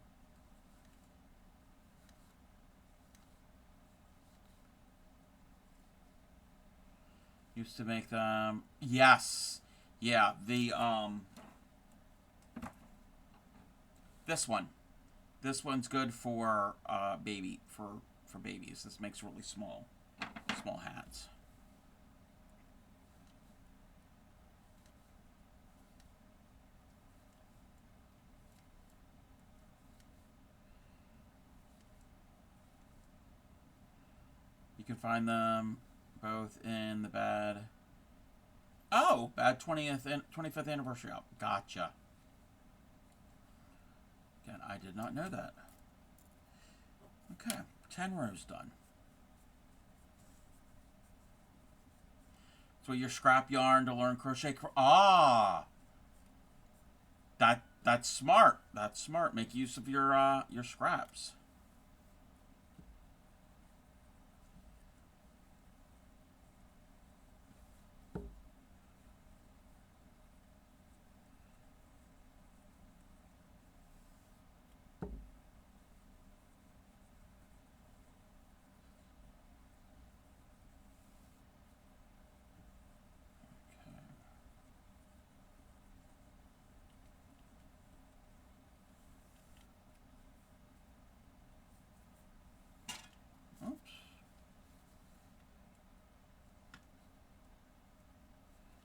Used to make them. Yes. Yeah, the this one. This one's good for for babies. This makes really small hats. You can find them both in the bad 25th anniversary album. Gotcha. Again, I did not know that. Okay, 10 rows done. So your scrap yarn to learn crochet. That's smart. That's smart. Make use of your scraps.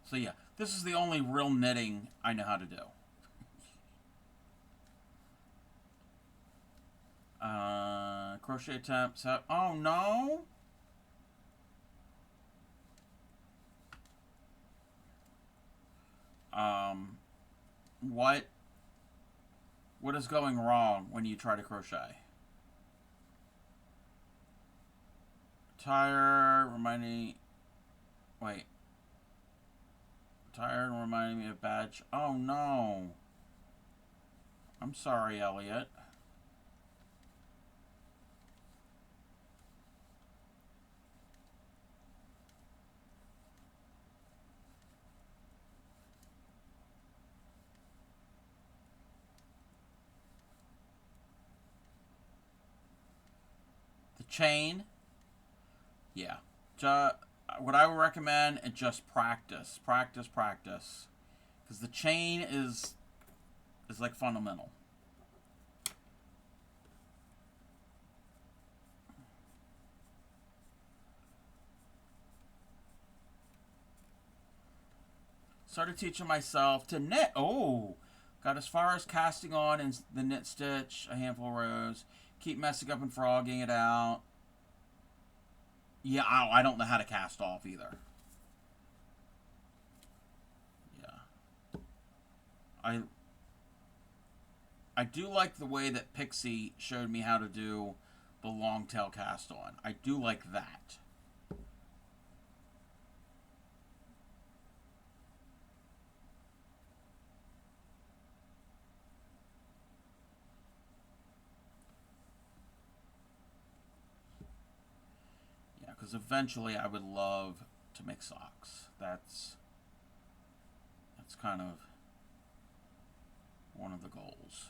So yeah, this is the only real knitting I know how to do. Crochet attempts. Oh no! What? What is going wrong when you try to crochet? Tired, reminding. Wait. Tired and reminding me of badge. Oh no. I'm sorry, Elliot. The chain. Yeah. What I would recommend is just practice. Practice. Because the chain is like fundamental. Started teaching myself to knit. Oh, got as far as casting on in the knit stitch, a handful of rows. Keep messing up and frogging it out. Yeah, I don't know how to cast off either. Yeah. I I do like the way that Pixie showed me how to do the long tail cast on. I do like that. Yeah, because eventually I would love to make socks. That's kind of one of the goals.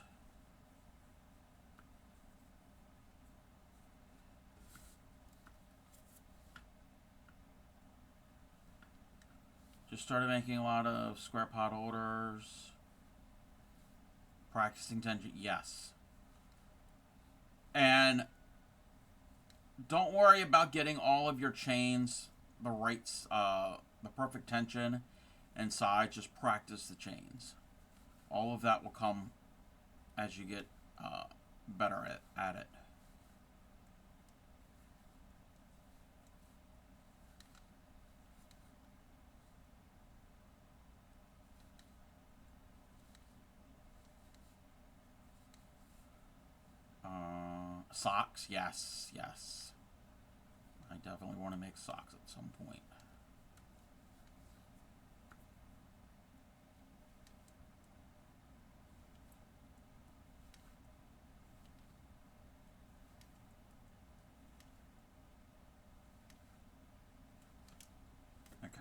Just started making a lot of square pot holders. Practicing tension, yes. And don't worry about getting all of your chains the perfect tension and size. Just practice the chains. All of that will come as you get better at it. Socks, yes, yes. I definitely want to make socks at some point. Okay.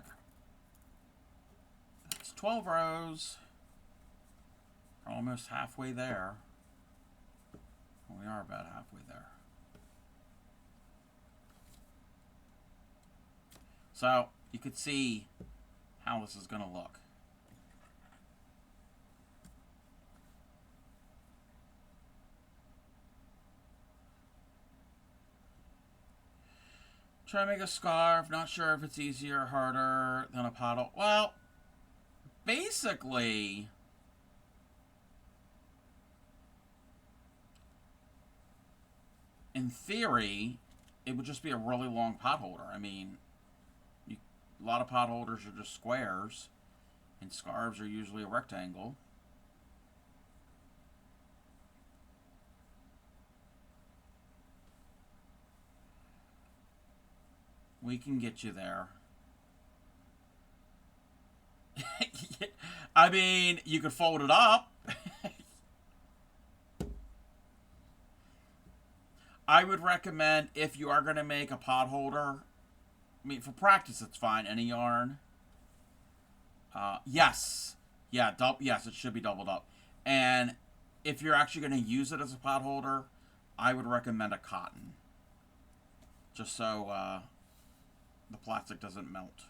That's 12 rows. Almost halfway there. We are about halfway there. So, you could see how this is going to look. Try to make a scarf. Not sure if it's easier or harder than a pottle. Well, basically, in theory, it would just be a really long pot holder. I mean, a lot of pot holders are just squares, and scarves are usually a rectangle. We can get you there. I mean, you could fold it up. I would recommend, if you are going to make a pot holder, I mean, for practice, it's fine. Any yarn. Yes. Yeah, yes, it should be doubled up. And if you're actually going to use it as a pot holder, I would recommend a cotton. Just so the plastic doesn't melt.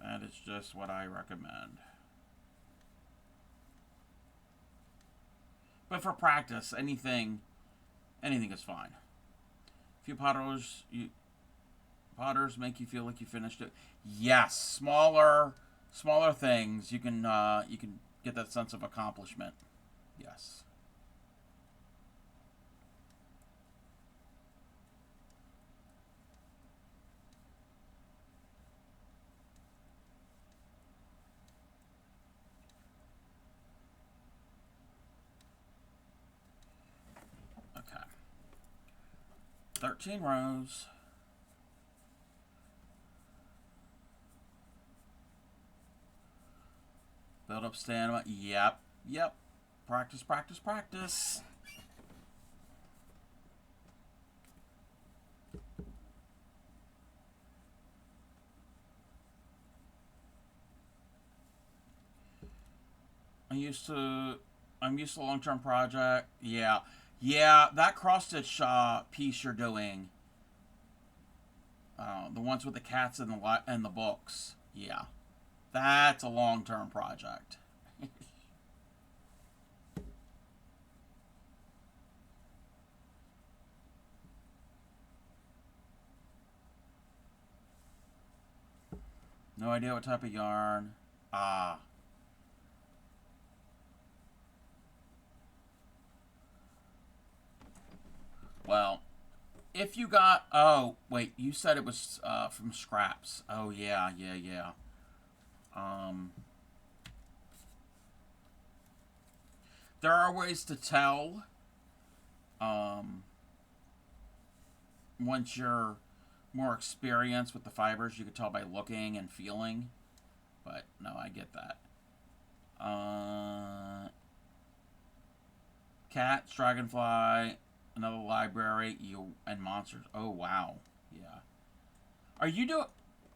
That is just what I recommend. But for practice, anything is fine. A few potters make you feel like you finished it. Yes, smaller things, you can get that sense of accomplishment. Yes. Okay. 13 rows. Build up stamina. Yep. Practice, practice, practice. I'm used to long-term project. Yeah, that cross-stitch piece you're doing. The ones with the cats and the books. Yeah, that's a long-term project. No idea what type of yarn. Well, if you got... Oh, wait. You said it was from scraps. Oh, yeah, yeah, yeah. There are ways to tell once you're more experienced with the fibers. You can tell by looking and feeling. But, no, I get that. Cats, dragonfly, another library, and monsters. Oh, wow. Yeah. Are you doing...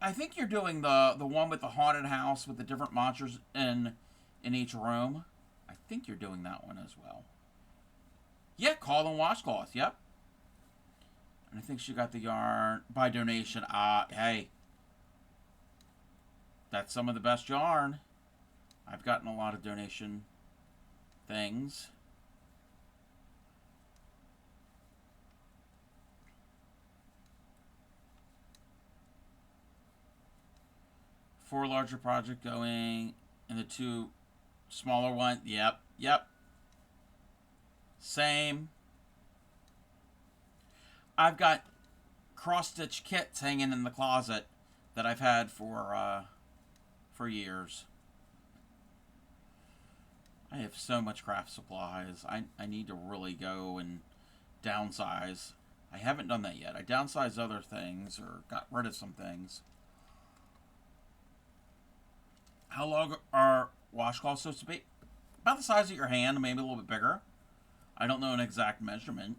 I think you're doing the one with the haunted house with the different monsters in each room. I think you're doing that one as well. Yeah, call and washcloth. Yep. And I think she got the yarn by donation. Hey. That's some of the best yarn. I've gotten a lot of donation things. Four larger project going, and the two smaller one. Yep, yep. Same. I've got cross-stitch kits hanging in the closet that I've had for years. I have so much craft supplies. I need to really go and downsize. I haven't done that yet. I downsized other things or got rid of some things. How long are washcloths supposed to be? About the size of your hand, maybe a little bit bigger. I don't know an exact measurement.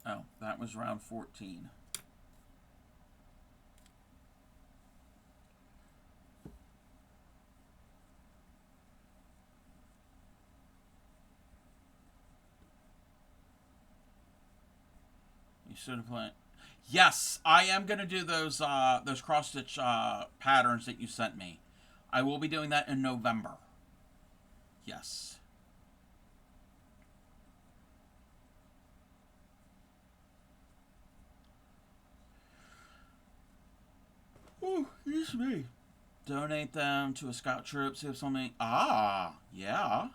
Oh, that was round 14. You should have played. Yes, I am going to do those cross-stitch patterns that you sent me. I will be doing that in November. Yes. Oh, excuse me. Donate them to a scout troop. See if something... yeah.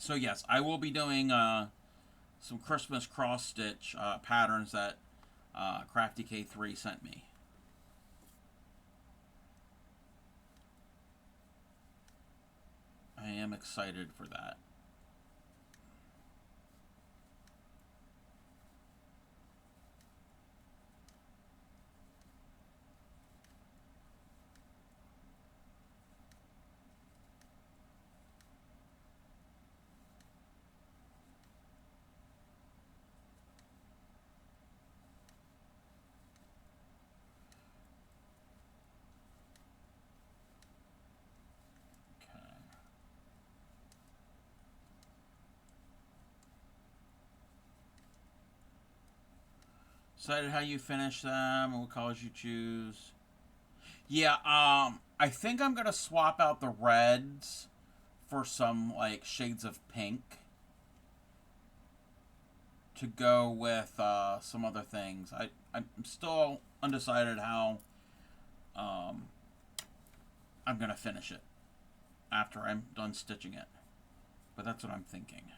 So yes, I will be doing some Christmas cross-stitch patterns that Crafty K3 sent me. I am excited for that. Decided how you finish them and what colors you choose. Yeah, I think I'm gonna swap out the reds for some like shades of pink to go with some other things. I'm still undecided how I'm gonna finish it after I'm done stitching it, but that's what I'm thinking.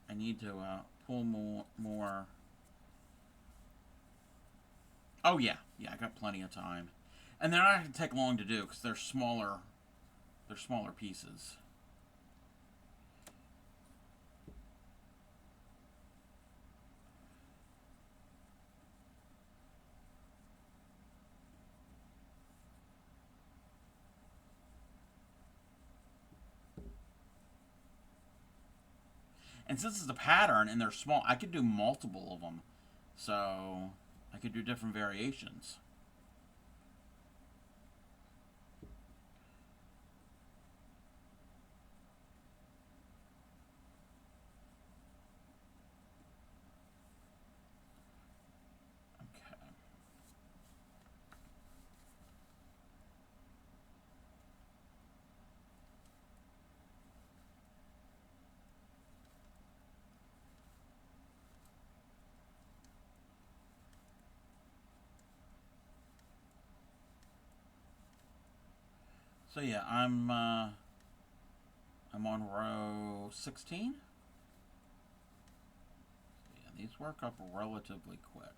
I need to pull more. Oh yeah, I got plenty of time, and they're not going to take long to do because they're smaller. They're smaller pieces. And since it's a pattern and they're small, I could do multiple of them. So I could do different variations. Okay. So yeah, I'm on row 16. Yeah, these work up relatively quick.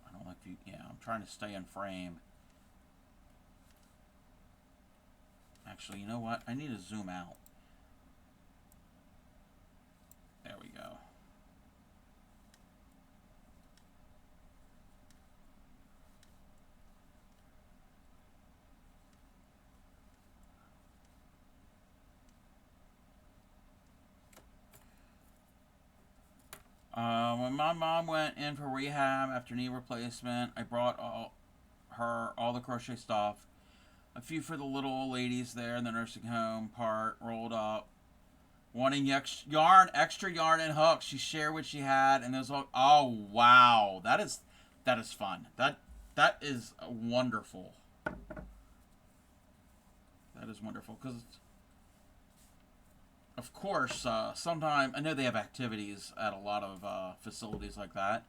I don't know if you, yeah, I'm trying to stay in frame. Actually, you know what? I need to zoom out. There we go. When my mom went in for rehab after knee replacement, I brought her all the crochet stuff. A few for the little old ladies there in the nursing home part, rolled up. Wanting extra yarn and hooks. She shared what she had, and those. Oh wow, that is fun. That is wonderful. That is wonderful because, of course, sometimes I know they have activities at a lot of facilities like that,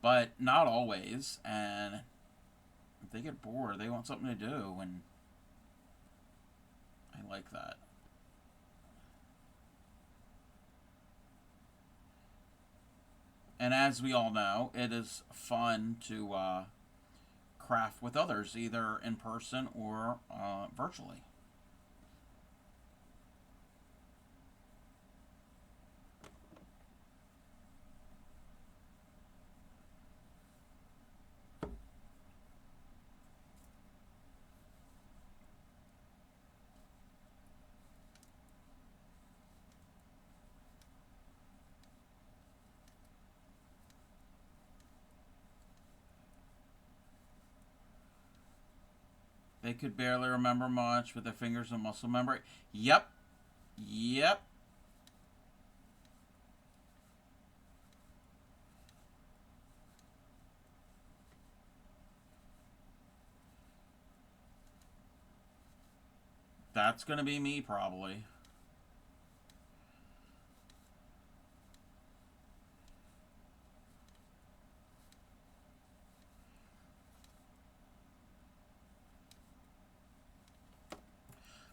but not always. And if they get bored, they want something to do, and I like that. And as we all know, it is fun to craft with others, either in person or virtually. They could barely remember much with their fingers and muscle memory. Yep. Yep. That's going to be me, probably.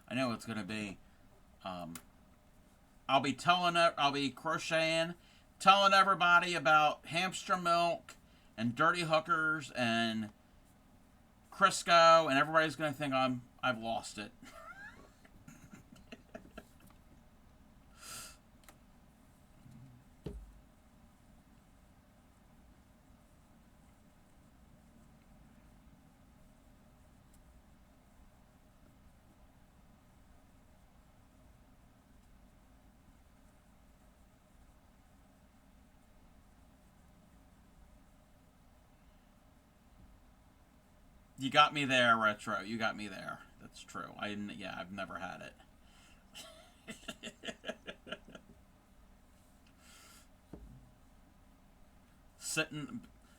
I know it's going to be. I'll be crocheting, telling everybody about hamster milk and dirty hookers and Crisco, and everybody's going to think I've lost it. You got me there, Retro. You got me there. That's true. I've never had it.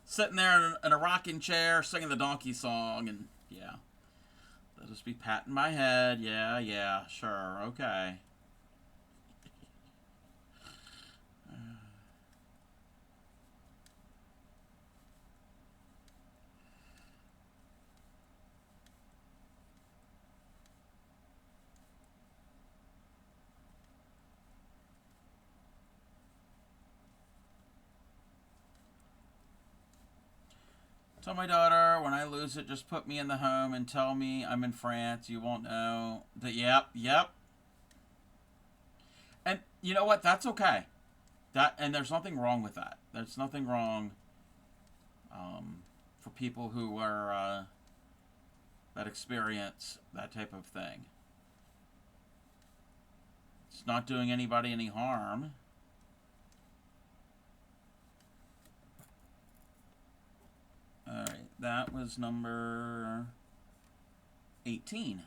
sitting there in a rocking chair, singing the donkey song, and yeah, they'll just be patting my head. Yeah, sure, okay. Tell my daughter, when I lose it, just put me in the home and tell me I'm in France. You won't know. Yep. And you know what? That's okay. And there's nothing wrong with that. There's nothing wrong for people who are that experience that type of thing. It's not doing anybody any harm. Alright, that was number 18.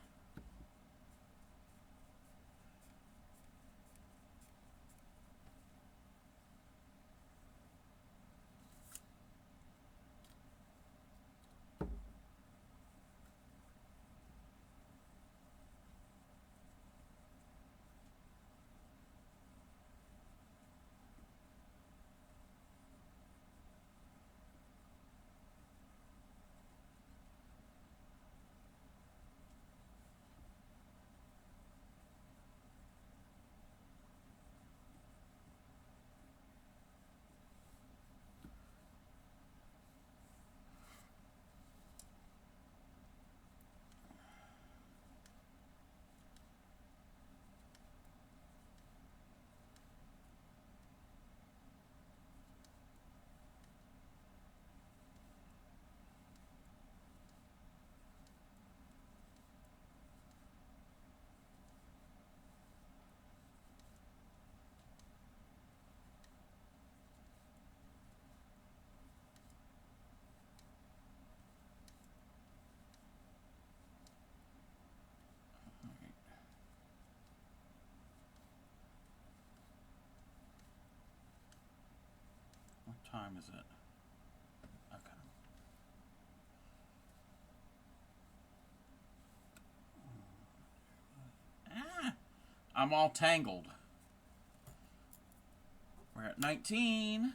time is it? Okay. Ah, I'm all tangled. We're at 19.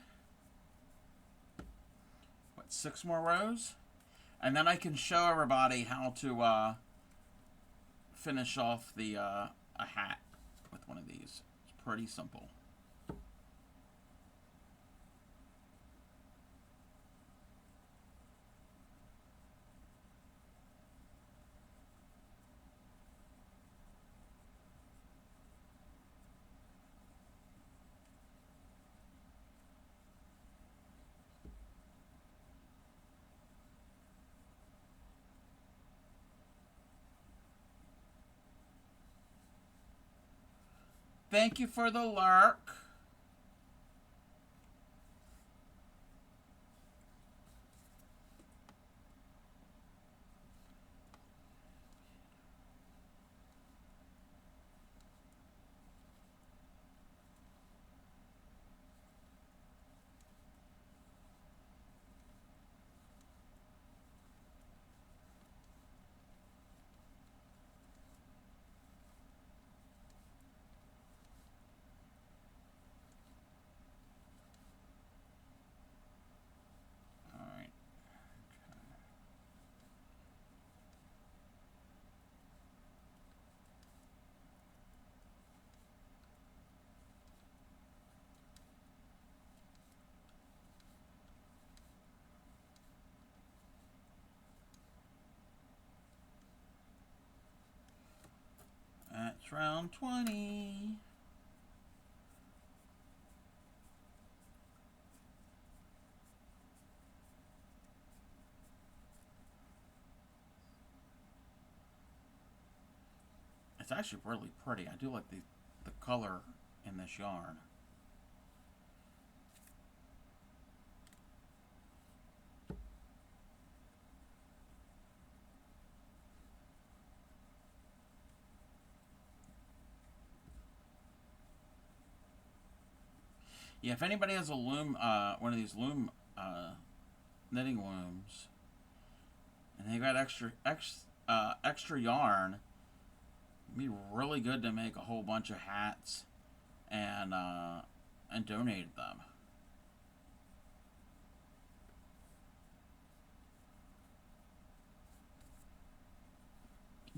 What, 6 more rows? And then I can show everybody how to finish off the a hat with one of these. It's pretty simple. Thank you for the lurk. Alright. That's round 20. It's actually really pretty. I do like the color in this yarn. Yeah, if anybody has a loom, one of these loom knitting looms, and they got extra yarn, it'd be really good to make a whole bunch of hats and donate them.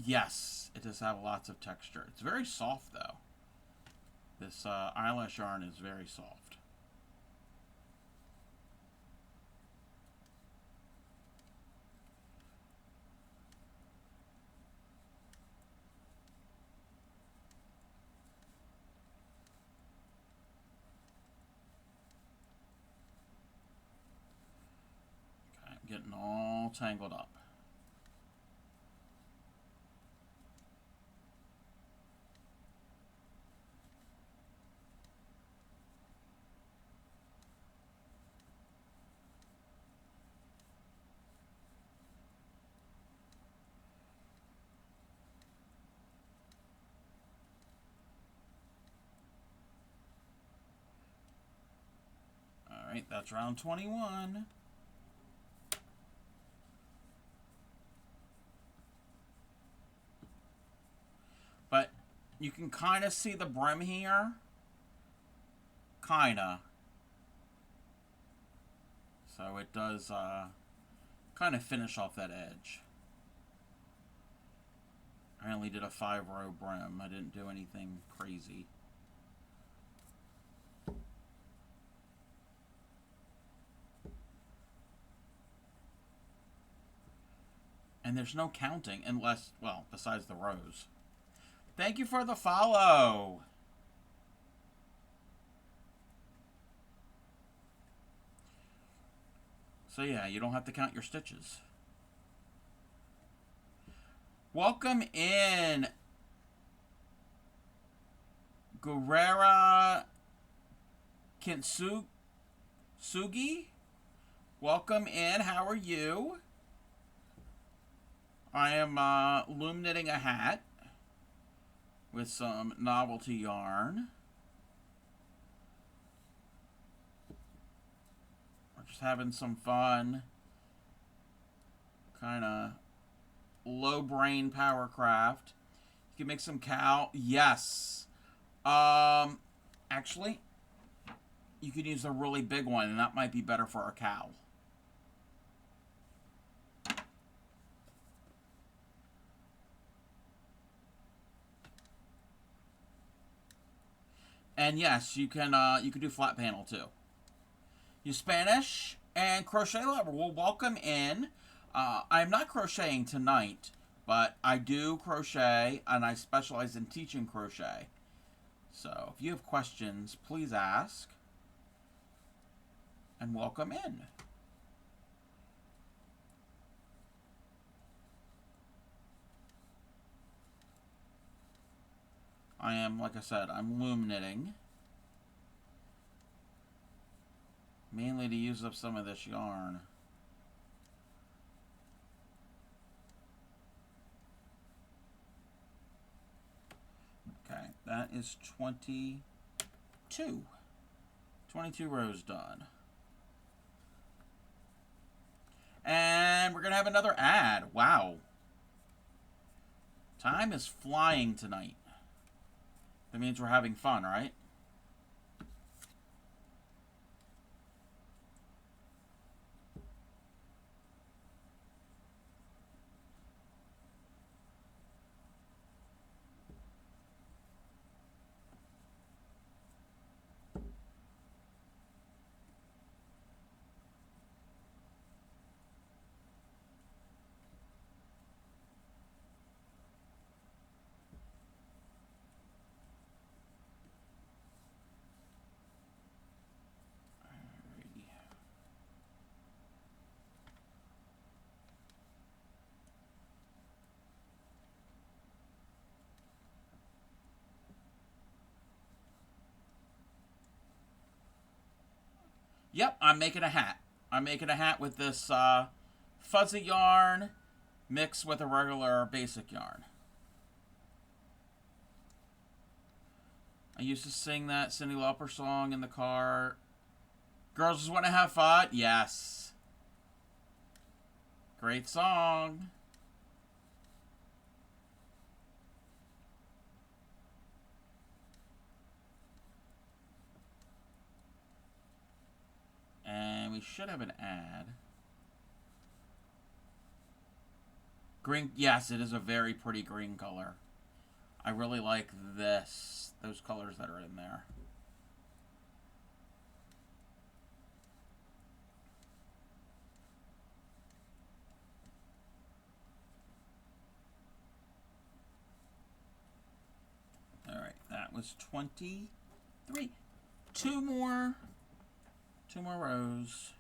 Yes, it does have lots of texture. It's very soft though. This eyelash yarn is very soft. Okay, I'm getting all tangled up. Alright, that's round 21. But you can kind of see the brim here. Kinda. So it does kind of finish off that edge. I only did a 5-row brim. I didn't do anything crazy. And there's no counting unless, well, besides the rows. Thank you for the follow. So yeah, you don't have to count your stitches. Welcome in, Guerrera Kintsugi. Welcome in. How are you? I am loom knitting a hat with some novelty yarn. Just having some fun. Kind of low brain power craft. You can make some cow. Yes. Actually, you could use a really big one, and that might be better for a cow. And yes, you can do flat panel too. Use Spanish and crochet lever. Well, welcome in. I'm not crocheting tonight, but I do crochet, and I specialize in teaching crochet. So if you have questions, please ask. And welcome in. I am, like I said, I'm loom knitting. Mainly to use up some of this yarn. Okay, that is 22. 22 rows done. And we're going to have another ad. Wow. Time is flying tonight. That means we're having fun, right? Yep, I'm making a hat. I'm making a hat with this fuzzy yarn mixed with a regular basic yarn. I used to sing that Cyndi Lauper song in the car. Girls just want to have fun? Yes. Great song. And we should have an ad. Green, yes, it is a very pretty green color. I really like those colors that are in there. All right, that was 23. Two more rows.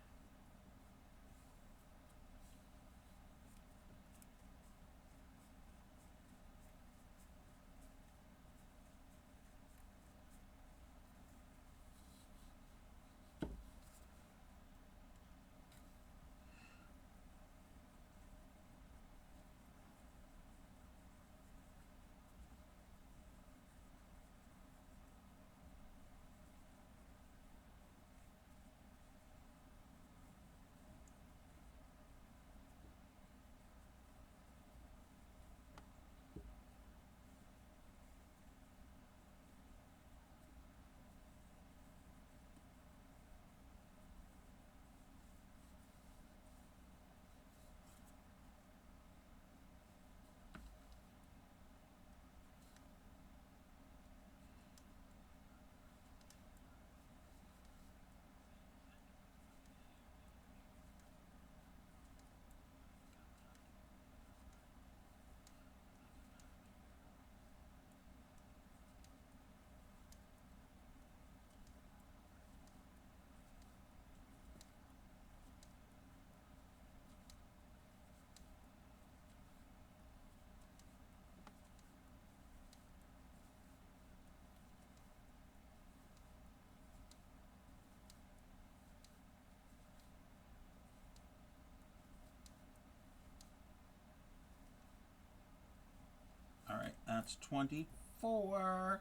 All right, that's 24.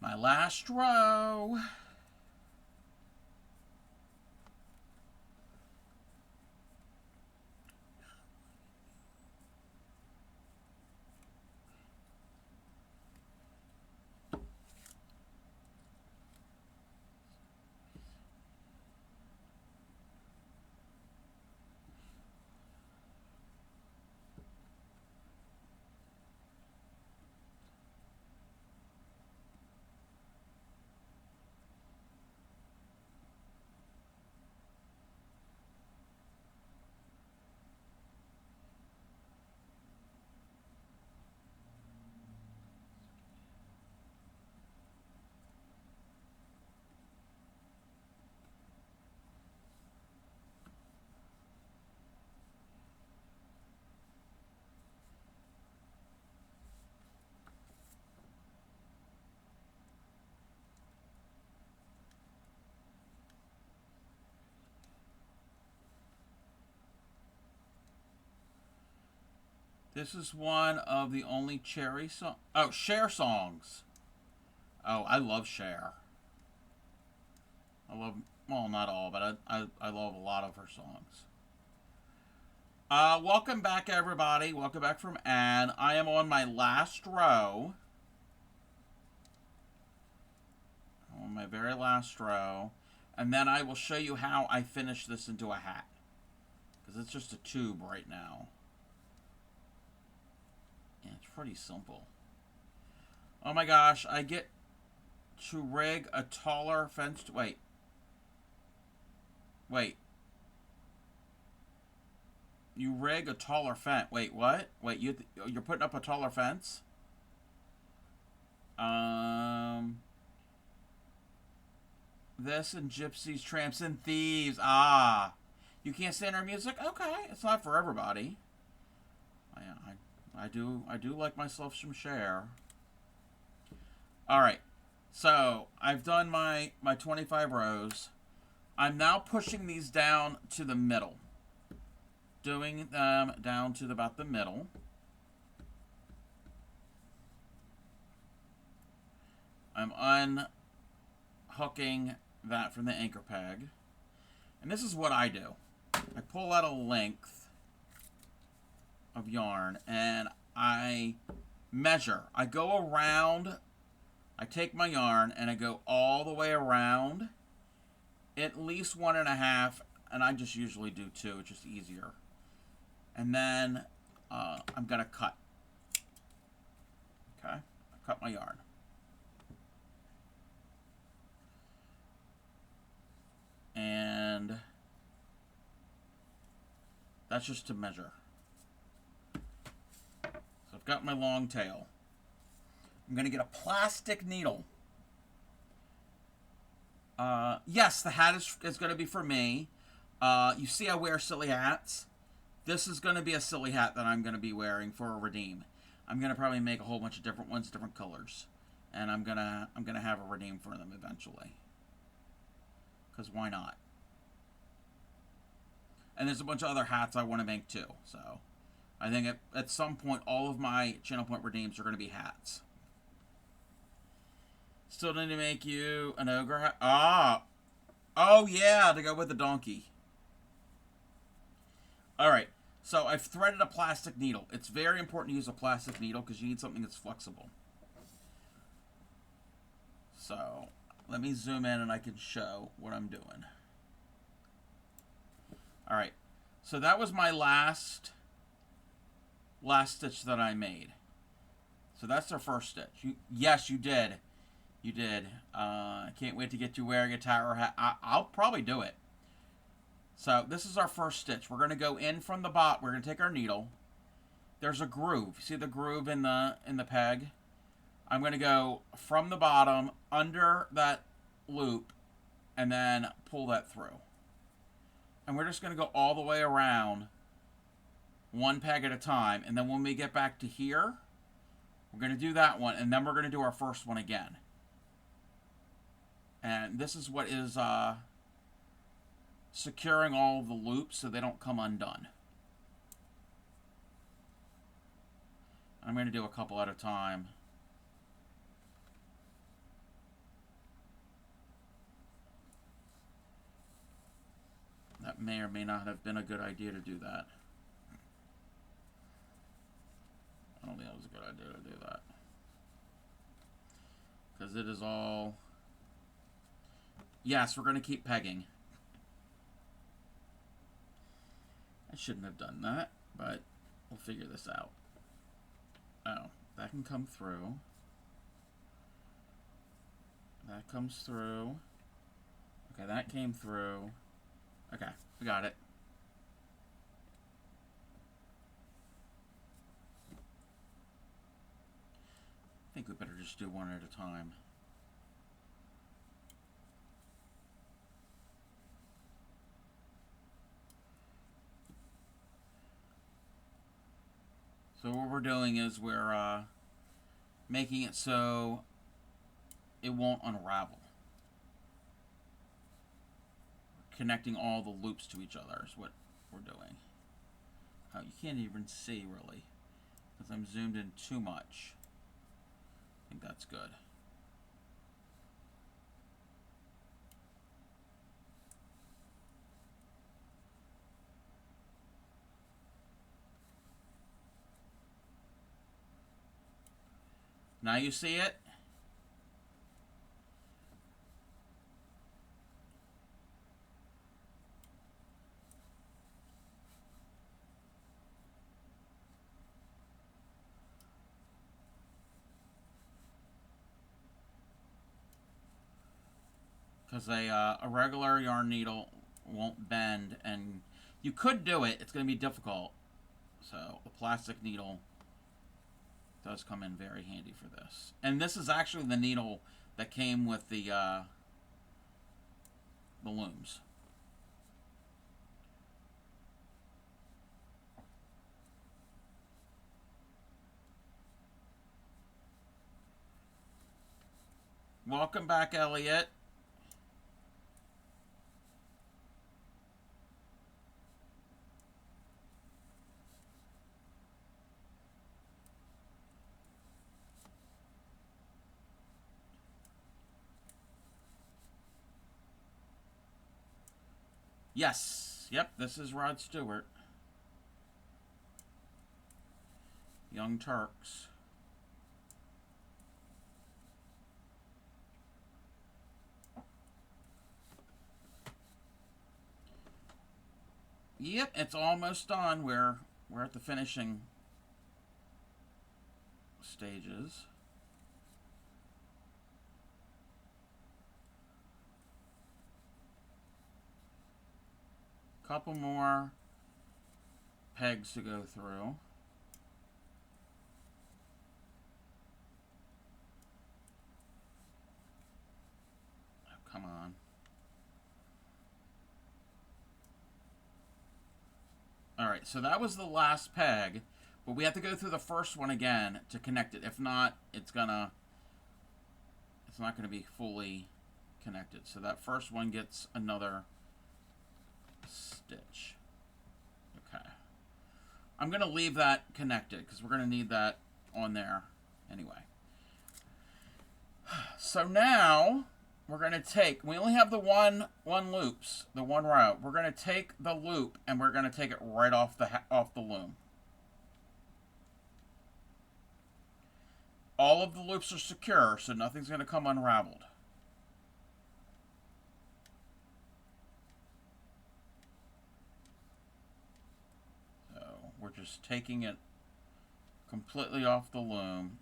My last row. This is one of the only Cherry song. Oh, Cher songs. Oh, I love Cher. I love, well, not all, but I love a lot of her songs. Welcome back, everybody. Welcome back from Anne. I am on my last row. On my very last row. And then I will show you how I finish this into a hat. Because it's just a tube right now. Yeah, it's pretty simple. Oh my gosh, I get to rig a taller fence. Wait. You rig a taller fence. Wait, what? Wait, you're putting up a taller fence? This and Gypsies, Tramps, and Thieves. Ah. You can't stand our music? Okay. It's not for everybody. I do like myself some Cher. Alright. So, I've done my 25 rows. I'm now pushing these down to the middle. Doing them down to about the middle. I'm unhooking that from the anchor peg. And this is what I do. I pull out a length of yarn and I measure. I go around, I take my yarn and I go all the way around, at least 1.5, and I just usually do 2, it's just easier. And then I'm gonna cut. Okay, I cut my yarn. And that's just to measure. So I've got my long tail. I'm going to get a plastic needle. Yes, the hat is going to be for me. You see I wear silly hats. This is going to be a silly hat that I'm going to be wearing for a redeem. I'm going to probably make a whole bunch of different ones, different colors. And I'm gonna have a redeem for them eventually. Because why not? And there's a bunch of other hats I want to make too. So I think at some point all of my channel point redeems are going to be hats. Still need to make you an ogre hat. Ah! Oh yeah, to go with the donkey. Alright, so I've threaded a plastic needle. It's very important to use a plastic needle because you need something that's flexible. So let me zoom in and I can show what I'm doing. Alright, so that was my last stitch that I made. So that's our first stitch. Yes, you did. You did. I can't wait to get you wearing a tower hat. I'll probably do it. So this is our first stitch. We're going to go in from the bottom. We're going to take our needle. There's a groove. See the groove in the peg? I'm going to go from the bottom under that loop and then pull that through. And we're just going to go all the way around one peg at a time. And then when we get back to here, we're going to do that one. And then we're going to do our first one again. And this is what is securing all the loops so they don't come undone. I'm going to do a couple at a time. That may or may not have been a good idea to do that. I don't think that was a good idea to do that. Because it is all... Yes, we're going to keep pegging. I shouldn't have done that, but we'll figure this out. Oh, that can come through. That comes through. Okay, that came through. Okay, we got it. I think we better just do one at a time. So what we're doing is we're making it so it won't unravel. Connecting all the loops to each other is what we're doing. Oh, you can't even see really. Because I'm zoomed in too much. I think that's good. Now you see it? Because a regular yarn needle won't bend, and you could do it. It's going to be difficult. So the plastic needle does come in very handy for this. And this is actually the needle that came with the looms. Welcome back, Elliot. Yes. Yep, this is Rod Stewart. Young Turks. Yep, it's almost done. We're at the finishing stages. Couple more pegs to go through. Oh, come on. Alright, so that was the last peg, but we have to go through the first one again to connect it. If not, it's not gonna be fully connected. So that first one gets another stitch. Okay. I'm going to leave that connected because we're going to need that on there anyway. So now we're going to take, we only have the one loops, the one row. We're going to take the loop and we're going to take it right off the loom. All of the loops are secure, so nothing's going to come unraveled. We're just taking it completely off the loom.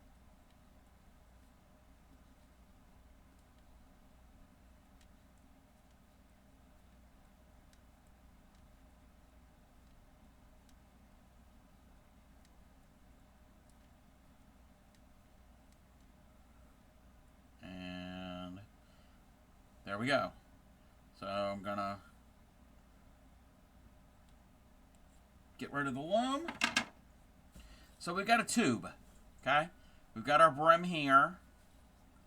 And there we go. So I'm gonna get rid of the loom. So we've got a tube, okay? We've got our brim here.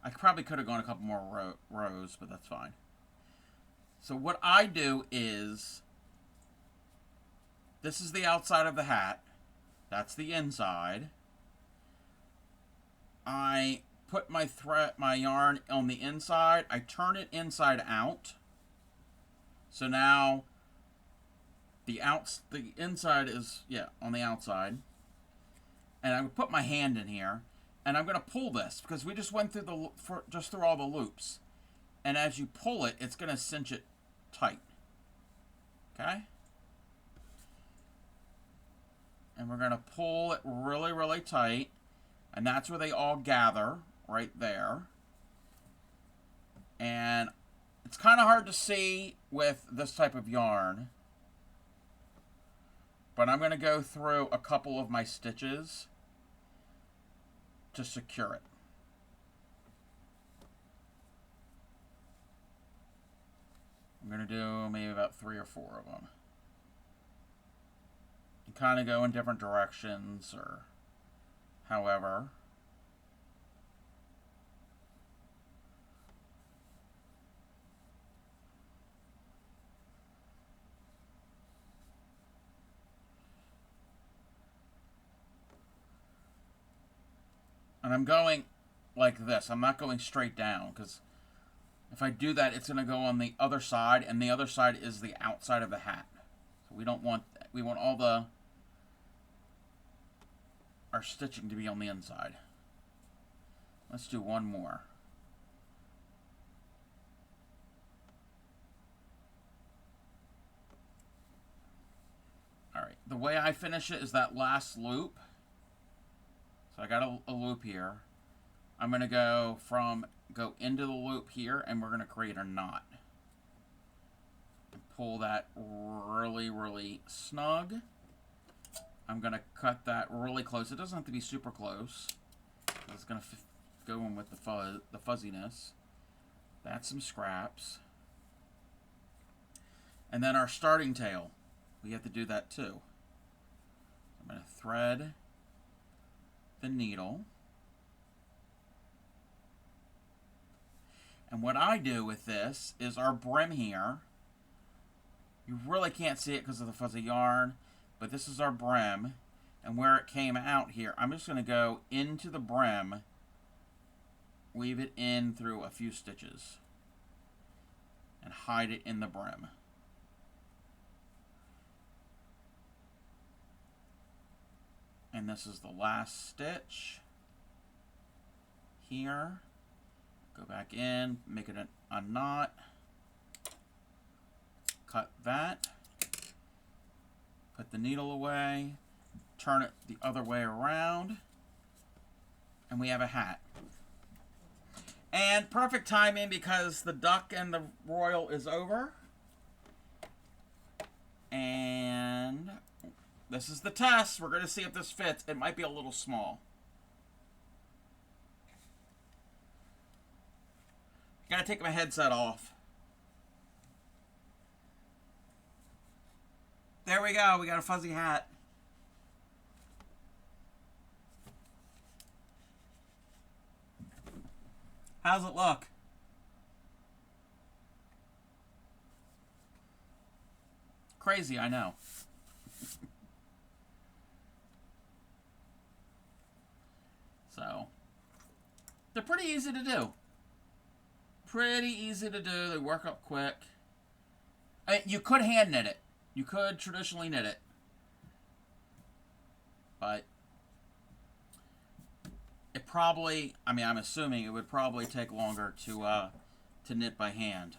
I probably could have gone a couple more rows, but that's fine. So what I do is, this is the outside of the hat. That's the inside. I put my yarn on the inside. I turn it inside out. So now the inside is, on the outside. And I'm going to put my hand in here. And I'm going to pull this because we just went through through all the loops. And as you pull it, it's going to cinch it tight. Okay? And we're going to pull it really, really tight. And that's where they all gather, right there. And it's kind of hard to see with this type of yarn. But I'm going to go through a couple of my stitches to secure it. I'm going to do maybe about 3 or 4 of them. And kind of go in different directions or however. And I'm going like this. I'm not going straight down, because if I do that, it's going to go on the other side, and the other side is the outside of the hat. So we don't want that. We want all our stitching to be on the inside. Let's do one more. Alright, the way I finish it is that last loop. So I got a loop here. I'm going to go into the loop here, and we're going to create a knot. And pull that really, really snug. I'm going to cut that really close. It doesn't have to be super close. It's going to go in with the fuzziness. That's some scraps. And then our starting tail. We have to do that too. I'm going to thread the needle. And what I do with this is our brim here. You really can't see it because of the fuzzy yarn, but this is our brim. And where it came out here, I'm just going to go into the brim, weave it in through a few stitches, and hide it in the brim. And this is the last stitch here. Go back in, make it a knot, cut that, put the needle away, turn it the other way around, and we have a hat. And perfect timing because the duck and the royal is over. And this is the test. We're going to see if this fits. It might be a little small. Gotta take my headset off. There we go. We got a fuzzy hat. How's it look? Crazy, I know. So, they're pretty easy to do. Pretty easy to do. They work up quick. You could hand knit it. You could traditionally knit it. But it probably, I mean, I'm assuming it would probably take longer to knit by hand.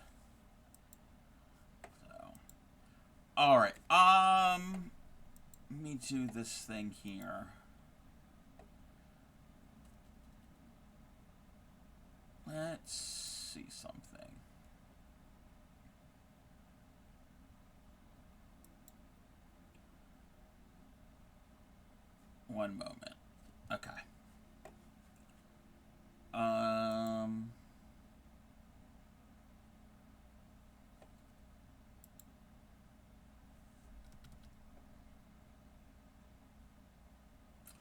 So, all right. Let me do this thing here. Let's see something. One moment. Okay.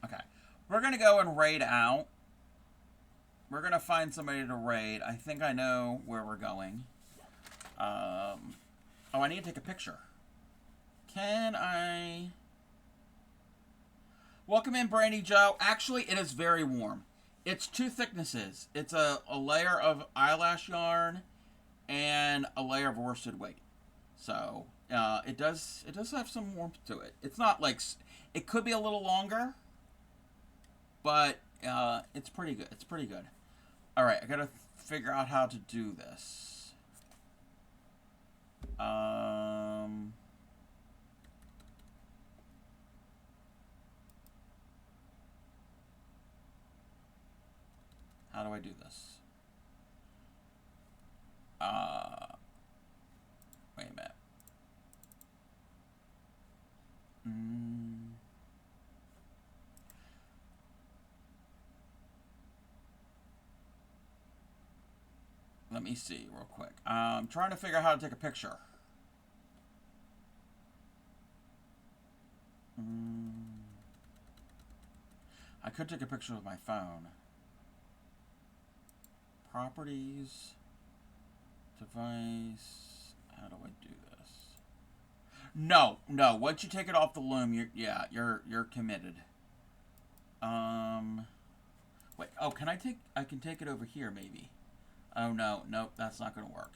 Okay. We're going to go and raid out. We're going to find somebody to raid. I think I know where we're going. Oh, I need to take a picture. Can I... Welcome in, Brandy Joe. Actually, it is very warm. It's two thicknesses. It's a layer of eyelash yarn and a layer of worsted weight. So, it does have some warmth to it. It's not like... It could be a little longer, but it's pretty good. It's pretty good. All right, I got to figure out how to do this. How do I do this? Wait a minute. Let me see real quick. I'm trying to figure out how to take a picture. I could take a picture with my phone. Properties, device. How do I do this? No. Once you take it off the loom, you're committed. Wait, Oh, can I take... I can take it over here, maybe. Oh, no. Nope, that's not going to work.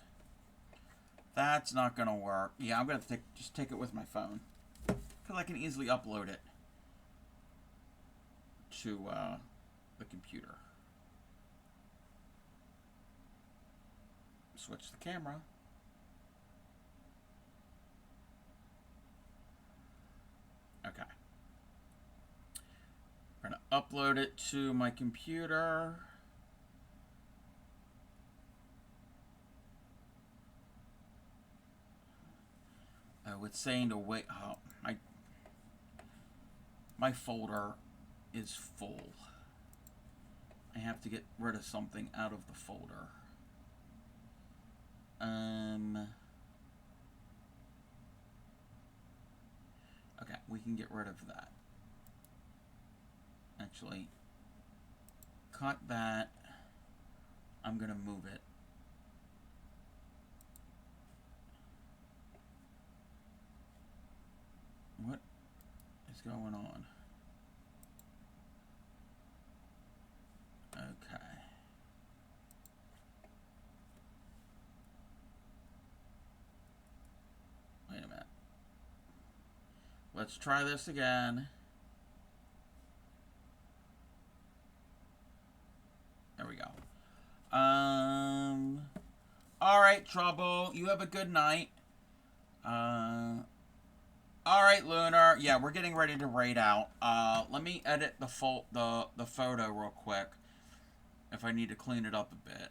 That's not going to work. Yeah, I'm going to just take it with my phone. Because I can easily upload it to the computer. Switch the camera. Okay. We're going to upload it to my computer. Oh, it's saying to wait. Oh, my folder is full. I have to get rid of something out of the folder. Okay, we can get rid of that. Actually, cut that. I'm gonna move it. What is going on? Okay. Wait a minute. Let's try this again. There we go. Alright, Trouble. You have a good night. Alright, Lunar. Yeah, we're getting ready to raid out. Let me edit the photo real quick. If I need to clean it up a bit.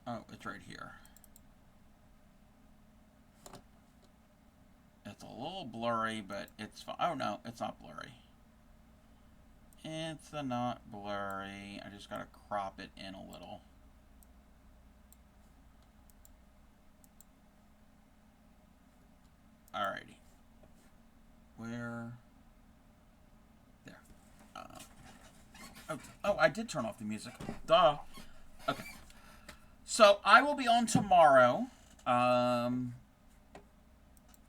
Oh, it's right here. It's a little blurry, but it's fine. Oh, no, it's not blurry. It's not blurry. I just gotta crop it in a little. Alrighty. Where? There. Oh, I did turn off the music. Duh. Okay. So, I will be on tomorrow. I'm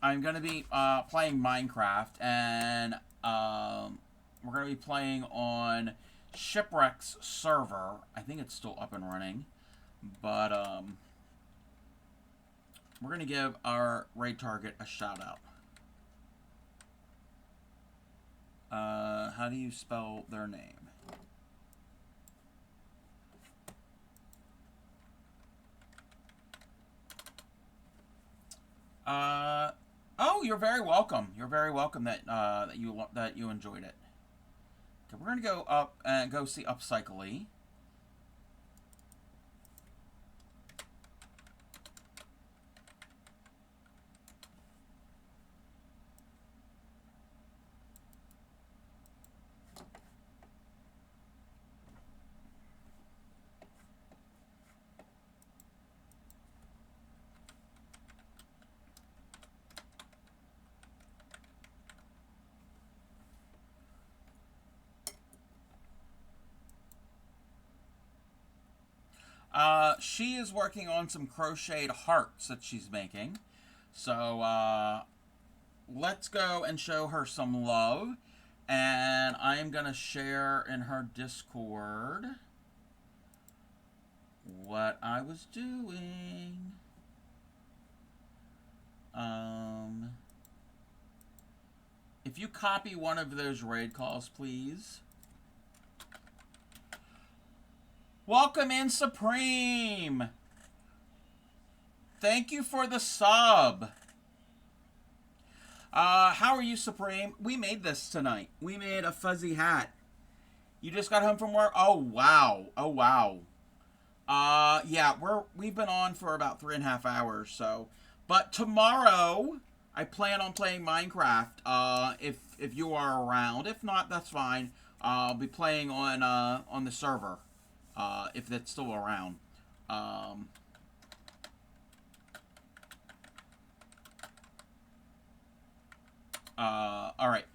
going to be playing Minecraft, and we're going to be playing on Shipwreck's server. I think it's still up and running, but we're going to give our raid target a shout out. How do you spell their name? Oh, you're very welcome. You're very welcome that you enjoyed it. Okay, we're gonna go up and go see Upcycly. She is working on some crocheted hearts that she's making. So, let's go and show her some love. And I am going to share in her Discord what I was doing. If you copy one of those raid calls, please. Welcome in, Supreme. Thank you for the sub. How are you, Supreme? We made this tonight. We made a fuzzy hat. You just got home from work? Oh, wow. Oh, wow. Yeah, we've been on for about 3.5 hours, so. But tomorrow, I plan on playing Minecraft, if you are around. If not, that's fine. I'll be playing on the server. If that's still around. Alright.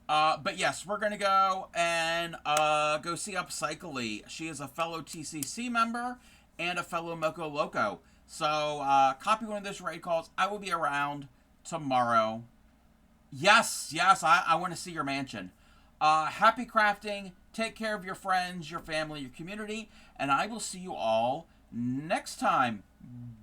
But yes, we're gonna go and go see Upcycly. She is a fellow TCC member and a fellow Moco Loco. So, copy one of those raid calls. I will be around tomorrow. Yes, I want to see your mansion. Happy crafting. Take care of your friends, your family, your community, and I will see you all next time.